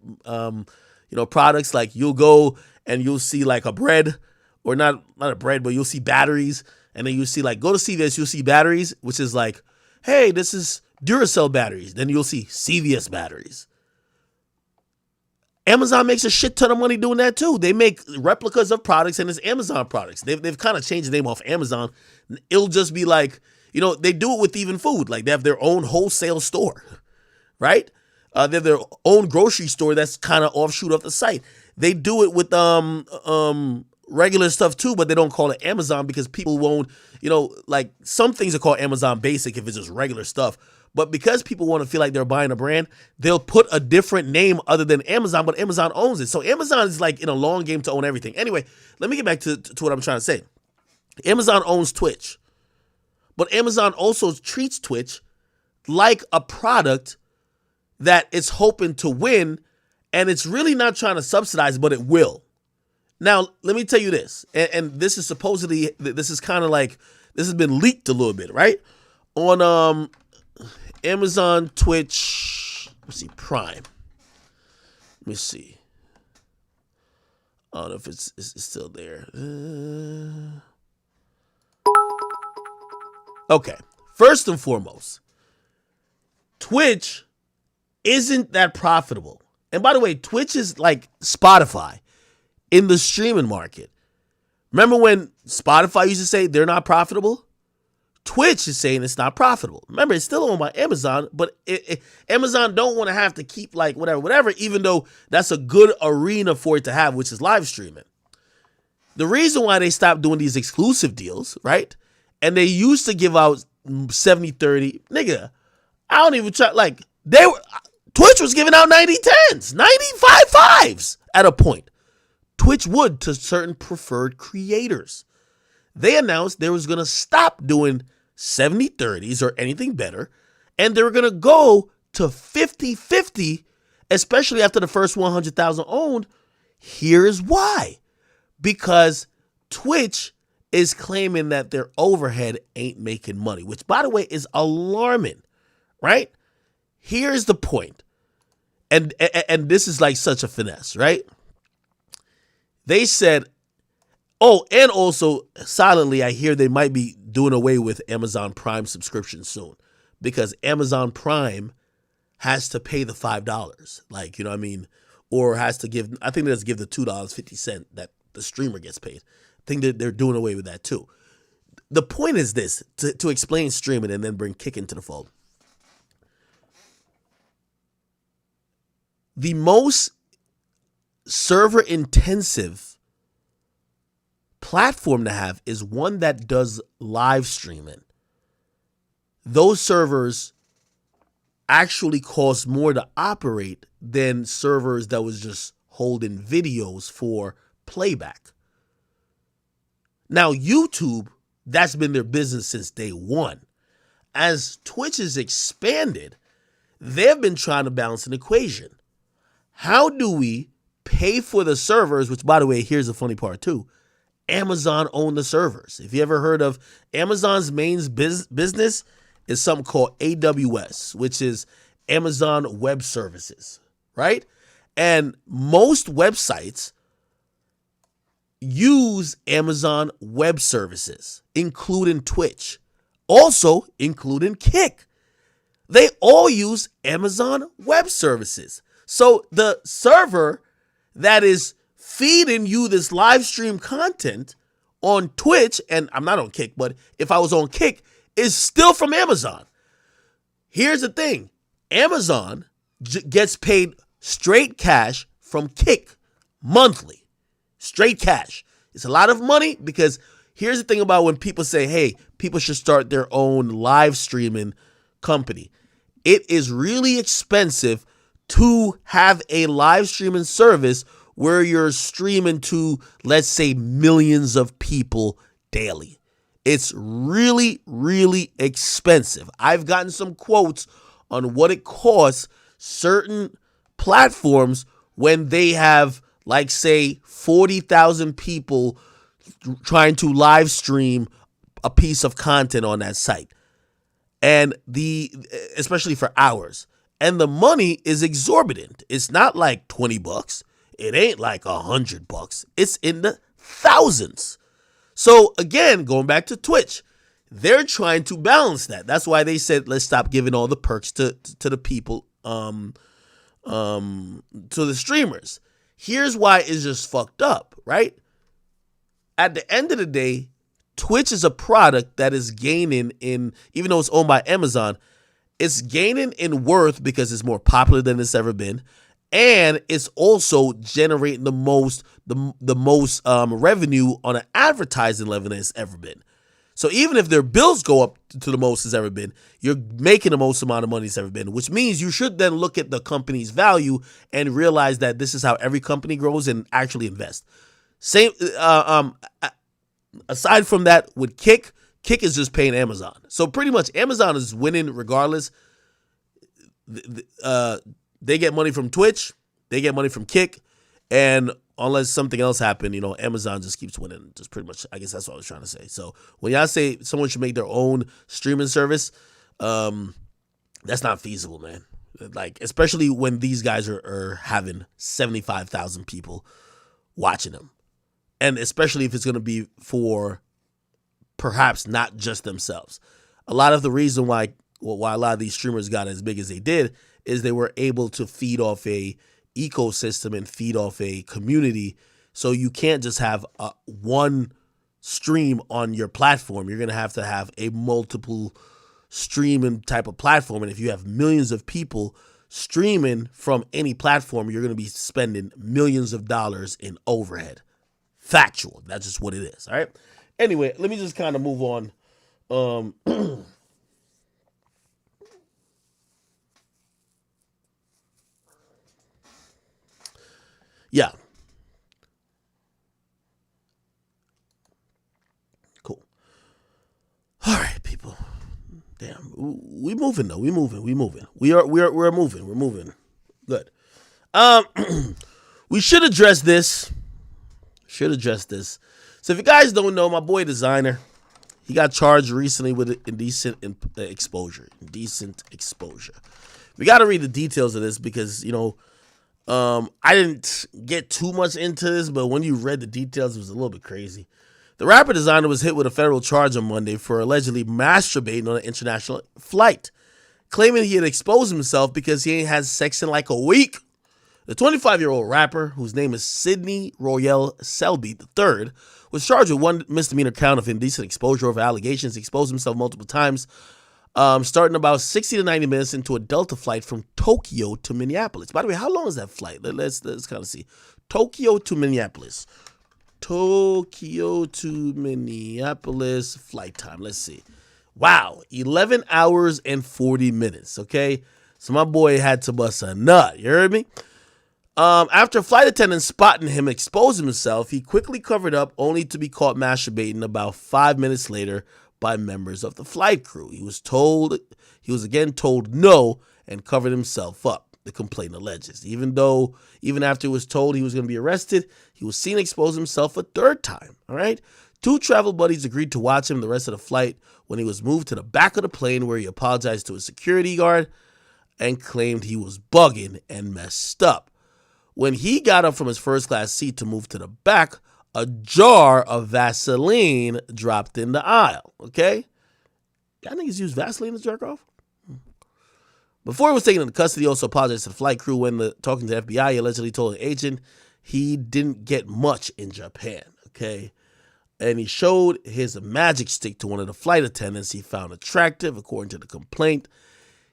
products? Like you'll go and you'll see like a bread, or not a bread, but you'll see batteries. And then you see like, go to CVS, you'll see batteries, which is like, hey, this is Duracell batteries. Then you'll see CVS batteries. Amazon makes a shit ton of money doing that too. They make replicas of products and it's Amazon products. They've kind of changed the name off Amazon. It'll just be like, they do it with even food. Like they have their own wholesale store, right? They have their own grocery store that's kind of offshoot of the site. They do it with regular stuff too, but they don't call it Amazon because people won't, like some things are called Amazon Basic if it's just regular stuff. But because people want to feel like they're buying a brand, they'll put a different name other than Amazon, but Amazon owns it. So Amazon is like in a long game to own everything. Anyway, let me get back to what I'm trying to say. Amazon owns Twitch, but Amazon also treats Twitch like a product that it's hoping to win, and it's really not trying to subsidize, but it will. Now, let me tell you this, and this is supposedly, this is kind of like, this has been leaked a little bit, right? On Amazon, Twitch, let's see, Prime. Let me see. I don't know if it's still there. Okay, first and foremost, Twitch isn't that profitable. And by the way, Twitch is like Spotify in the streaming market. Remember when Spotify used to say they're not profitable? Twitch is saying it's not profitable. Remember, it's still owned by Amazon, but Amazon don't want to have to keep like whatever, even though that's a good arena for it to have, which is live streaming. The reason why they stopped doing these exclusive deals, right? And they used to give out 70-30. Nigga, I don't even try. Like, Twitch was giving out 90-10s, 95-5s at a point. Twitch would to certain preferred creators. They announced they was going to stop doing 70-30s or anything better, and they were going to go to 50-50, especially after the first 100,000 owned. Here's why. Because Twitch is claiming that their overhead ain't making money, which, by the way, is alarming, right? Here's the point. And this is like such a finesse, right? They said, oh, and also silently, I hear they might be doing away with Amazon Prime subscription soon because Amazon Prime has to pay the $5, like, you know what I mean? Or has to give, I think they just give the $2.50 that the streamer gets paid. I think that they're doing away with that too. The point is this, to explain streaming and then bring Kick into the fold. The most server intensive platform to have is one that does live streaming. Those servers actually cost more to operate than servers that was just holding videos for playback. Now, YouTube, that's been their business since day one. As Twitch has expanded, they've been trying to balance an equation. How do we pay for the servers, which, by the way, here's the funny part too. Amazon owned the servers. If you ever heard of Amazon's main business is something called AWS, which is Amazon Web Services, right? And most websites use Amazon Web Services, including Twitch, also including Kick. They all use Amazon Web Services. So the server that is feeding you this live stream content on Twitch, and I'm not on Kick, but if I was on Kick, is still from Amazon. Here's the thing. Amazon gets paid straight cash from Kick monthly. Straight cash. It's a lot of money because here's the thing about when people say, hey, people should start their own live streaming company. It is really expensive to have a live streaming service where you're streaming to, let's say, millions of people daily. It's really, really expensive. I've gotten some quotes on what it costs certain platforms when they have, like, say, 40,000 people trying to live stream a piece of content on that site. And especially for hours. And the money is exorbitant. It's not like $20. It ain't like $100. It's in the thousands. So again, going back to Twitch, they're trying to balance that. That's why they said, let's stop giving all the perks to the people, to the streamers. Here's why it's just fucked up, right? At the end of the day, Twitch is a product that is gaining in, even though it's owned by Amazon, it's gaining in worth because it's more popular than it's ever been. and it's also generating the most revenue on an advertising level than it's ever been. So even if their bills go up to the most it's ever been, you're making the most amount of money it's ever been, which means you should then look at the company's value and realize that this is how every company grows and actually invest. Same. Aside from that, with Kick is just paying Amazon. So pretty much Amazon is winning regardless. They get money from Twitch, they get money from Kick, and unless something else happened, Amazon just keeps winning. Just pretty much, I guess that's what I was trying to say. So when y'all say someone should make their own streaming service, that's not feasible, man. Like, especially when these guys are having 75,000 people watching them. And especially if it's going to be for perhaps not just themselves. A lot of the reason why a lot of these streamers got as big as they did is they were able to feed off a ecosystem and feed off a community. So you can't just have one stream on your platform. You're going to have a multiple streaming type of platform. And if you have millions of people streaming from any platform, you're going to be spending millions of dollars in overhead. Factual. That's just what it is. All right. Anyway, let me just kind of move on. Yeah. Cool. All right, people. Damn. We moving though. We moving. We're moving. We're moving. Good. We should address this. So if you guys don't know, my boy Designer, he got charged recently with indecent exposure. We got to read the details of this because, I didn't get too much into this, but when you read the details, it was a little bit crazy. The rapper Designer was hit with a federal charge on Monday for allegedly masturbating on an international flight, claiming he had exposed himself because he ain't had sex in like a week. The 25-year-old rapper, whose name is Sidney Royale Selby III, was charged with one misdemeanor count of indecent exposure over allegations. He exposed himself multiple times, starting about 60 to 90 minutes into a Delta flight from Tokyo to Minneapolis. By the way, how long is that flight? Let's kind of see. Tokyo to Minneapolis flight time. Let's see. Wow, 11 hours and 40 minutes, okay? So my boy had to bust a nut, you heard me? After flight attendants spotting him expose himself, he quickly covered up, only to be caught masturbating about 5 minutes later by members of the flight crew. He was again told no and covered himself up, the complaint alleges. Even after he was told he was going to be arrested, he was seen expose himself a third time, all right? 2 travel buddies agreed to watch him the rest of the flight when he was moved to the back of the plane, where he apologized to a security guard and claimed he was bugging and messed up. When he got up from his first class seat to move to the back, a jar of Vaseline dropped in the aisle, okay? Y'all niggas use Vaseline to jerk off? Before he was taken into custody, he also apologized to the flight crew when talking to the FBI. He allegedly told an agent he didn't get much in Japan, okay? And he showed his magic stick to one of the flight attendants he found attractive, according to the complaint.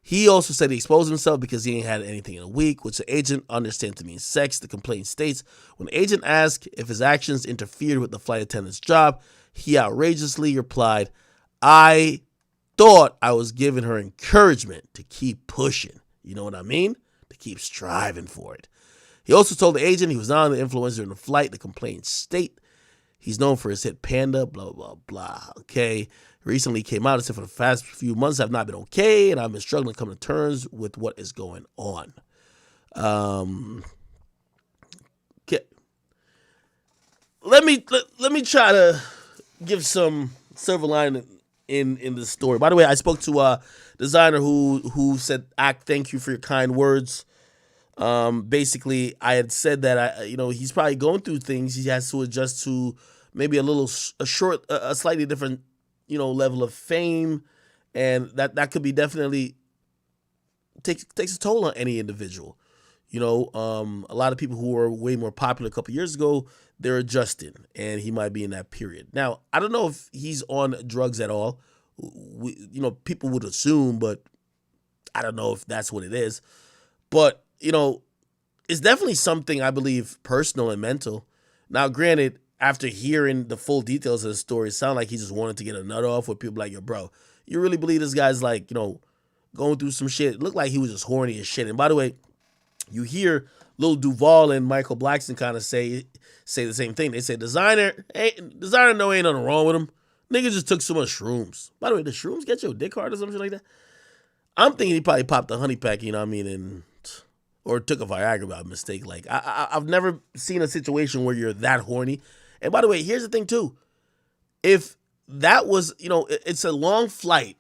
He also said he exposed himself because he ain't had anything in a week, which the agent understands to mean sex. The complaint states, when the agent asked if his actions interfered with the flight attendant's job, he outrageously replied, "I thought I was giving her encouragement to keep pushing." You know what I mean? To keep striving for it. He also told the agent he was not under the influence during the flight. The complaint state he's known for his hit Panda, blah, blah, blah. Okay. Recently came out and said, for the past few months I've not been okay, and I've been struggling to come to terms with what is going on. Okay. Let me try to give some silver lining in the story. By the way, I spoke to a designer who said, thank you for your kind words. Basically, I had said that he's probably going through things. He has to adjust to maybe a slightly different level of fame, and that could be definitely takes a toll on any individual. A lot of people who were way more popular a couple years ago, they're adjusting, and he might be in that period. Now, I don't know if he's on drugs at all. People would assume, but I don't know if that's what it is. But it's definitely something I believe personal and mental. Now, granted, after hearing the full details of the story, it sounded like he just wanted to get a nut off with people like, yo, bro, you really believe this guy's like, going through some shit? It looked like he was just horny as shit. And by the way, you hear Lil Duval and Michael Blackson kind of say the same thing. They say designer know ain't nothing wrong with him. Nigga just took so much shrooms. By the way, the shrooms get your dick hard or something like that? I'm thinking he probably popped a honey pack, or took a Viagra by mistake. Like, I've never seen a situation where you're that horny. And by the way, here's the thing too. If that was, it's a long flight,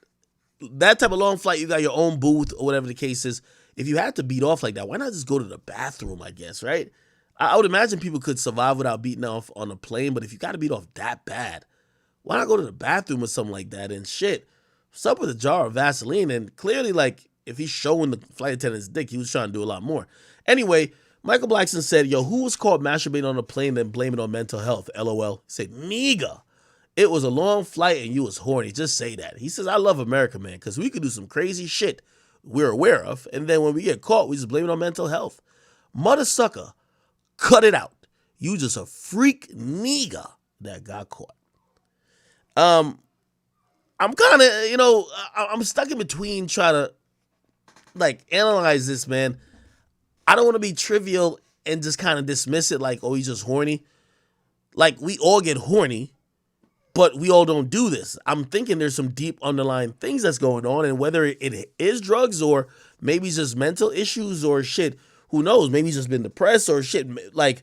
that type of long flight, you got your own booth or whatever the case is. If you had to beat off like that, why not just go to the bathroom, I guess, right? I would imagine people could survive without beating off on a plane, but if you got to beat off that bad, why not go to the bathroom or something like that? And shit, what's up with a jar of Vaseline? And clearly, like, if he's showing the flight attendant's dick, he was trying to do a lot more. Anyway, Michael Blackson said, yo, who was caught masturbating on a plane then blame it on mental health? LOL. He said, nigga, it was a long flight and you was horny. Just say that. He says, I love America, man, because we could do some crazy shit we're aware of, and then when we get caught, we just blame it on mental health. Mother sucker, cut it out. You just a freak nigga that got caught. I'm kind of, I'm stuck in between trying to, like, analyze this, man. I don't want to be trivial and just kind of dismiss it like, oh, he's just horny. Like, we all get horny, but we all don't do this. I'm thinking there's some deep underlying things that's going on, and whether it is drugs or maybe it's just mental issues or shit, who knows? Maybe he's just been depressed or shit. Like,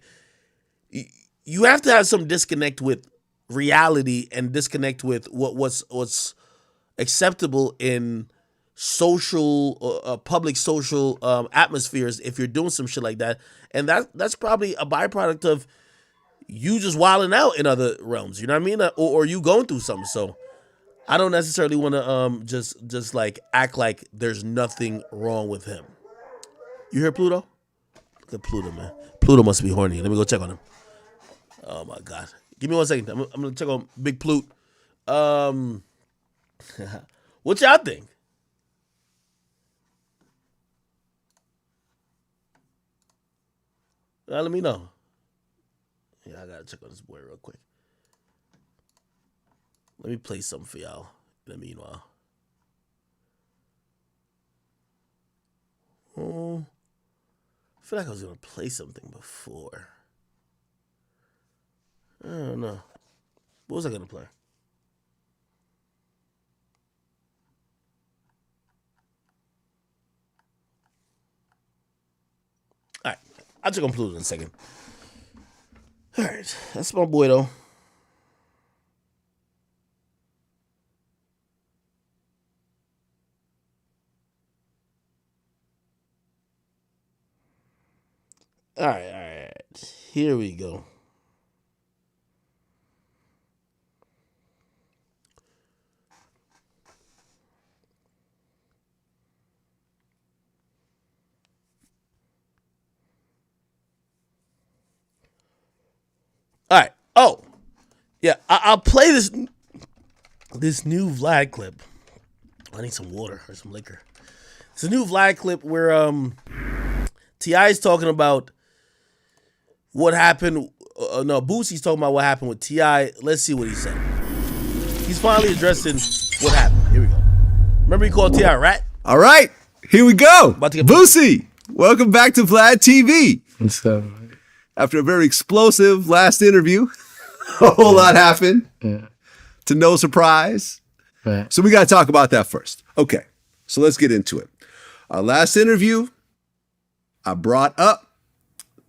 you have to have some disconnect with reality and disconnect with what's acceptable in social public social atmospheres if you're doing some shit like that. And that's probably a byproduct of you just wilding out in other realms, you know what I mean? Or you going through something. So I don't necessarily want to just like act like there's nothing wrong with him. You hear Pluto? Look at Pluto, man. Pluto must be horny. Let me go check on him. Oh my God. Give me 1 second. I'm gonna check on Big Plute. What y'all think? Let me know. Yeah, I gotta check on this boy real quick. Let me play something for y'all. Meanwhile. Oh, I feel like I was gonna play something before. I don't know. What was I gonna play? All right, I'll check on Pluto in a second. All right, that's my boy though. All right. Here we go. All right. Oh, yeah. I'll play this new Vlad clip. I need some water or some liquor. It's a new Vlad clip where T.I is talking about what happened. No, Boosie's talking about what happened with T.I. Let's see what he said. He's finally addressing what happened. Here we go. Remember he called T.I. a rat? All right. Here we go. Boosie, welcome back to Vlad TV. What's up? After a very explosive last interview, a whole lot happened. Yeah. To no surprise. Right. So we got to talk about that first. Okay, so let's get into it. Our last interview, I brought up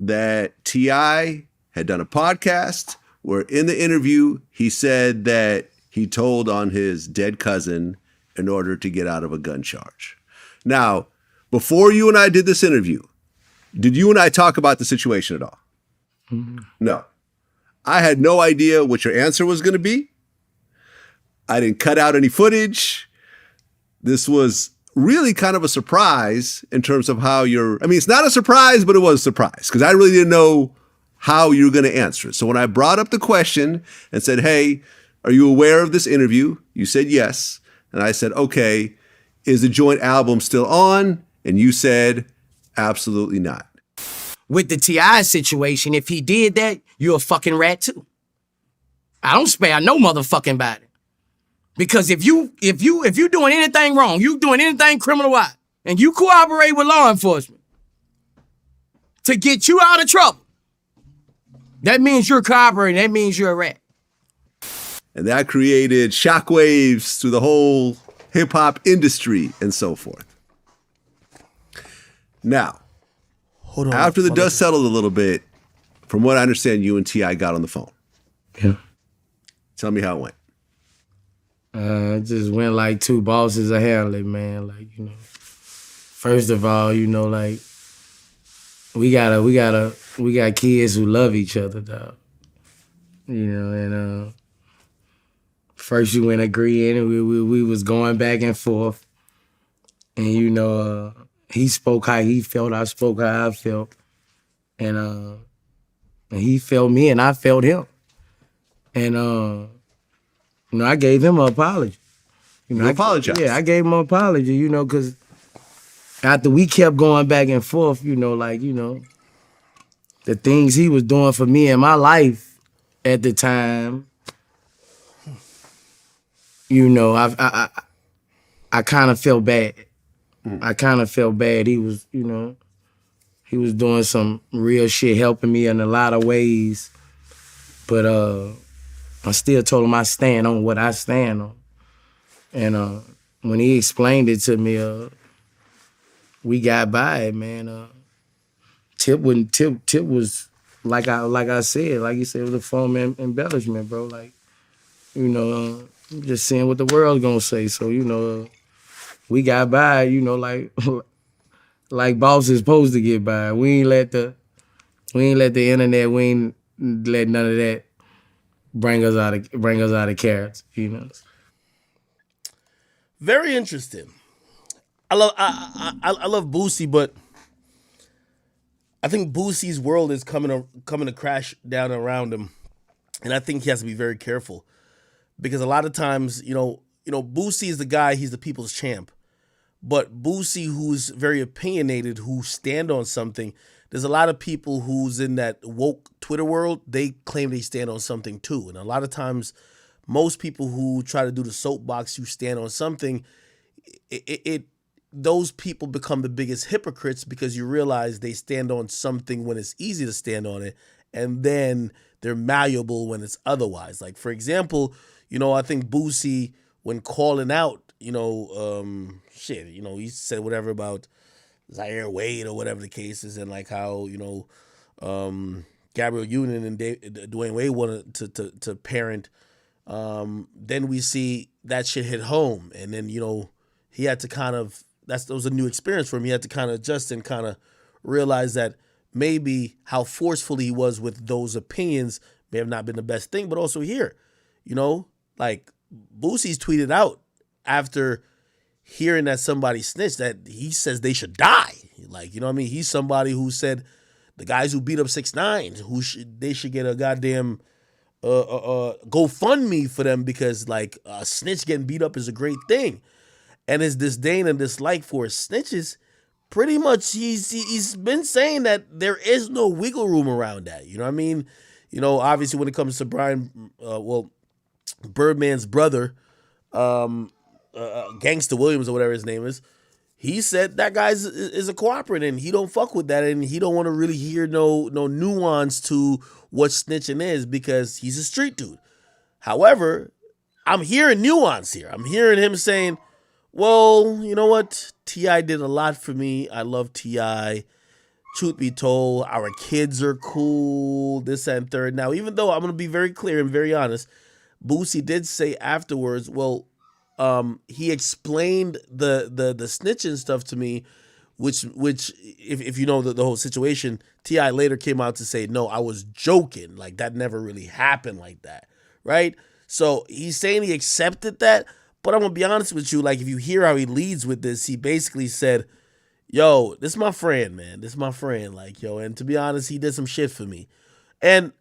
that T.I had done a podcast where in the interview, he said that he told on his dead cousin in order to get out of a gun charge. Now, before you and I did this interview, did you and I talk about the situation at all? Mm-hmm. No. I had no idea what your answer was going to be. I didn't cut out any footage. This was really kind of a surprise in terms of how it's not a surprise, but it was a surprise because I really didn't know how you were going to answer it. So when I brought up the question and said, hey, are you aware of this interview? You said yes. And I said, okay, is the joint album still on? And you said, absolutely not. with the T.I. situation, if he did that, you're a fucking rat too. I don't spare no motherfucking body. Because if you doing anything wrong, you doing anything criminal-wise, and you cooperate with law enforcement to get you out of trouble, that means you're cooperating. That means you're a rat. And that created shockwaves through the whole hip-hop industry and so forth. Now, after the dust settled a little bit, from what I understand, you and T.I. got on the phone. Yeah. Tell me how it went. It just went like two bosses a handle it, man. Like, first of all, like, we got kids who love each other, dog. And first you went agreeing, and we was going back and forth. And, he spoke how he felt, I spoke how I felt. And he felt me, and I felt him. And, I gave him an apology. You apologized? Yeah, I gave him an apology, because after we kept going back and forth, the things he was doing for me in my life at the time, I kind of felt bad. I kind of felt bad. He was, he was doing some real shit, helping me in a lot of ways. But I still told him I stand on what I stand on. And when he explained it to me, we got by it, man. Tip was like I said, like you said, it was a form of embellishment, bro. Like, just seeing what the world's gonna say. So, we got by, like bosses supposed to get by. We ain't let the internet, we ain't let none of that bring us out of carrots, Very interesting. I love Boosie, but I think Boosie's world is coming to crash down around him, and I think he has to be very careful because a lot of times, Boosie is the guy. He's the people's champ, but Boosie, who's very opinionated, who stand on something. There's a lot of people who's in that woke Twitter world. They claim they stand on something too, and a lot of times, most people who try to do the soapbox, you stand on something. Those people become the biggest hypocrites because you realize they stand on something when it's easy to stand on it, and then they're malleable when it's otherwise. Like, for example, I think Boosie, when calling out, he said whatever about Zaire Wade or whatever the case is, and like how, Gabrielle Union and Dwayne Wade wanted to parent. Then we see that shit hit home, and then, he had to kind of, that was a new experience for him. He had to kind of adjust and kind of realize that maybe how forceful he was with those opinions may have not been the best thing, but also here, like Boosie's tweeted out after hearing that somebody snitched that he says they should die. Like, he's somebody who said the guys who beat up 6ix9ine, they should get a goddamn GoFundMe for them because like a snitch getting beat up is a great thing. And his disdain and dislike for his snitches, pretty much he's been saying that there is no wiggle room around that. You know what I mean? Obviously when it comes to Birdman's brother, Gangsta Williams or whatever his name is, he said that guy is a cooperative and he don't fuck with that and he don't want to really hear no nuance to what snitching is because he's a street dude. However, I'm hearing nuance here. I'm hearing him saying, well, you know what? T.I. did a lot for me. I love T.I. Truth be told, our kids are cool, this and third. Now, even though I'm going to be very clear and very honest, Boosie did say afterwards, well, he explained the snitching stuff to me, which if you know the whole situation, T.I. later came out to say, no, I was joking. Like, that never really happened like that, right? So he's saying he accepted that, but I'm going to be honest with you, like, if you hear how he leads with this, he basically said, yo, this is my friend, man. This is my friend. Like, yo, and to be honest, he did some shit for me. And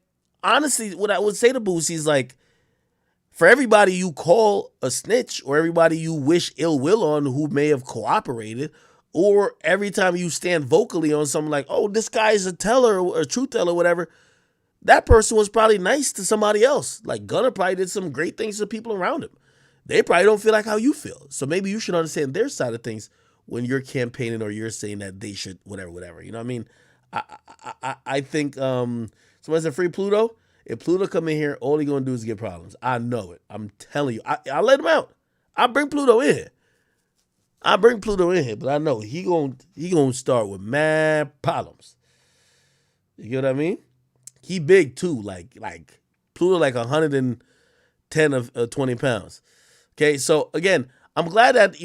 honestly, what I would say to Boosie is, like, for everybody you call a snitch or everybody you wish ill will on who may have cooperated, Or every time you stand vocally on something like, oh, this guy is a teller or a truth teller or whatever, that person was probably nice to somebody else. Like Gunna probably did some great things to people around him. They probably don't feel like how you feel. So maybe you should understand their side of things when you're campaigning or you're saying that they should, whatever. You know what I mean? I think somebody said free Pluto. If Pluto come in here, all he gonna do is get problems. I know it. I'm telling you. I let him out. I bring Pluto in here. But I know he gonna start with mad problems. You get what I mean? He big too, like Pluto, like 110 of 20 pounds. Okay, so again, I'm glad that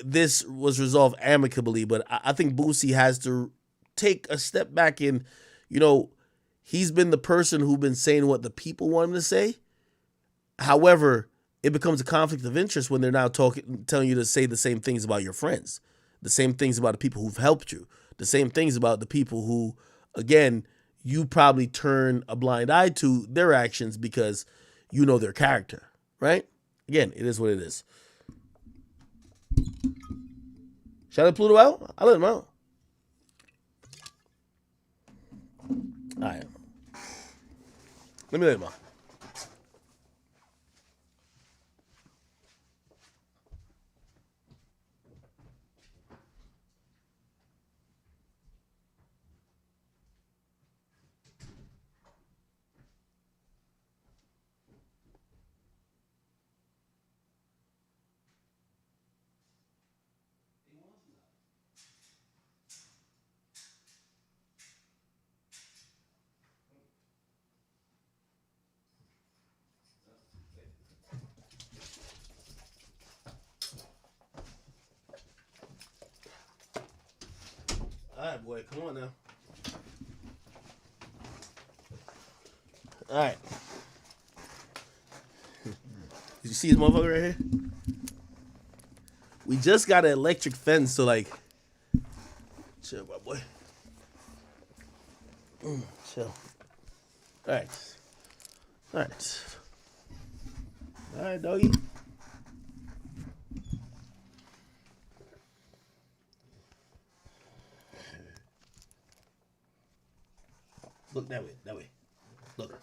this was resolved amicably, but I think Boosie has to take a step back in. He's been the person who's been saying what the people want him to say. However, it becomes a conflict of interest when they're now telling you to say the same things about your friends, the same things about the people who've helped you, the same things about the people who, again, you probably turn a blind eye to their actions because you know their character, right? Again, it is what it is. Should I let Pluto out? I let him out. All right. Let me let him out. All right, boy, come on now. All right. Did you see this motherfucker right here? We just got an electric fence, so like, chill, my boy. Chill. All right. All right. All right, doggy. Look that way. Look.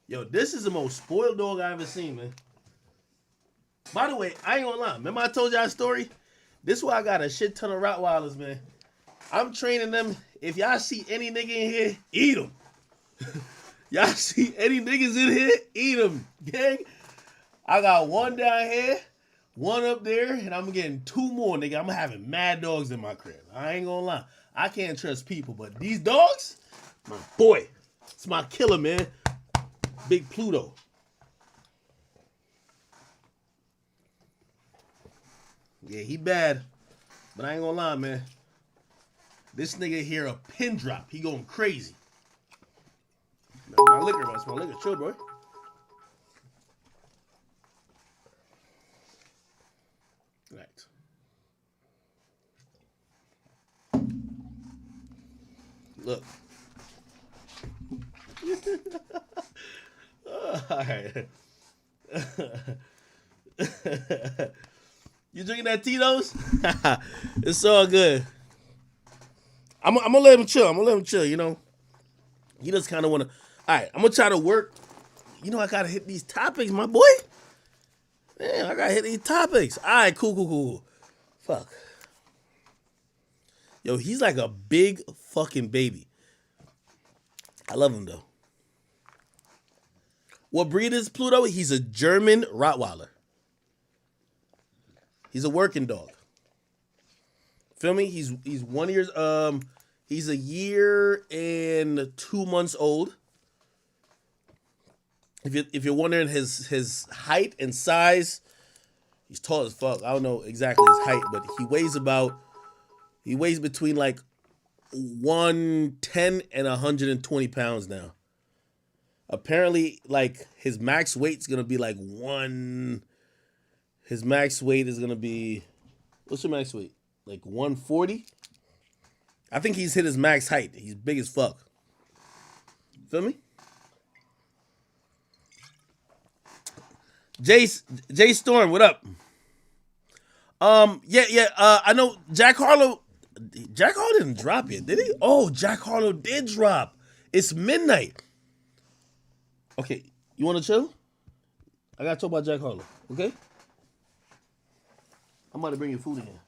Yo, this is the most spoiled dog I ever seen, man. By the way, I ain't gonna lie. Remember I told y'all a story? This is why I got a shit ton of Rottweilers, man. I'm training them. If y'all see any nigga in here, eat them. Y'all see any niggas in here, eat them, gang. I got one down here, one up there, and I'm getting two more, nigga. I'm having mad dogs in my crib. I ain't gonna lie. I can't trust people, but these dogs, my boy, it's my killer, man. Big Pluto. Yeah, he bad, but I ain't gonna lie, man. This nigga hear a pin drop, he going crazy. That's my liquor, man. That's my liquor. Chill, boy. Right. Look. All right. You drinking that Tito's? It's all good. I'm gonna let him chill. You know, he just kind of want to. All right, I'm gonna try to work. You know, I gotta hit these topics, my boy. Man, I gotta hit these topics. All right, cool. Fuck. Yo, he's like a big fucking baby. I love him though. What breed is Pluto? He's a German Rottweiler. He's a working dog. Feel me? He's 1 year. He's a year and 2 months old. If you're wondering his height and size, he's tall as fuck. I don't know exactly his height, but he weighs between like 110 and 120 pounds now. Apparently, like his max weight's gonna be like His max weight is gonna be, what's your max weight? Like 140? I think he's hit his max height. He's big as fuck. Feel me? Jay Storm, what up? Yeah. I know Jack Harlow. Jack Harlow didn't drop it, did he? Oh, Jack Harlow did drop. It's midnight. Okay, you want to chill? I gotta talk about Jack Harlow. Okay. I'm about to bring you food in here.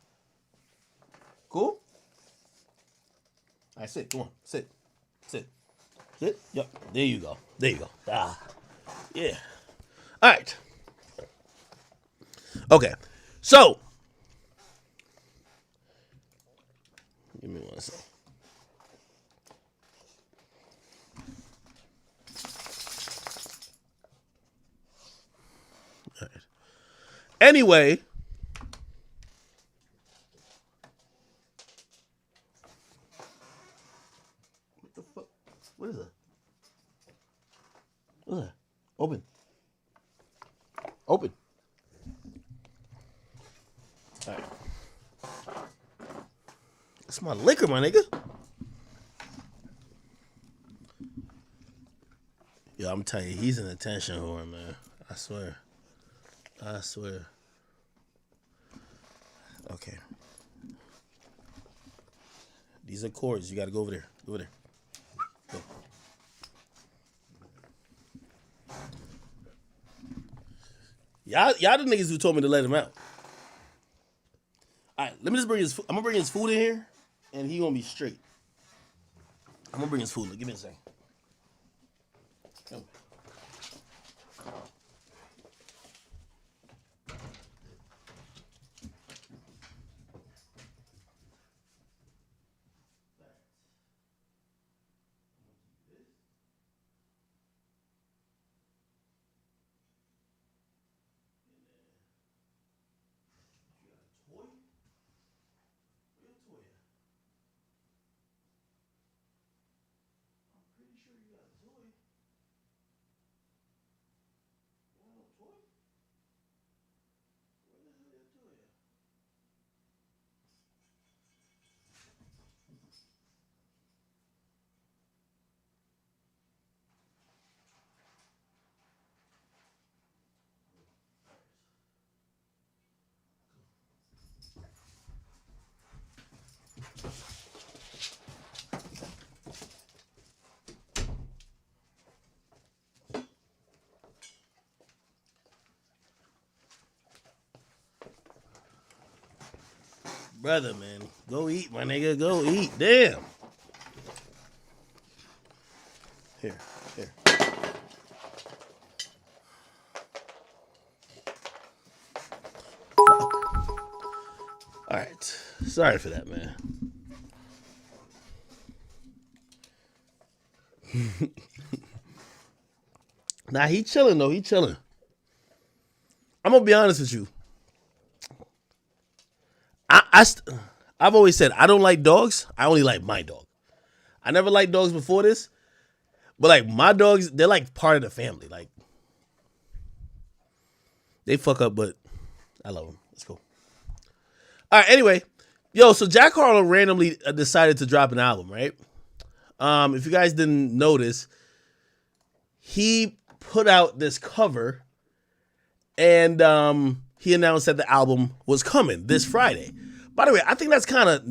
Cool? All right, sit. Come on. Sit. Yep. There you go. Ah. Yeah. All right. Okay. So. Give me 1 second. All right. Anyway. What is that? What's that? Open. All right. That's my liquor, my nigga. Yo, I'm telling you, he's an attention whore, man. I swear. Okay. These are cords. You gotta go over there. Go. Y'all the niggas who told me to let him out. All right, let me just bring his. I'm gonna bring his food in here, and he gonna be straight. I'm gonna bring his food. Give me a second. Come. Brother, man, go eat, my nigga. Go eat. Damn. Here. All right. Sorry for that, man. Nah, he chilling, though. I'm going to be honest with you. I've always said I don't like dogs. I only like my dog. I never liked dogs before this. But, like, my dogs, they're, like, part of the family. Like, they fuck up, but I love them. It's cool. All right, anyway. Yo, so Jack Harlow randomly decided to drop an album, right? If you guys didn't notice, he put out this cover, and he announced that the album was coming this Friday. By the way, I think that's kind of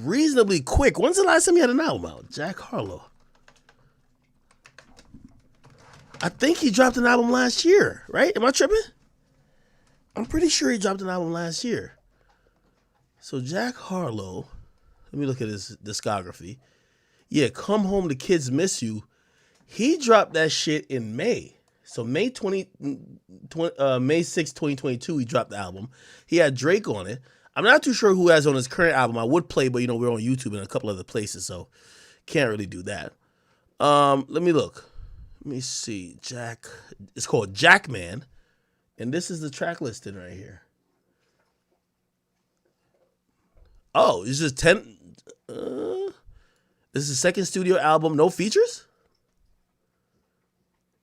reasonably quick. When's the last time he had an album out? Jack Harlow. I think he dropped an album last year, right? Am I tripping? I'm pretty sure he dropped an album last year. So Jack Harlow, let me look at his discography. Yeah, Come Home, the Kids Miss You. He dropped that shit in May. So May 6, 2022, he dropped the album. He had Drake on it. I'm not too sure who has on his current album. I would play, but we're on YouTube and a couple other places, so can't really do that. Let me look. Let me see. It's called Jackman, and this is the track listing right here. Oh, it's just 10. This is the second studio album, no features?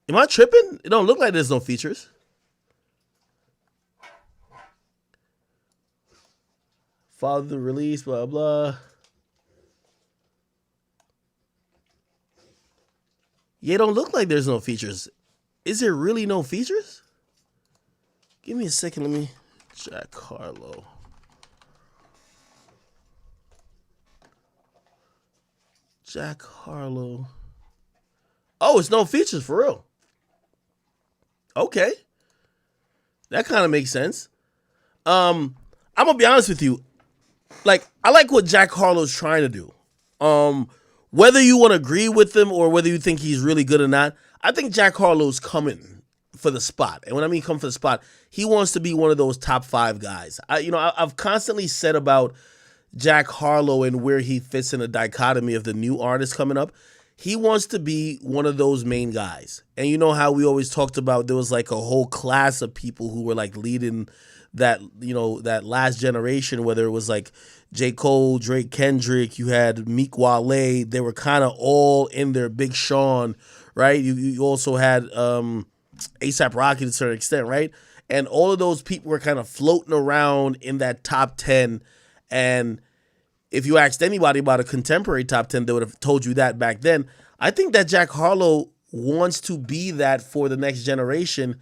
Am I tripping? It don't look like there's no features. Father release, blah, blah. Yeah, it don't look like there's no features. Is there really no features? Give me a second. Let me... Jack Harlow. Jack Harlow. Oh, it's no features for real. Okay. That kind of makes sense. I'm gonna be honest with you. Like, I like what Jack Harlow's trying to do. Whether you want to agree with him or whether you think he's really good or not, I think Jack Harlow's coming for the spot. And when I mean come for the spot, he wants to be one of those top 5 guys. I've constantly said about Jack Harlow and where he fits in a dichotomy of the new artists coming up. He wants to be one of those main guys. And you know how we always talked about there was like a whole class of people who were like leading that, that last generation, whether it was like J. Cole, Drake, Kendrick, you had Meek, Wale, they were kind of all in there, Big Sean, right? You also had A$AP Rocky to a certain extent, right? And all of those people were kind of floating around in that top 10. And if you asked anybody about a contemporary top 10, they would have told you that back then. I think that Jack Harlow wants to be that for the next generation.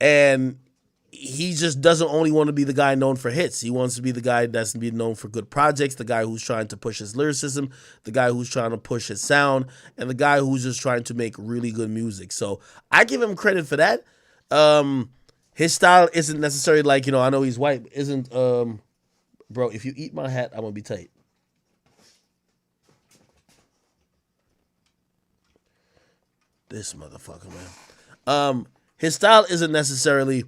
And he just doesn't only want to be the guy known for hits. He wants to be the guy that's be known for good projects, the guy who's trying to push his lyricism, the guy who's trying to push his sound, and the guy who's just trying to make really good music. So I give him credit for that. His style isn't necessarily like, I know he's white, isn't, bro, if you eat my hat, I'm going to be tight. This motherfucker, man. His style isn't necessarily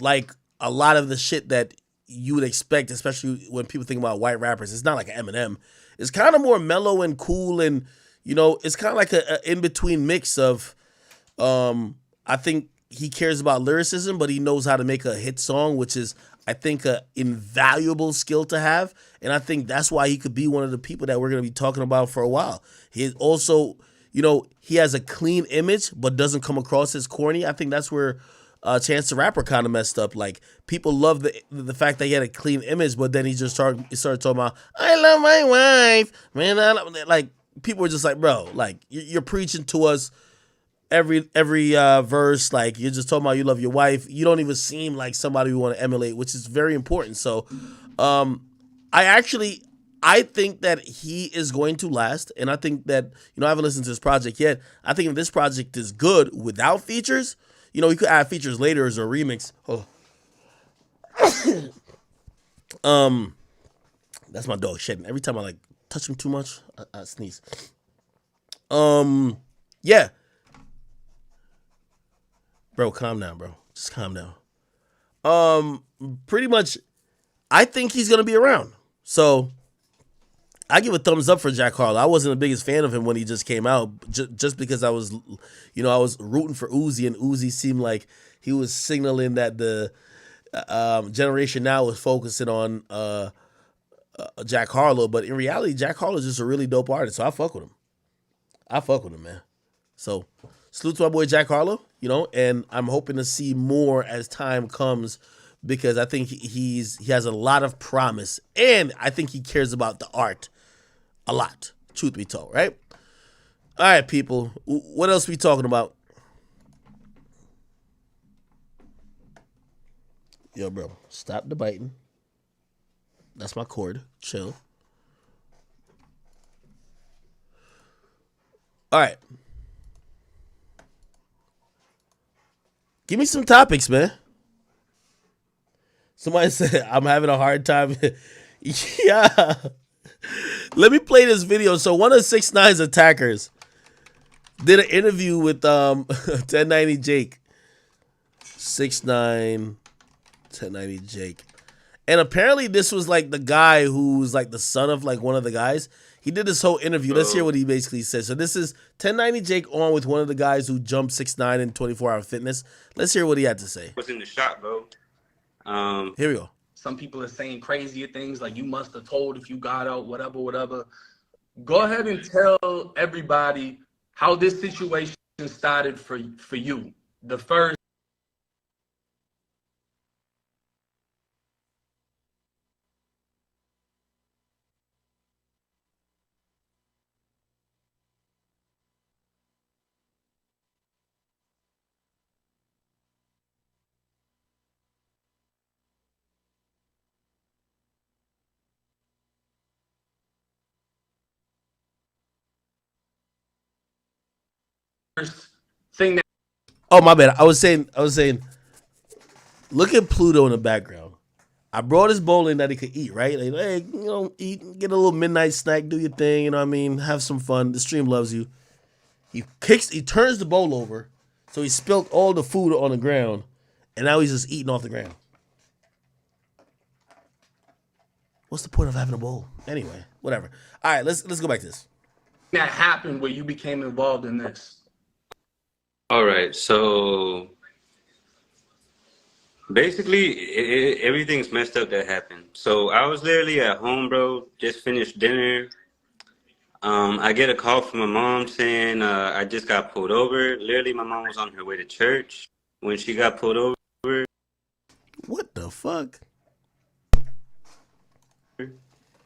like a lot of the shit that you would expect, especially when people think about white rappers. It's not like an Eminem. It's kind of more mellow and cool, and it's kind of like a in-between mix of I think he cares about lyricism, but he knows how to make a hit song, which is, I think, an invaluable skill to have. And I think that's why he could be one of the people that we're going to be talking about for a while. He also, he has a clean image, but doesn't come across as corny. I think that's where Chance the Rapper kind of messed up. Like, people love the fact that he had a clean image, but then he started talking about, I love my wife, man. Like, people were just like, bro, like, you're preaching to us every verse. Like, you're just talking about you love your wife. You don't even seem like somebody we want to emulate, which is very important. So, I think that he is going to last, and I think that, I haven't listened to this project yet. I think if this project is good without features, we could add features later as a remix. Oh. That's my dog shedding. Every time I like touch him too much, I sneeze. Yeah. Bro, calm down, bro. Just calm down. Pretty much, I think he's gonna be around. So I give a thumbs up for Jack Harlow. I wasn't the biggest fan of him when he just came out, just because I was, I was rooting for Uzi, and Uzi seemed like he was signaling that the generation now was focusing on Jack Harlow. But in reality, Jack Harlow is just a really dope artist, so I fuck with him. Man. So salute to my boy Jack Harlow, and I'm hoping to see more as time comes, because I think he has a lot of promise, and I think he cares about the art a lot, truth be told, right? All right, people. What else we talking about? Yo, bro, stop the biting. That's my cord. Chill. All right. Give me some topics, man. Somebody said I'm having a hard time. Yeah. Let me play this video. So one of 6ix9ine's attackers did an interview with 1090 Jake. 6ix9ine, 1090 Jake. And apparently this was like the guy who's like the son of like one of the guys. He did this whole interview. Let's hear what he basically said. So this is 1090 Jake on with one of the guys who jumped 6ix9ine in 24-hour fitness. Let's hear what he had to say. What's in the shot, bro? Here we go. Some people are saying crazier things like you must have told if you got out, whatever. Go ahead and tell everybody how this situation started for you. The first. thing that. Oh my bad. I was saying. Look at Pluto in the background. I brought his bowling that he could eat, right? Like, hey, eat, get a little midnight snack, do your thing, you know what I mean? Have some fun. The stream loves you. He turns the bowl over, so he spilled all the food on the ground, and now he's just eating off the ground. What's the point of having a bowl? Anyway, whatever. All right, let's go back to this. That happened where you became involved in this. All right, so basically everything's messed up that happened. So I was literally at home, bro, just finished dinner. I get a call from my mom saying I just got pulled over. Literally, my mom was on her way to church when she got pulled over. What the fuck?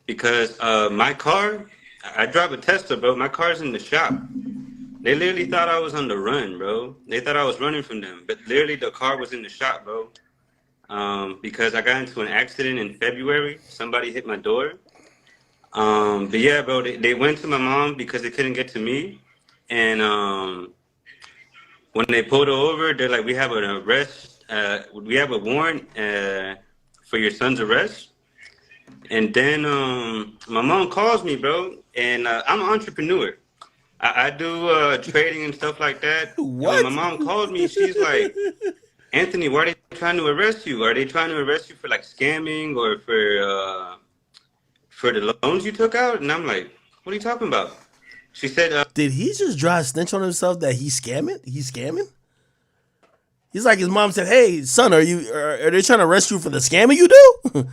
Because my car, I drive a Tesla, bro. My car's in the shop. They literally thought I was on the run, bro. They thought I was running from them. But literally, the car was in the shop, bro. Because I got into an accident in February. Somebody hit my door. But yeah, bro, they went to my mom because they couldn't get to me. And when they pulled her over, they're like, we have an arrest. We have a warrant for your son's arrest. And then my mom calls me, bro. And I'm an entrepreneur. I do trading and stuff like that. What? My mom called me. She's like, Anthony, why are they trying to arrest you? Are they trying to arrest you for like scamming or for the loans you took out? And I'm like, what are you talking about? She said, did he just drive a snitch on himself that he's scamming? He's scamming? He's like, his mom said, hey, son, are they trying to arrest you for the scamming you do?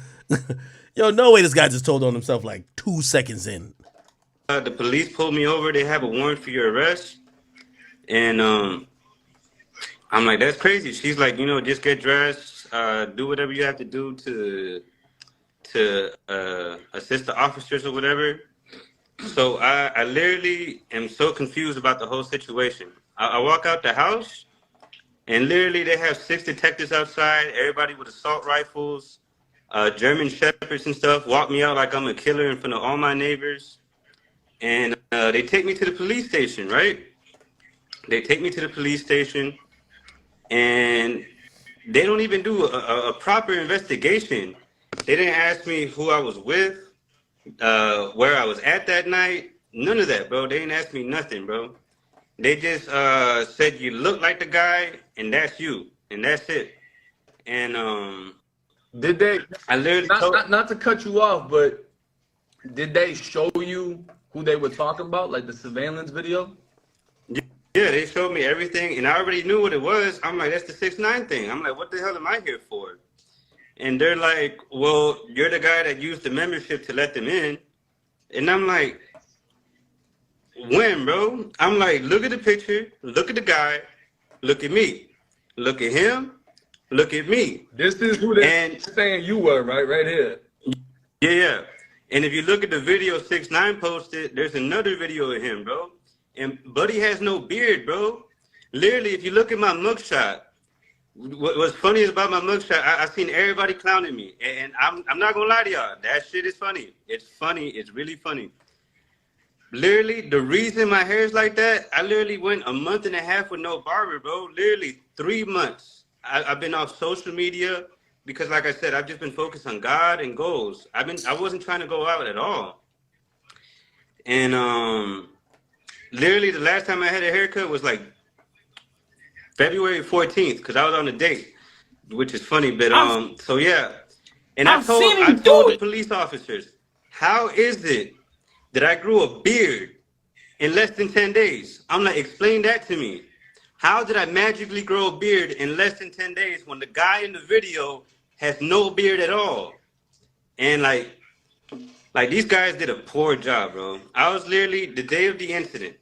Yo, no way this guy just told on himself like 2 seconds in. The police pulled me over. They have a warrant for your arrest. And I'm like, that's crazy. She's like, just get dressed, do whatever you have to do to assist the officers or whatever. So I literally am so confused about the whole situation. I walk out the house, and literally they have 6 detectives outside, everybody with assault rifles, German shepherds and stuff, walk me out like I'm a killer in front of all my neighbors. And they take me to the police station, right? They take me to the police station, and they don't even do a proper investigation. They didn't ask me who I was with, where I was at that night. None of that, bro. They didn't ask me nothing, bro. They just said you look like the guy, and that's you, and that's it. And did they? I literally not to cut you off, but did they show you who they were talking about, like the surveillance video? Yeah, they showed me everything, and I already knew what it was. I'm like, that's the 6ix9ine thing. I'm like, what the hell am I here for? And they're like, well, you're the guy that used the membership to let them in. And I'm like, when, bro? I'm like, look at the picture, look at the guy, look at me, look at him, look at me. This is who they're saying you were, right here. Yeah. And if you look at the video 6ix9ine posted, there's another video of him, bro. And Buddy has no beard, bro. Literally, if you look at my mugshot, what's funny is about my mugshot, I seen everybody clowning me. And I'm not going to lie to y'all. That shit is funny. It's funny. It's really funny. Literally, the reason my hair is like that, I literally went a month and a half with no barber, bro. Literally 3 months. I've been off social media. Because like I said, I've just been focused on God and goals. I wasn't trying to go out at all. And literally the last time I had a haircut was like February 14th, because I was on a date, which is funny, but so yeah. And I told the police officers, how is it that I grew a beard in less than 10 days? I'm like, explain that to me. How did I magically grow a beard in less than 10 days when the guy in the video has no beard at all? And like these guys did a poor job, bro. I was literally, the day of the incident,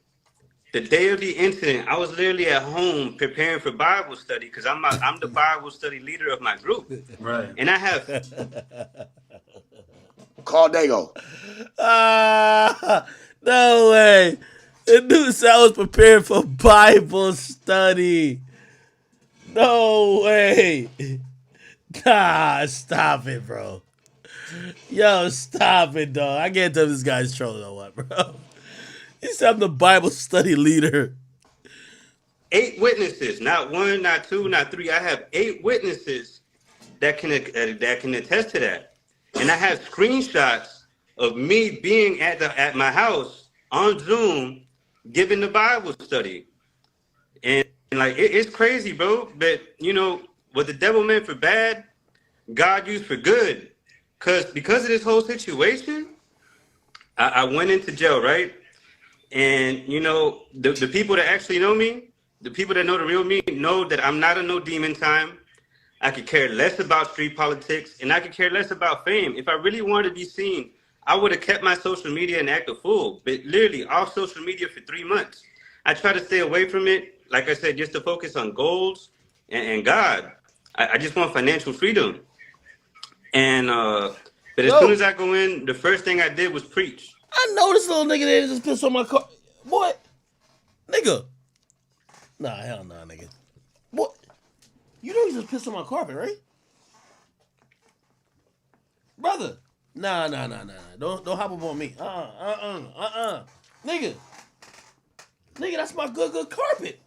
I was literally at home preparing for Bible study because I'm the Bible study leader of my group. Right. And I have... Call Dago. No way. The dude said I was prepared for Bible study. No way. Nah, stop it, bro. Yo, stop it, dog. I can't tell this guy's trolling or what, bro. He said I'm the Bible study leader. 8 witnesses, not 1, not 2, not 3. I have 8 witnesses that can attest to that, and I have screenshots of me being at my house on Zoom giving the Bible study, and like it's crazy, bro. But you know what the devil meant for bad, God used for good, because of this whole situation, I went into jail, right? And you know the people that actually know me, the people that know the real me, know that I'm not a no demon time. I could care less about street politics, and I could care less about fame. If I really wanted to be seen, I would have kept my social media and act a fool. But literally off social media for 3 months. I try to stay away from it, like I said, just to focus on goals and God. I just want financial freedom. And but as soon as I go in, the first thing I did was preach. I know this little nigga that just pissed on my car. Boy, nigga. Nah, hell nah, nigga. Boy, you know he just pissed on my carpet, right? Brother. Nah. Don't hop up on me. Nigga, that's my good carpet.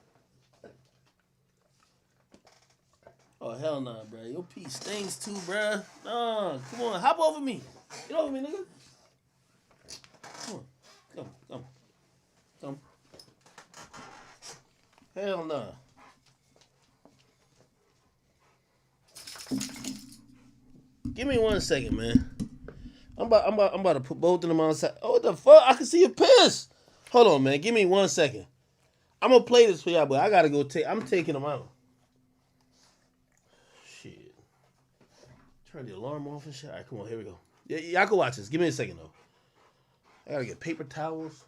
Oh, hell nah, bro. Your pee stings too, bro. Nah, come on. Hop over me. Get over me, nigga. Come. Hell nah. Give me 1 second, man. I'm about to put both of them on the side. Oh, what the fuck? I can see you pissed. Hold on, man. Give me 1 second. I'm gonna play this for y'all, but I gotta go I'm taking them out. Shit. Turn the alarm off and shit. All right, come on. Here we go. Yeah, y'all can watch this. Give me a second, though. I gotta get paper towels.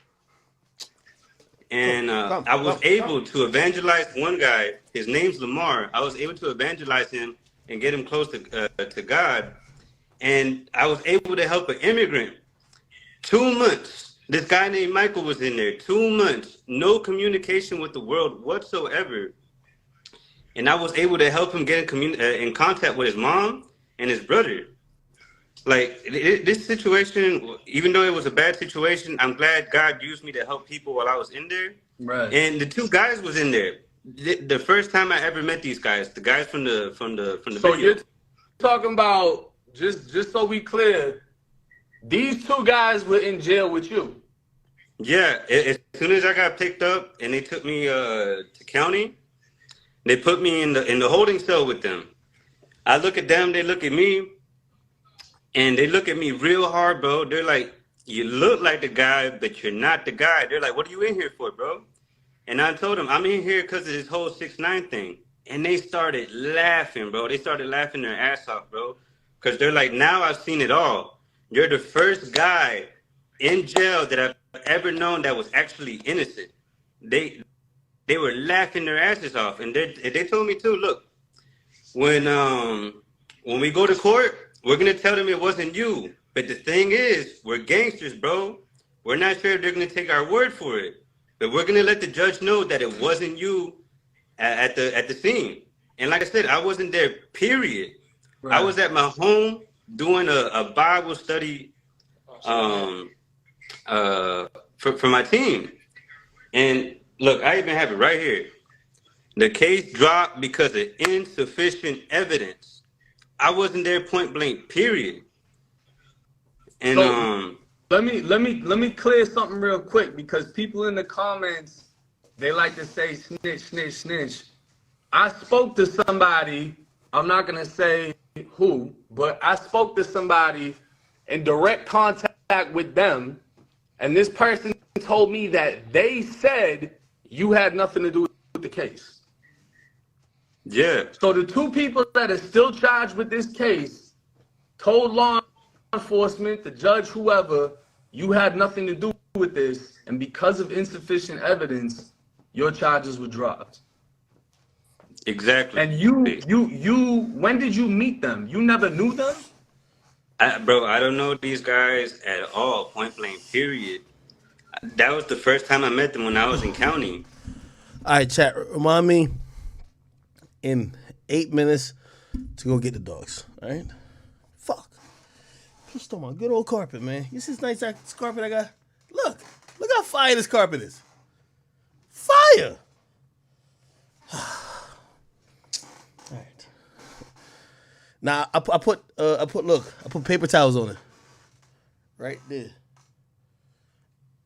And I was able to evangelize one guy. His name's Lamar. I was able to evangelize him and get him close to God. And I was able to help an immigrant. 2 months. This guy named Michael was in there. 2 months. No communication with the world whatsoever. And I was able to help him get in contact with his mom and his brother. Like, this situation, even though it was a bad situation, I'm glad God used me to help people while I was in there. Right. And the 2 guys was in there. The first time I ever met these guys, the guys from the So video. you're talking about, just so we clear, these 2 guys were in jail with you. Yeah, as soon as I got picked up and they took me to county, they put me in the holding cell with them. I look at them, they look at me. And they look at me real hard, bro. They're like, you look like the guy, but you're not the guy. They're like, what are you in here for, bro? And I told them, I'm in here because of this whole 6ix9ine thing. And they started laughing, bro. They started laughing their ass off, bro. Because they're like, now I've seen it all. You're the first guy in jail that I've ever known that was actually innocent. They were laughing their asses off. And they told me, too, look, when we go to court, we're going to tell them it wasn't you. But the thing is, we're gangsters, bro. We're not sure if they're going to take our word for it. But we're going to let the judge know that it wasn't you at the scene. And like I said, I wasn't there, period. Right. I was at my home doing a Bible study for my team. And look, I even have it right here. The case dropped because of insufficient evidence. I wasn't there point blank, period. And so, let me clear something real quick, because people in the comments, they like to say snitch. I spoke to somebody, I'm not gonna say who, but I spoke to somebody in direct contact with them, and this person told me that they said you had nothing to do with the case. Yeah. So the 2 people that are still charged with this case told law enforcement, the judge, whoever, you had nothing to do with this, and because of insufficient evidence, your charges were dropped. Exactly. And you, when did you meet them? You never knew them? Bro, I don't know these guys at all, point blank, period. That was the first time I met them when I was in county. All right, chat, remind me in 8 minutes to go get the dogs, all right? Fuck. Pissed on my good old carpet, man. You see this nice carpet I got? Look how fire this carpet is. Fire. Nah, I put paper towels on it. Right there.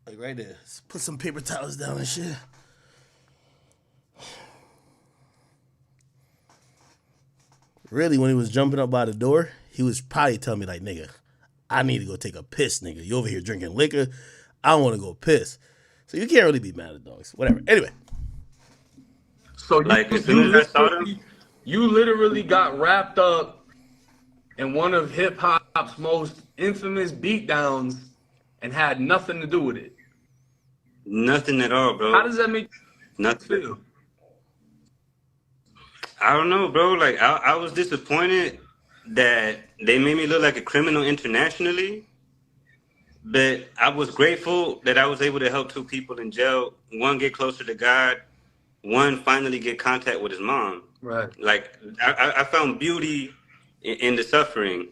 Like right there. Just put some paper towels down and shit. Really, when he was jumping up by the door, he was probably telling me like, nigga, I need to go take a piss, nigga. You over here drinking liquor. I don't want to go piss. So you can't really be mad at dogs. Whatever. Anyway. So like as soon as I saw them, you literally got wrapped up in one of hip hop's most infamous beatdowns and had nothing to do with it. Nothing at all, bro. How does that make nothing you feel? I don't know, bro. Like I was disappointed that they made me look like a criminal internationally, but I was grateful that I was able to help two people in jail. One get closer to God, one finally get contact with his mom. Right. Like I found beauty in the suffering,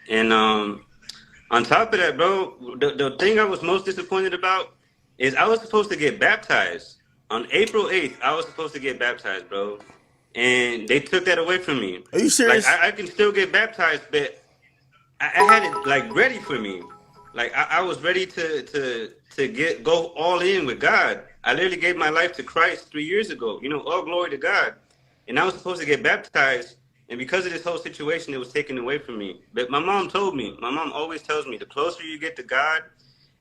and on top of that, bro, the thing I was most disappointed about is I was supposed to get baptized on April 8th. I was supposed to get baptized, bro. And they took that away from me. Are you serious? Like I can still get baptized, but I had it like ready for me. Like I was ready to go all in with God. I literally gave my life to Christ 3 years ago. You know, all glory to God. And I was supposed to get baptized, and because of this whole situation, it was taken away from me. But my mom told me. My mom always tells me the closer you get to God,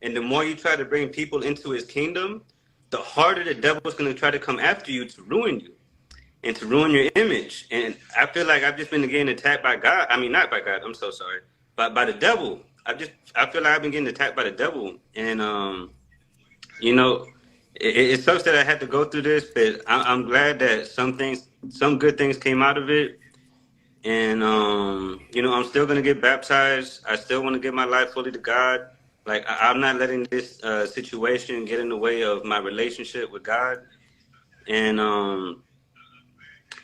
and the more you try to bring people into His kingdom, the harder the devil's going to try to come after you to ruin you. And to ruin your image. And I feel like I've just been getting attacked by God. I mean, not by God. I'm so sorry. But by the devil. I feel like I've been getting attacked by the devil. And, you know, it sucks that I had to go through this, but I'm glad that some good things came out of it. And, you know, I'm still going to get baptized. I still want to give my life fully to God. Like, I'm not letting this situation get in the way of my relationship with God. And,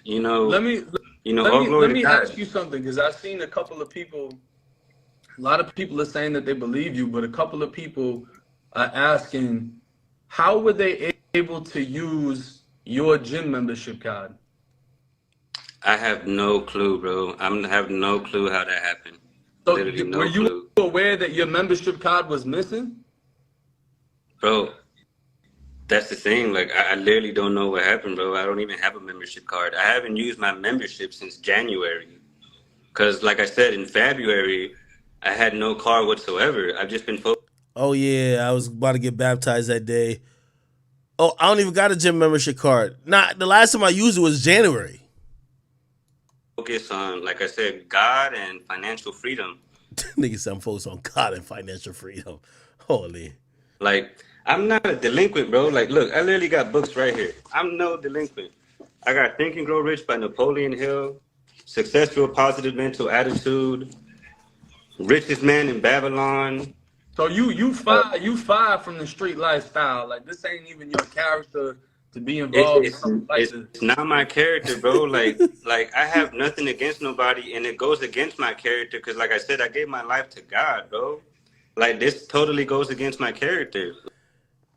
you know, let me ask you something, because I've seen a couple of people. A lot of people are saying that they believe you, but a couple of people are asking, how were they able to use your gym membership card? I have no clue, bro. I have no clue how that happened. So Literally no were you clue. aware that your membership card was missing? Bro, that's the thing. Like, I literally don't know what happened, bro. I don't even have a membership card. I haven't used my membership since January. Because, like I said, in February, I had no card whatsoever. I've just been focused. Oh, yeah. I was about to get baptized that day. Oh, I don't even got a gym membership card. Nah, the last time I used it was January. Focus on, like I said, God and financial freedom. Niggas said I'm focused on God and financial freedom. Holy. Like, I'm not a delinquent, bro. Like, look, I literally got books right here. I'm no delinquent. I got Think and Grow Rich by Napoleon Hill, Successful Positive Mental Attitude, Richest Man in Babylon. So you fired from the street lifestyle. Like, this ain't even your character to be involved in something like this. It's not my character, bro. Like I have nothing against nobody, and it goes against my character because, like I said, I gave my life to God, bro. Like, this totally goes against my character.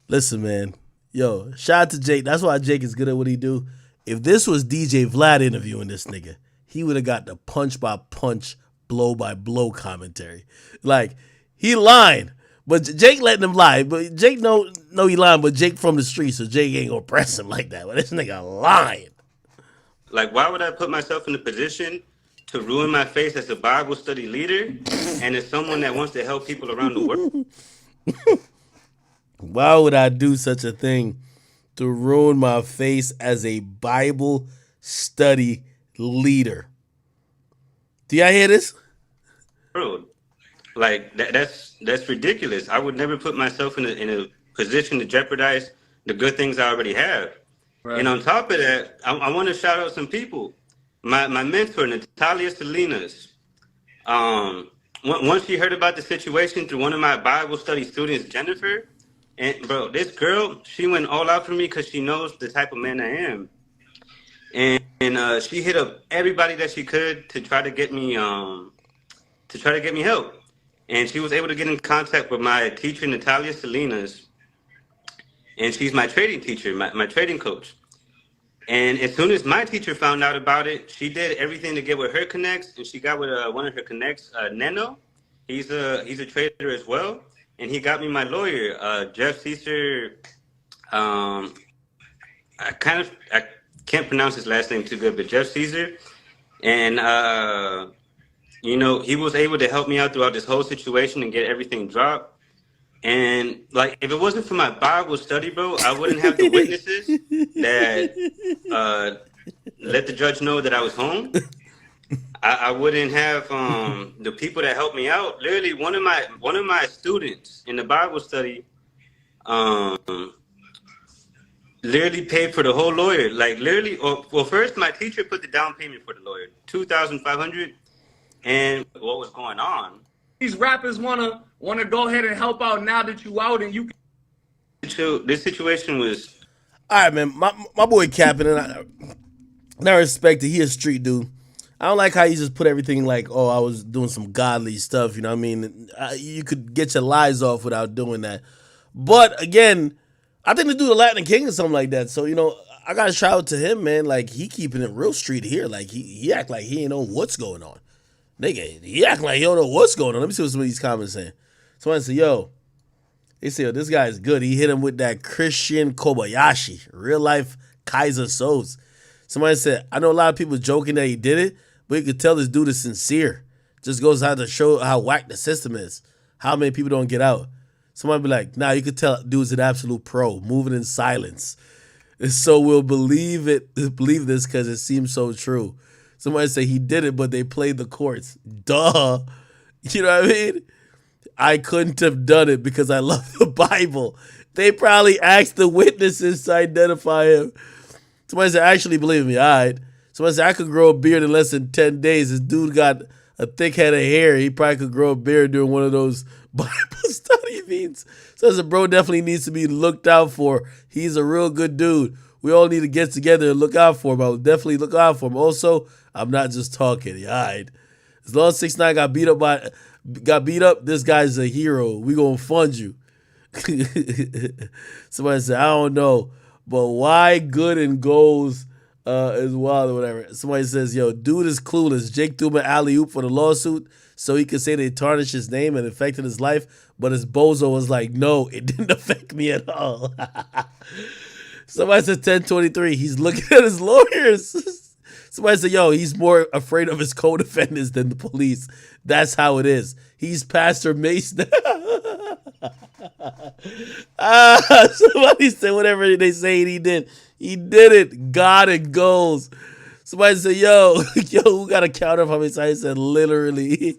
Listen, man. Yo, shout out to Jake. That's why Jake is good at what he do. If this was DJ Vlad interviewing this nigga, he would have got the punch by punch, blow by blow commentary. Like, he lying, but Jake letting him lie. But Jake know he lying, but Jake from the street, so Jake ain't gonna press him like that. But this nigga lying. Like, why would I put myself in a position to ruin my face as a Bible study leader and as someone that wants to help people around the world? Why would I do such a thing to ruin my face as a Bible study leader? Do y'all hear this? Bro, like, that's ridiculous. I would never put myself in a position to jeopardize the good things I already have. Right. And on top of that, I want to shout out some people. My mentor, Natalia Salinas. Once she heard about the situation through one of my Bible study students, Jennifer, and bro, this girl, she went all out for me because she knows the type of man I am. And she hit up everybody that she could to try to get me help. And she was able to get in contact with my teacher, Natalia Salinas. And she's my trading teacher, my trading coach. And as soon as my teacher found out about it, she did everything to get with her connects, and she got with one of her connects, Neno. He's a trader as well, and he got me my lawyer, Jeff Caesar. I can't pronounce his last name too good, but Jeff Caesar, and he was able to help me out throughout this whole situation and get everything dropped. And like, if it wasn't for my Bible study, bro, I wouldn't have the witnesses that let the judge know that I was home. I wouldn't have the people that helped me out. Literally, one of my students in the Bible study, literally paid for the whole lawyer. Like literally, well, first my teacher put the down payment for the lawyer, $2,500. And what was going on? These rappers wanna go ahead and help out now that you out and you can. This situation was. All right, man. My boy capping, and I respect it. He a street dude. I don't like how you just put everything like, oh, I was doing some godly stuff. You know what I mean? You could get your lies off without doing that. But again, I think the dude a Latin King or something like that. So, I got to shout out to him, man. Like, he keeping it real street here. Like, he act like he ain't know what's going on. Nigga, he act like he don't know what's going on. Let me see what some of these comments saying. Somebody say, they say, this guy is good. He hit him with that Christian Kobayashi, real life Kaiser Soze. Somebody said, I know a lot of people joking that he did it, but you could tell this dude is sincere. Just goes out to show how whack the system is. How many people don't get out. Somebody be like, nah, you could tell dude's an absolute pro, moving in silence. And so we'll believe this because it seems so true. Somebody say he did it, but they played the courts. Duh. You know what I mean? I couldn't have done it because I love the Bible. They probably asked the witnesses to identify him. Somebody said, actually believe me. All right. Somebody said, I could grow a beard in less than 10 days. This dude got a thick head of hair. He probably could grow a beard during one of those Bible study meetings. So I said, bro definitely needs to be looked out for. He's a real good dude. We all need to get together and look out for him. I will definitely look out for him. Also, I'm not just talking. All right. As long as 6ix9ine got beat up, this guy's a hero. We gonna fund you. Somebody said, I don't know, but why good and goals is wild or whatever. Somebody says, dude is clueless. Jake threw him an alley-oop for the lawsuit so he could say they tarnished his name and affected his life, but his bozo was like, no, it didn't affect me at all. Somebody said 1023, he's looking at his lawyers. Somebody said, he's more afraid of his co-defendants than the police. That's how it is. He's Pastor Mason. Somebody said whatever they say he did. He did it. God and goals. Somebody said, who got a counter for me? So I said, literally.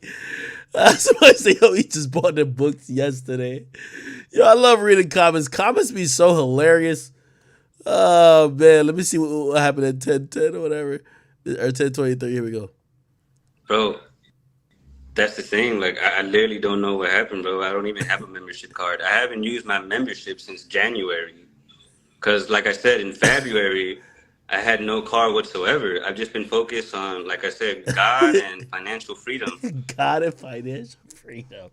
Somebody said, he just bought the books yesterday. I love reading comments. Comments be so hilarious. Oh, man. Let me see what happened at 10:10 or whatever. Or 10:23. Here we go. Bro, that's the thing. Like, I literally don't know what happened, bro. I don't even have a membership card. I haven't used my membership since January. Because, like I said, in February, I had no card whatsoever. I've just been focused on, like I said, God and financial freedom. God and financial freedom.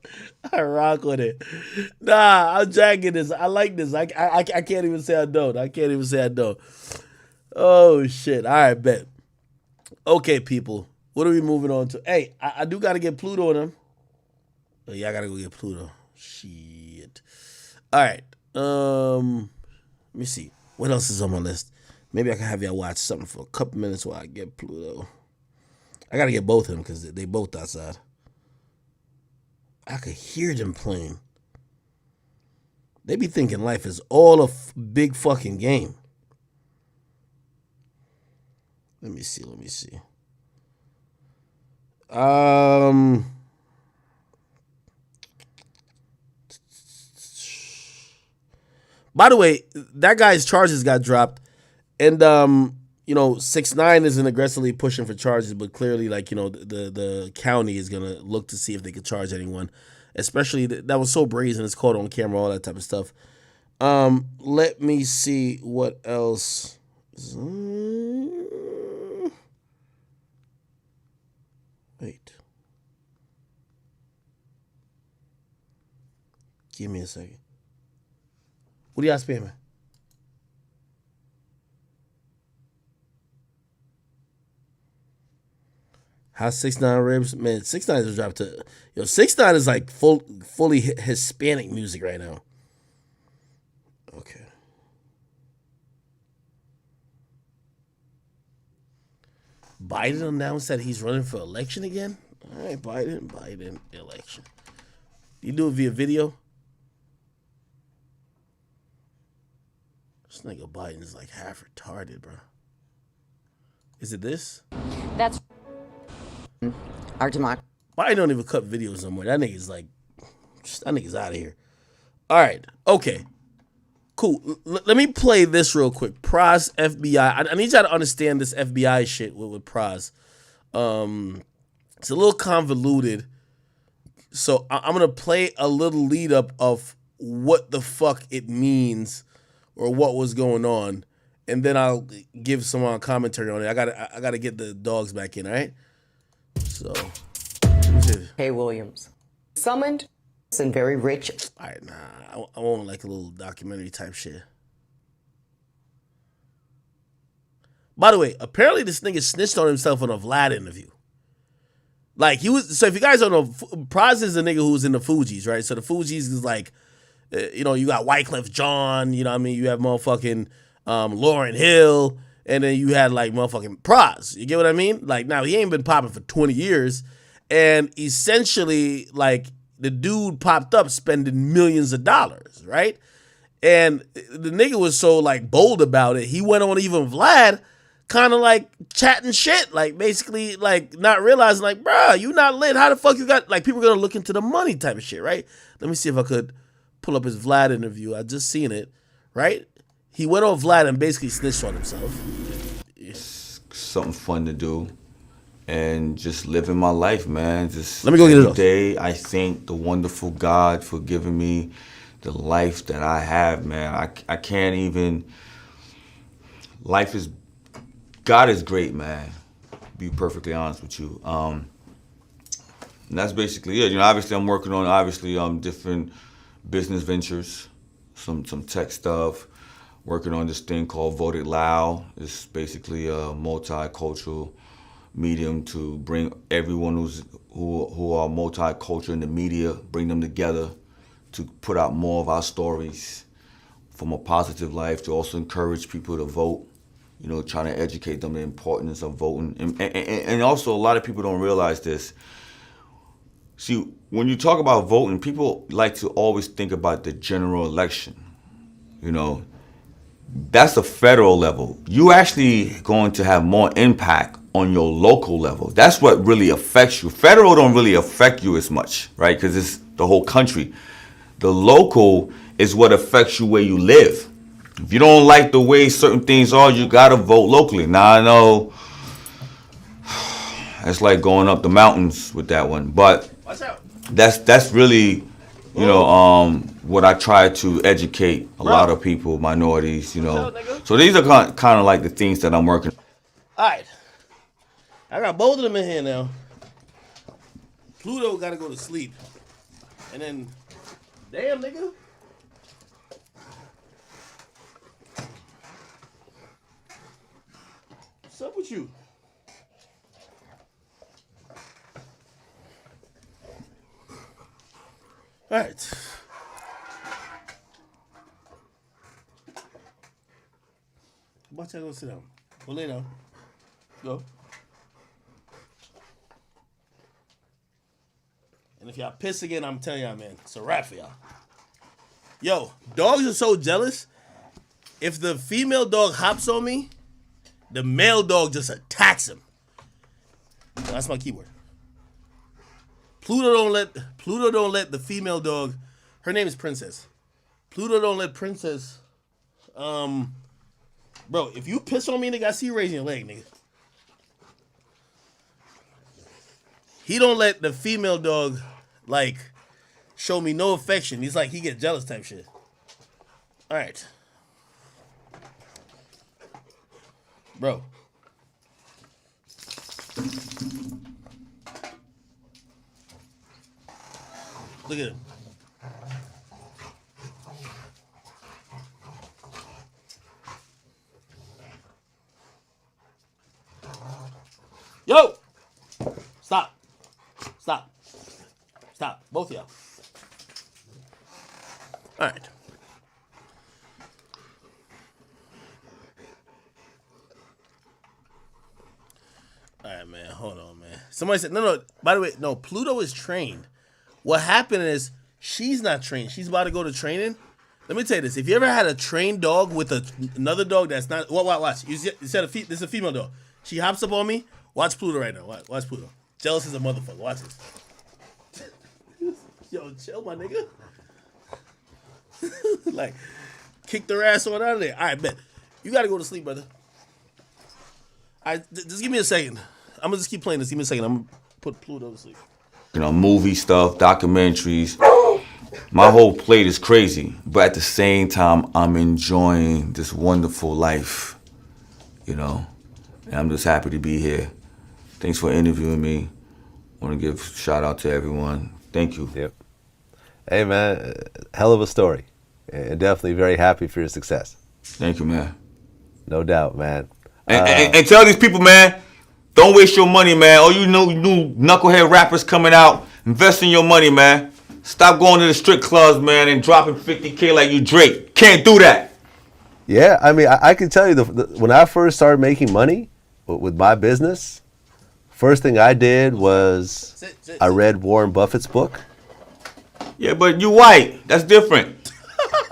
I rock with it. Nah, I'm jacking this. I like this. I can't even say I don't. Oh, shit. All right, bet. Okay, people. What are we moving on to? Hey, I do got to get Pluto on him. Oh, yeah, I got to go get Pluto. Shit. All right. Let me see. What else is on my list? Maybe I can have y'all watch something for a couple minutes while I get Pluto. I got to get both of them because they both outside. I could hear them playing. They be thinking life is all a big fucking game. Let me see. By the way, that guy's charges got dropped, and 6ix9ine isn't aggressively pushing for charges, but clearly, the county is gonna look to see if they could charge anyone, especially that was so brazen, it's caught on camera, all that type of stuff. Let me see what else. Wait. Give me a second. What are y'all spamming? How 6ix9ine ribs? Man, 6ix9ine is dropped to 6ix9ine is like fully Hispanic music right now. Okay. Biden announced that he's running for election again. All right, Biden election. You do it via video. This nigga Biden is like half retarded, bro. Is it this? That's our democracy. Biden don't even cut videos no more. That nigga's like, that nigga's out of here. All right, okay, cool. Let me play this real quick. Proz FBI. I need y'all to understand this FBI shit with Proz. It's a little convoluted, so I'm gonna play a little lead up of what the fuck it means or what was going on, and then I'll give some commentary on it. I gotta get the dogs back in. All right. So, Hey Williams, summoned and very rich. All right, nah, I want like a little documentary type shit. By the way, apparently this nigga snitched on himself on a Vlad interview. Like he was. So if you guys don't know, Proz is a nigga who was in the Fugees, right? So the Fugees is like, you got Wyclef Jean. You know what I mean? You have motherfucking Lauryn Hill. And then you had like motherfucking Proz. You get what I mean? Like now he ain't been popping for 20 years. And essentially like the dude popped up spending millions of dollars, right? And the nigga was so like bold about it. He went on even Vlad kind of like chatting shit. Like basically like not realizing like, bruh, you not lit. How the fuck you got, like people are going to look into the money type of shit, right? Let me see if I could pull up his Vlad interview. I just seen it, right? He went on Vlad and basically snitched on himself. It's something fun to do and just living my life, man. Just let me go get it every day, I thank the wonderful God for giving me the life that I have, man. I can't even, God is great, man. Be perfectly honest with you. And that's basically it. Obviously I'm working on different business ventures, some tech stuff. Working on this thing called Voted Loud. It's basically a multicultural medium to bring everyone who are multicultural in the media, bring them together to put out more of our stories from a positive life, to also encourage people to vote, trying to educate them the importance of voting. And also a lot of people don't realize this. See, when you talk about voting, people like to always think about the general election, That's a federal level. You actually going to have more impact on your local level. That's what really affects you. Federal don't really affect you as much, right? Because it's the whole country. The local is what affects you where you live. If you don't like the way certain things are, you gotta vote locally. Now I know it's like going up the mountains with that one, but that's really, what I try to educate a lot of people, minorities, So these are kind of like the things that I'm working. All right. I got both of them in here now. Pluto got to go to sleep. And then, damn, nigga. What's up with you? All right. How about y'all go sit down? Go lay down. Go. And if y'all piss again, I'm telling y'all, man, it's a wrap for y'all. Yo, dogs are so jealous. If the female dog hops on me, the male dog just attacks him. That's my keyword. Pluto don't let the female dog, her name is Princess. Pluto don't let Princess, bro, if you piss on me, nigga, I see you raising your leg, nigga. He don't let the female dog, like, show me no affection. He's like, he get jealous type shit. All right. Bro. Look at him. Yo! Stop. Stop. Both of y'all. All right. All right, man. Hold on, man. Somebody said, no. By the way, no, Pluto is trained. What happened is she's not trained. She's about to go to training. Let me tell you this. If you ever had a trained dog with another dog that's not... Watch. You said this is a female dog. She hops up on me. Watch Pluto right now. Watch Pluto. Jealous as a motherfucker. Watch this. Yo, chill, my nigga. Like, kick their ass on out of there. All right, bet. You got to go to sleep, brother. All right, just give me a second. I'm going to just keep playing this. Give me a second. I'm going to put Pluto to sleep. You know, movie stuff, documentaries. My whole plate is crazy. But at the same time, I'm enjoying this wonderful life. You know? And I'm just happy to be here. Thanks for interviewing me. I want to give a shout out to everyone. Thank you. Yep. Hey, man, hell of a story. And definitely very happy for your success. Thank you, man. No doubt, man. And tell these people, man, don't waste your money, man. All you new knucklehead rappers coming out, invest in your money, man. Stop going to the strip clubs, man, and dropping 50K like you Drake. Can't do that. Yeah, I mean, I can tell you, when I first started making money with my business, first thing I did was I read Warren Buffett's book. Yeah, but you white. That's different.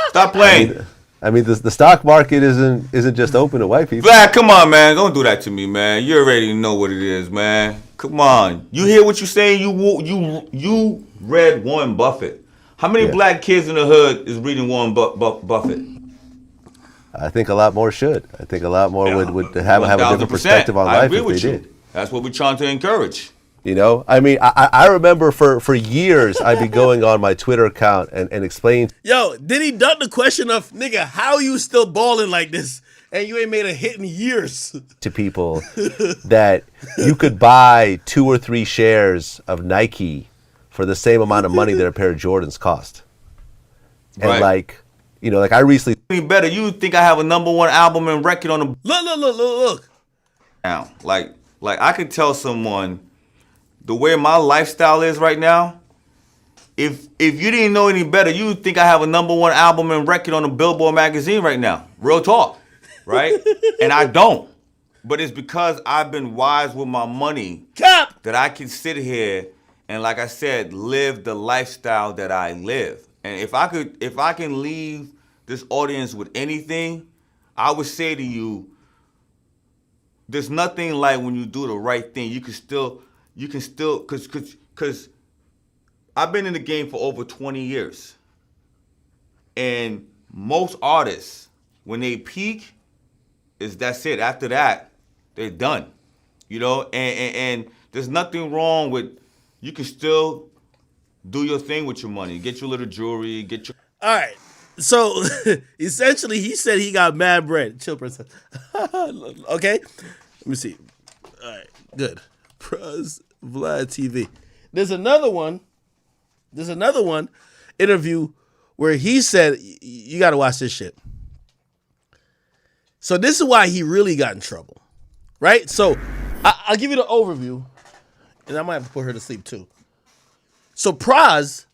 Stop playing. I mean, the stock market isn't just open to white people. Vlad, come on, man. Don't do that to me, man. You already know what it is, man. Come on. You hear what you're saying? You read Warren Buffett. How many black kids in the hood is reading Warren Buffett? I think a lot more should. I think a lot more would have a different perspective on life if they did. That's what we're trying to encourage. You know, I mean, I remember for years I'd be going on my Twitter account and explaining. Yo, did he duck the question of, nigga, how you still balling like this and you ain't made a hit in years? To people that you could buy 2 or 3 shares of Nike for the same amount of money that a pair of Jordans cost. And Right. like, you know, like I recently. Better, you think I have a #1 album and record on the. Look. Now, like I could tell someone. The way my lifestyle is right now, if you didn't know any better, you would think I have a #1 album and record on the Billboard magazine right now. Real talk, right? And I don't. But it's because I've been wise with my money that I can sit here and, like I said, live the lifestyle that I live. And if I can leave this audience with anything, I would say to you, there's nothing like when you do the right thing. You can still, because I've been in the game for over 20 years. And most artists, when they peak, that's it. After that, they're done. You know, and there's nothing wrong with, you can still do your thing with your money. Get your little jewelry, get your... All right. So, essentially, he said he got mad bread. Chill, princess. Okay? Let me see. All right. Good. Proz, Vlad TV. There's another one interview where he said, you got to watch this shit. So this is why he really got in trouble, right? So I'll give you the overview, and I might have to put her to sleep too. So Proz,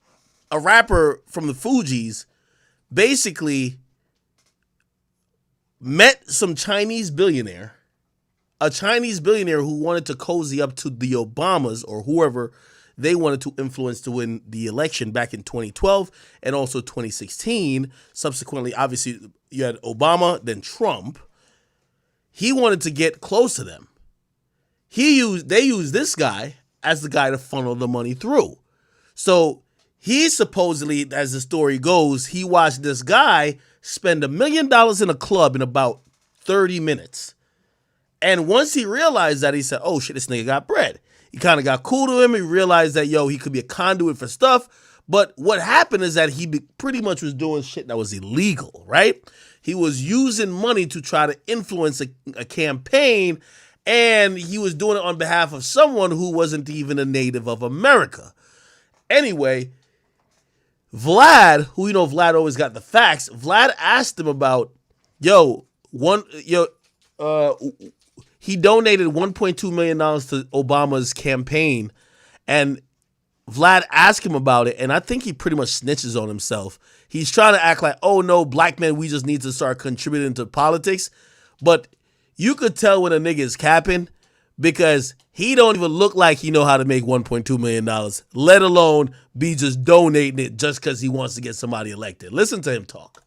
a rapper from the Fugees, basically met some Chinese billionaire, a Chinese billionaire who wanted to cozy up to the Obamas or whoever they wanted to influence to win the election back in 2012 and also 2016. Subsequently, obviously, you had Obama, then Trump. He wanted to get close to them. They used this guy as the guy to funnel the money through. So he supposedly, as the story goes, he watched this guy spend $1 million in a club in about 30 minutes. And once he realized that, he said, oh shit, this nigga got bread. He kind of got cool to him. He realized that, he could be a conduit for stuff. But what happened is that he pretty much was doing shit that was illegal, right? He was using money to try to influence a campaign, and he was doing it on behalf of someone who wasn't even a native of America. Anyway, Vlad, who Vlad always got the facts, Vlad asked him about, he donated $1.2 million to Obama's campaign, and Vlad asked him about it, and I think he pretty much snitches on himself. He's trying to act like, oh no, black men, we just need to start contributing to politics. But you could tell when a nigga is capping because he don't even look like he know how to make $1.2 million, let alone be just donating it just because he wants to get somebody elected. Listen to him talk.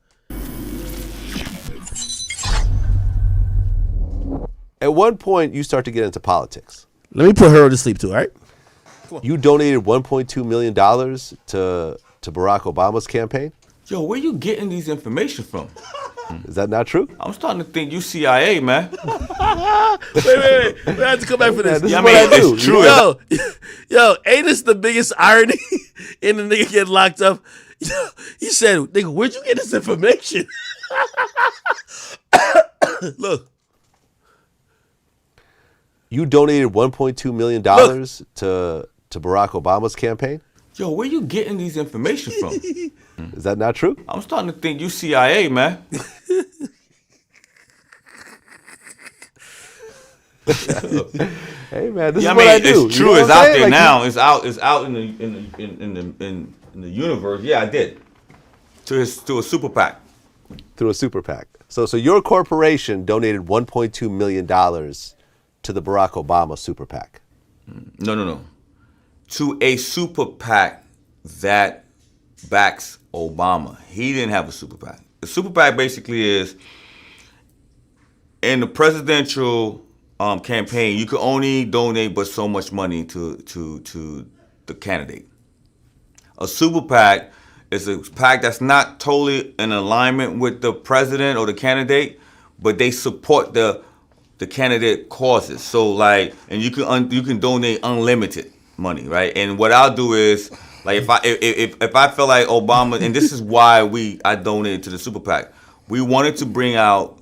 At one point, you start to get into politics. Let me put her to sleep too, all right? You donated $1.2 million to Barack Obama's campaign? Yo, where you getting these information from? Is that not true? I'm starting to think you CIA, man. wait. I have to come back for this. Man, it's true. Yo, ain't this the biggest irony in the nigga getting locked up? He said, nigga, where'd you get this information? Look. You donated $1.2 million to Barack Obama's campaign? Yo, where you getting these information from? Is that not true? I'm starting to think you CIA, man. Hey man, this is what I do. It's true. It's out there now. It's out in the universe. Yeah, I did. To a super PAC. Through a super PAC. So your corporation donated $1.2 million to the Barack Obama super PAC. No. To a super PAC that backs Obama. He didn't have a super PAC. The super PAC basically is in the presidential campaign, you could only donate but so much money to the candidate. A super PAC is a PAC that's not totally in alignment with the president or the candidate, but they support the candidate causes. So like, and you can donate unlimited money, right? And what I'll do is, like, if I feel like Obama, and this is why I donated to the super PAC. We wanted to bring out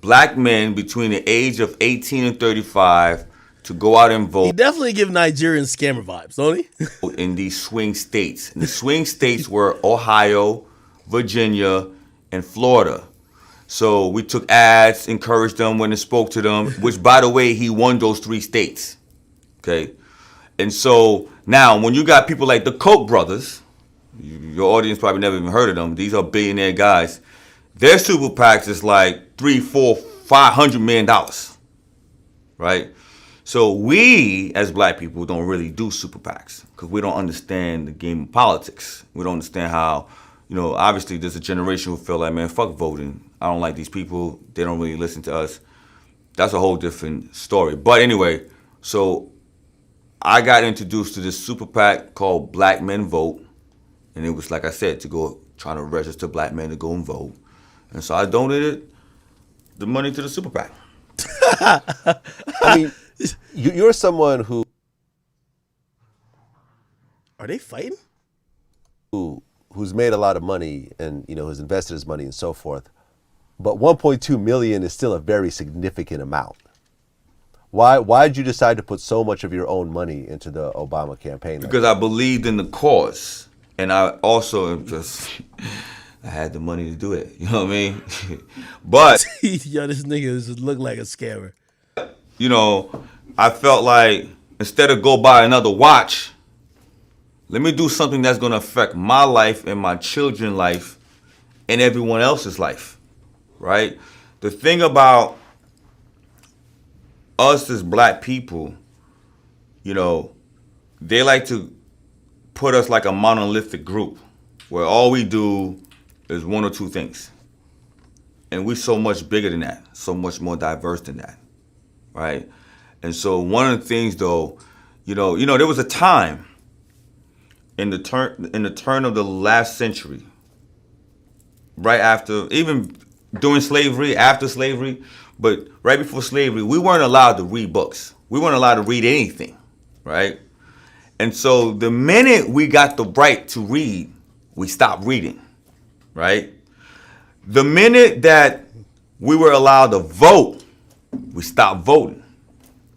black men between the age of 18 and 35 to go out and vote. He definitely give Nigerian scammer vibes, don't he? In these swing states. And the swing states were Ohio, Virginia, and Florida. So we took ads, encouraged them when they spoke to them, which, by the way, he won those 3 states. Okay? And so now when you got people like the Koch brothers, your audience probably never even heard of them. These are billionaire guys. Their super PACs is like $300, $400, $500 million, right? So we, as black people, don't really do super PACs because we don't understand the game of politics. We don't understand how, obviously there's a generation who feel like, man, fuck voting. I don't like these people. They don't really listen to us. That's a whole different story. But anyway, so I got introduced to this super PAC called Black Men Vote. And it was, like I said, to go trying to register black men to go and vote. And so I donated the money to the super PAC. I mean, you're someone who... Are they fighting? Who's made a lot of money and, has invested his money and so forth. But 1.2 million is still a very significant amount. Why did you decide to put so much of your own money into the Obama campaign? Because I believed in the cause. And I also I had the money to do it. You know what I mean? But yo, this nigga just look like a scammer. I felt like instead of go buy another watch, let me do something that's gonna affect my life and my children's life and everyone else's life. Right? The thing about us as black people, they like to put us like a monolithic group where all we do is one or two things. And we're so much bigger than that, so much more diverse than that, right? And so one of the things though, there was a time in the turn of the last century, right after, even during slavery, after slavery, but right before slavery, we weren't allowed to read books. We weren't allowed to read anything, right? And so the minute we got the right to read, we stopped reading, right? The minute that we were allowed to vote, we stopped voting,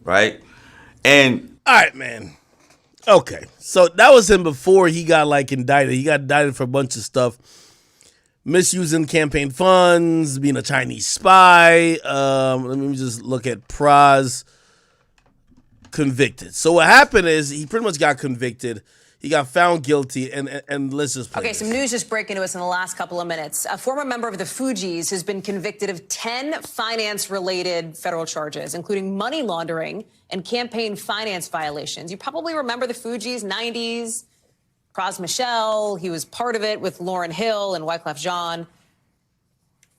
right? And all right, man. Okay, so that was him before he got indicted. He got indicted for a bunch of stuff. Misusing campaign funds, being a Chinese spy. Let me just look at Proz. Convicted. So what happened is he pretty much got convicted. He got found guilty, and let's just play Okay, this. some news just breaking to us in the last couple of minutes. A former member of the Fugees has been convicted of 10 finance-related federal charges, including money laundering and campaign finance violations. You probably remember the Fugees, 90s, Proz Michelle. He was part of it with Lauryn Hill and Wyclef Jean.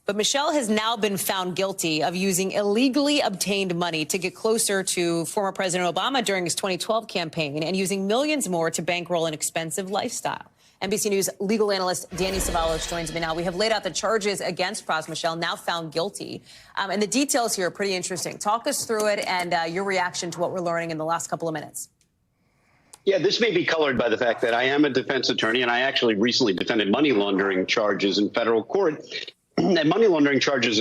But Michelle has now been found guilty of using illegally obtained money to get closer to former President Obama during his 2012 campaign and using millions more to bankroll an expensive lifestyle. NBC News legal analyst Danny Savalos joins me now. We have laid out the charges against Proz Michelle, now found guilty. And the details here are pretty interesting. Talk us through it and your reaction to what we're learning in the last couple of minutes. Yeah, this may be colored by the fact that I am a defense attorney and I actually recently defended money laundering charges in federal court. And money laundering charges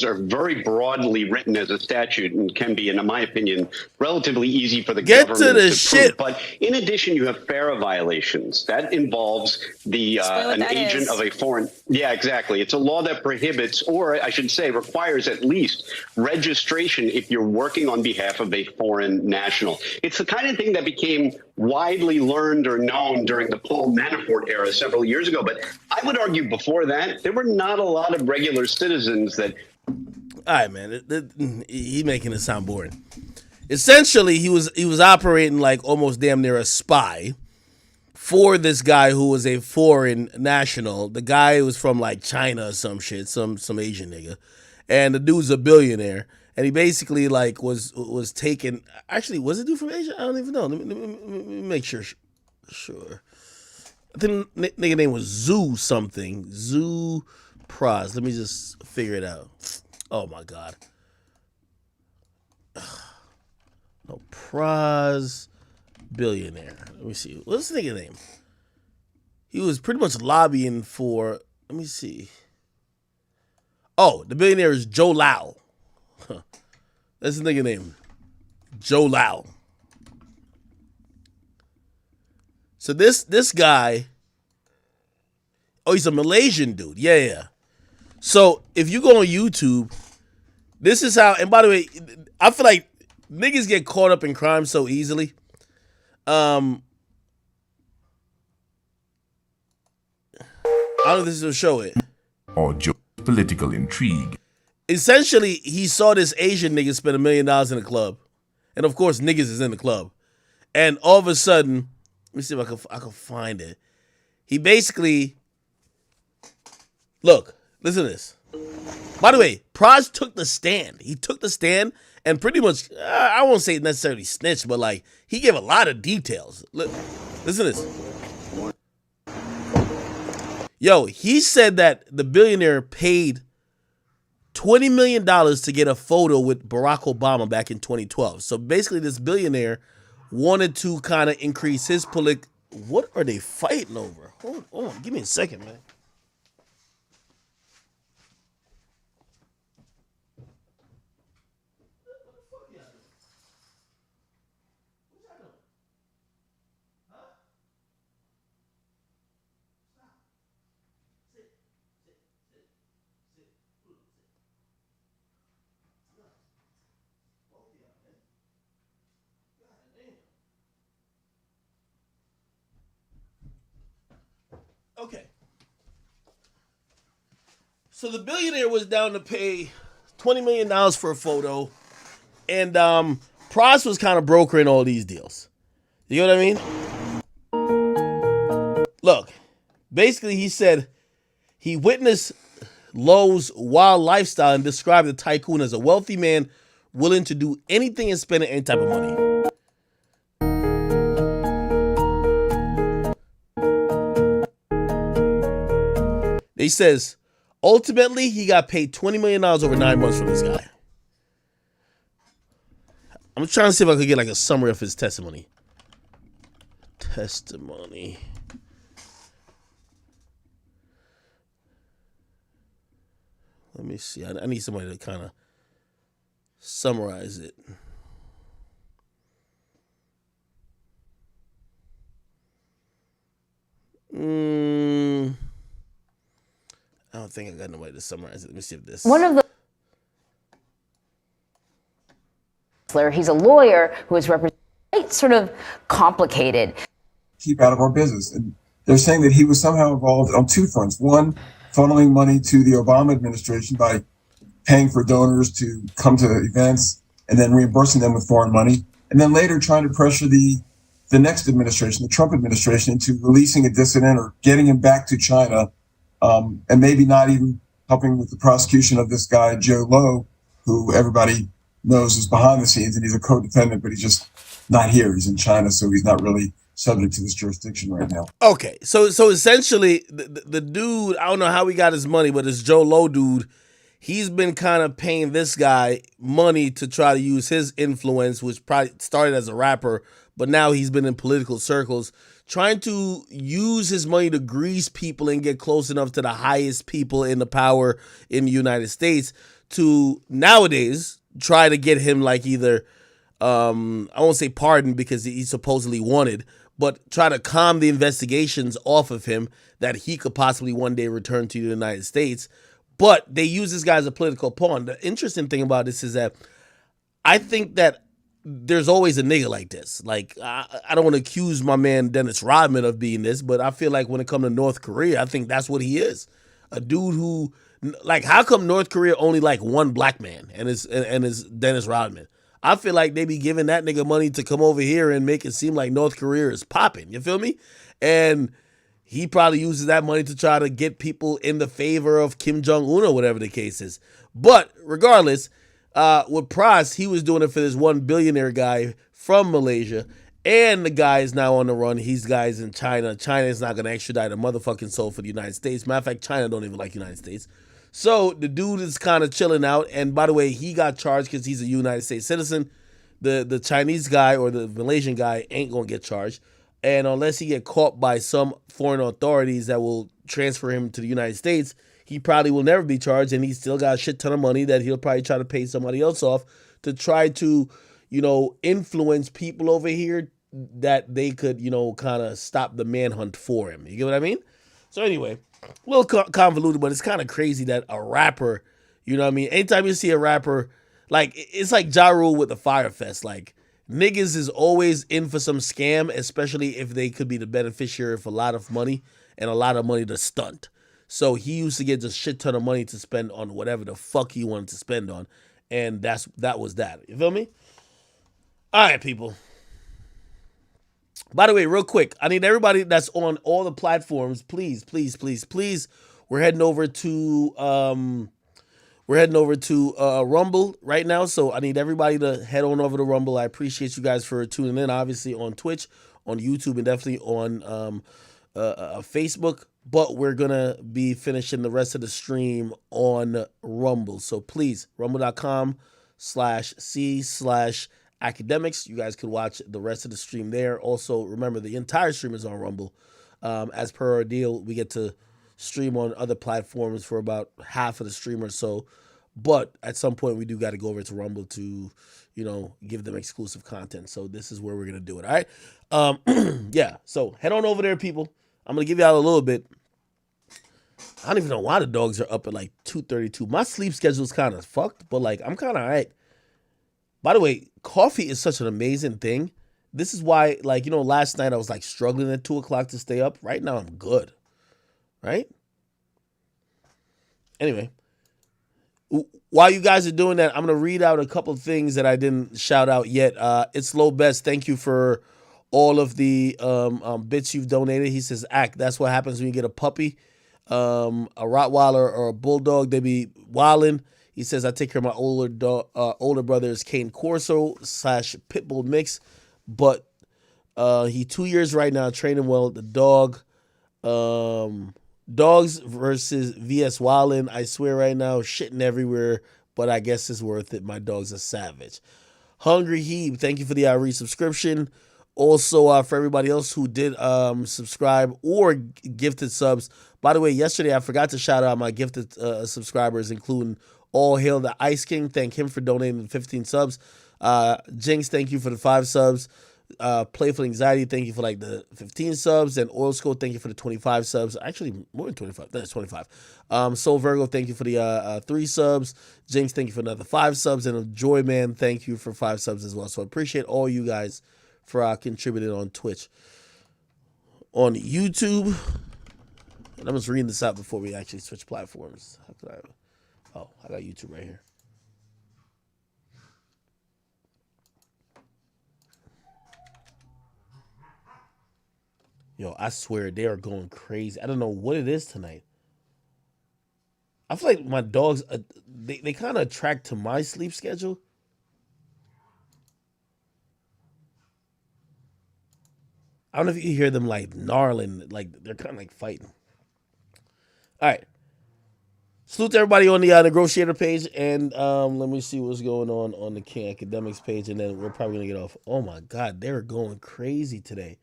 are very broadly written as a statute and can be, in my opinion, relatively easy for the government to prove. But in addition, you have FARA violations. That involves the an agent of a foreign. Yeah, exactly. It's a law that prohibits, or I should say, requires at least registration if you're working on behalf of a foreign national. It's the kind of thing that became widely learned or known during the Paul Manafort era several years ago. But I would argue before that, there were not a lot of regular citizens that... All right, man. He making it sound boring. Essentially, he was operating like almost damn near a spy for this guy who was a foreign national. The guy was from like China or some shit, some Asian nigga. And the dude's a billionaire. And he basically like was taken. Actually, was it dude from Asia? I don't even know. Let me make sure. Sure. I think nigga name was Zoo something. Zoo Proz. Let me just figure it out. Oh my god. No, Proz billionaire. Let me see. What's the nigga name? He was pretty much lobbying for. Let me see. Oh, the billionaire is Joe Lau. That's the nigga name. Joe Lau. So this guy, oh, he's a Malaysian dude. Yeah. So if you go on YouTube, this is how, and by the way, I feel like niggas get caught up in crime so easily. I don't know if this will show it. Or political intrigue. Essentially, he saw this Asian nigga spend $1 million in a club. And of course, niggas is in the club. And all of a sudden, let me see if I can find it. He basically, look, listen to this. By the way, Proz took the stand. He took the stand and pretty much, I won't say necessarily snitched, but like, he gave a lot of details. Look, listen to this. Yo, he said that the billionaire paid $20 million to get a photo with Barack Obama back in 2012. So basically this billionaire wanted to kind of increase his What are they fighting over? Hold on, give me a second, man. Okay. So the billionaire was down to pay $20 million for a photo, and Proz was kind of brokering all these deals. You know what I mean? Look, basically he said he witnessed Lowe's wild lifestyle and described the tycoon as a wealthy man willing to do anything and spend any type of money. He says, ultimately, he got paid $20 million over 9 months from this guy. I'm trying to see if I could get like a summary of his testimony. Testimony. Let me see. I need somebody to kind of summarize it. I don't think I got nobody to summarize it. Let me see if this. One of the. He's a lawyer who is sort of complicated. keep out of our business. And they're saying that he was somehow involved on two fronts. One, funneling money to the Obama administration by paying for donors to come to events and then reimbursing them with foreign money. And then later trying to pressure the next administration, the Trump administration, into releasing a dissident or getting him back to China, and maybe not even helping with the prosecution of this guy, Joe Lowe, who everybody knows is behind the scenes, and he's a co-defendant, but he's just not here. He's in China, so he's not really subject to this jurisdiction right now. Okay, so essentially, the dude, I don't know how he got his money, but this Joe Lowe dude, he's been kind of paying this guy money to try to use his influence, which probably started as a rapper, but now he's been in political circles, trying to use his money to grease people and get close enough to the highest people in the power in the United States to nowadays try to get him like either, I won't say pardoned because he supposedly wanted, but try to calm the investigations off of him that he could possibly one day return to the United States. But they use this guy as a political pawn. The interesting thing about this is that I think that there's always a nigga like this. Like, I don't want to accuse my man Dennis Rodman of being this, but I feel like when it comes to North Korea, I think that's what he is. A dude who, like, how come North Korea only like one black man and is Dennis Rodman? I feel like they be giving that nigga money to come over here and make it seem like North Korea is popping. You feel me? And he probably uses that money to try to get people in the favor of Kim Jong-un or whatever the case is. But regardless, with Proz, he was doing it for this one billionaire guy from Malaysia. And the guy is now on the run. He's guys in China. China is not going to extradite a motherfucking soul for the United States. Matter of fact, China don't even like the United States. So the dude is kind of chilling out. And by the way, he got charged because he's a United States citizen. The Chinese guy or the Malaysian guy ain't going to get charged. And unless he get caught by some foreign authorities that will transfer him to the United States, he probably will never be charged. And he's still got a shit ton of money that he'll probably try to pay somebody else off to try to, influence people over here that they could, kind of stop the manhunt for him. You get what I mean? So anyway, a little convoluted, but it's kind of crazy that a rapper, you know what I mean? Anytime you see a rapper, like, it's like Ja Rule with the Fire Fest. Like, niggas is always in for some scam, especially if they could be the beneficiary of a lot of money and a lot of money to stunt. So he used to get a shit ton of money to spend on whatever the fuck he wanted to spend on. And that was that. You feel me? All right, people. By the way, real quick, I need everybody that's on all the platforms, please, please, please, please. We're heading over to Rumble right now, so I need everybody to head on over to Rumble. I appreciate you guys for tuning in, obviously on Twitch, on YouTube, and definitely on Facebook. But we're gonna be finishing the rest of the stream on Rumble, so please, rumble.com/c/academics. You guys can watch the rest of the stream there. Also, remember the entire stream is on Rumble. As per our deal, we get to stream on other platforms for about half of the stream or so. But at some point, we do got to go over to Rumble to, give them exclusive content. So this is where we're going to do it. All right. Yeah. So head on over there, people. I'm going to give y'all a little bit. I don't even know why the dogs are up at like 2:32. My sleep schedule is kind of fucked, but like I'm kind of all right. By the way, coffee is such an amazing thing. This is why, like, last night I was like struggling at 2 o'clock to stay up. Right now I'm good. Right? Anyway, while you guys are doing that, I'm going to read out a couple of things that I didn't shout out yet. It's Low Best. Thank you for all of the bits you've donated. He says, that's what happens when you get a puppy, a Rottweiler or a Bulldog. They be wildin'. He says, I take care of my older brother's Cane Corso / Pitbull mix, but he 2 years right now, training well. The dog, dogs versus VS Wildin'. I swear right now, shitting everywhere, but I guess it's worth it. My dog's a savage. Hungry Heeb, thank you for the resubscription. Also, for everybody else who did subscribe or gifted subs. By the way, yesterday I forgot to shout out my gifted subscribers, including All Hail the Ice King. Thank him for donating the 15 subs. Jinx, thank you for the 5 subs. Playful Anxiety, thank you for like the 15 subs. And Oil School, thank you for the 25 subs. Actually, more than 25. That's 25. Soul Virgo, thank you for the 3 subs. Jinx, thank you for another 5 subs. And Joy Man, thank you for 5 subs as well. So I appreciate all you guys for contributing on Twitch. on YouTube. And I'm just reading this out before we actually switch platforms. How could I? Oh, I got YouTube right here. Yo, I swear they are going crazy. I don't know what it is tonight. I feel like my dogs, they kind of attract to my sleep schedule. I don't know if you hear them like gnarling, like they're kind of like fighting. All right. Salute to everybody on the negotiator page, and let me see what's going on the King Academics page, and then we're probably gonna get off. Oh my God, they're going crazy today.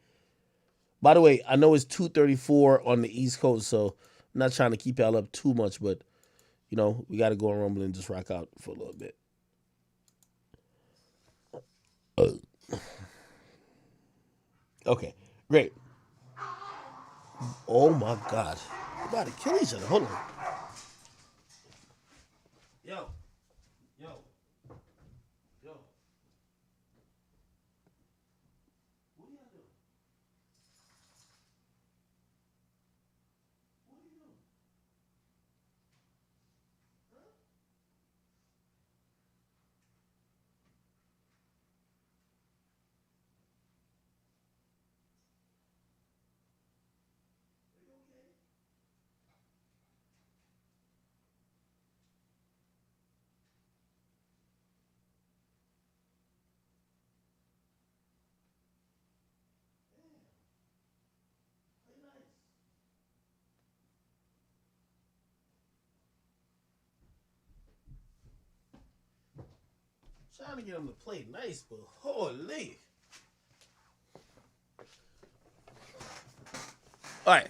By the way, I know it's 2:34 on the East Coast, so I'm not trying to keep y'all up too much, but you know we got to go on Rumble and just rock out for a little bit. Okay, great. Oh my God, we're about to kill each other. Hold on. Yo. What are y'all doing? What are you doing? Huh? Are you okay? Play nice. Trying to get him to play nice, but holy. All right.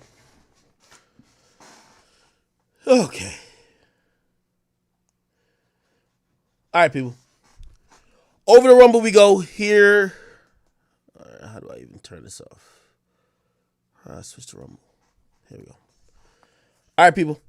Okay. All right, people. Over the Rumble we go here. All right, how do I even turn this off? Switch to Rumble. Here we go. All right, people.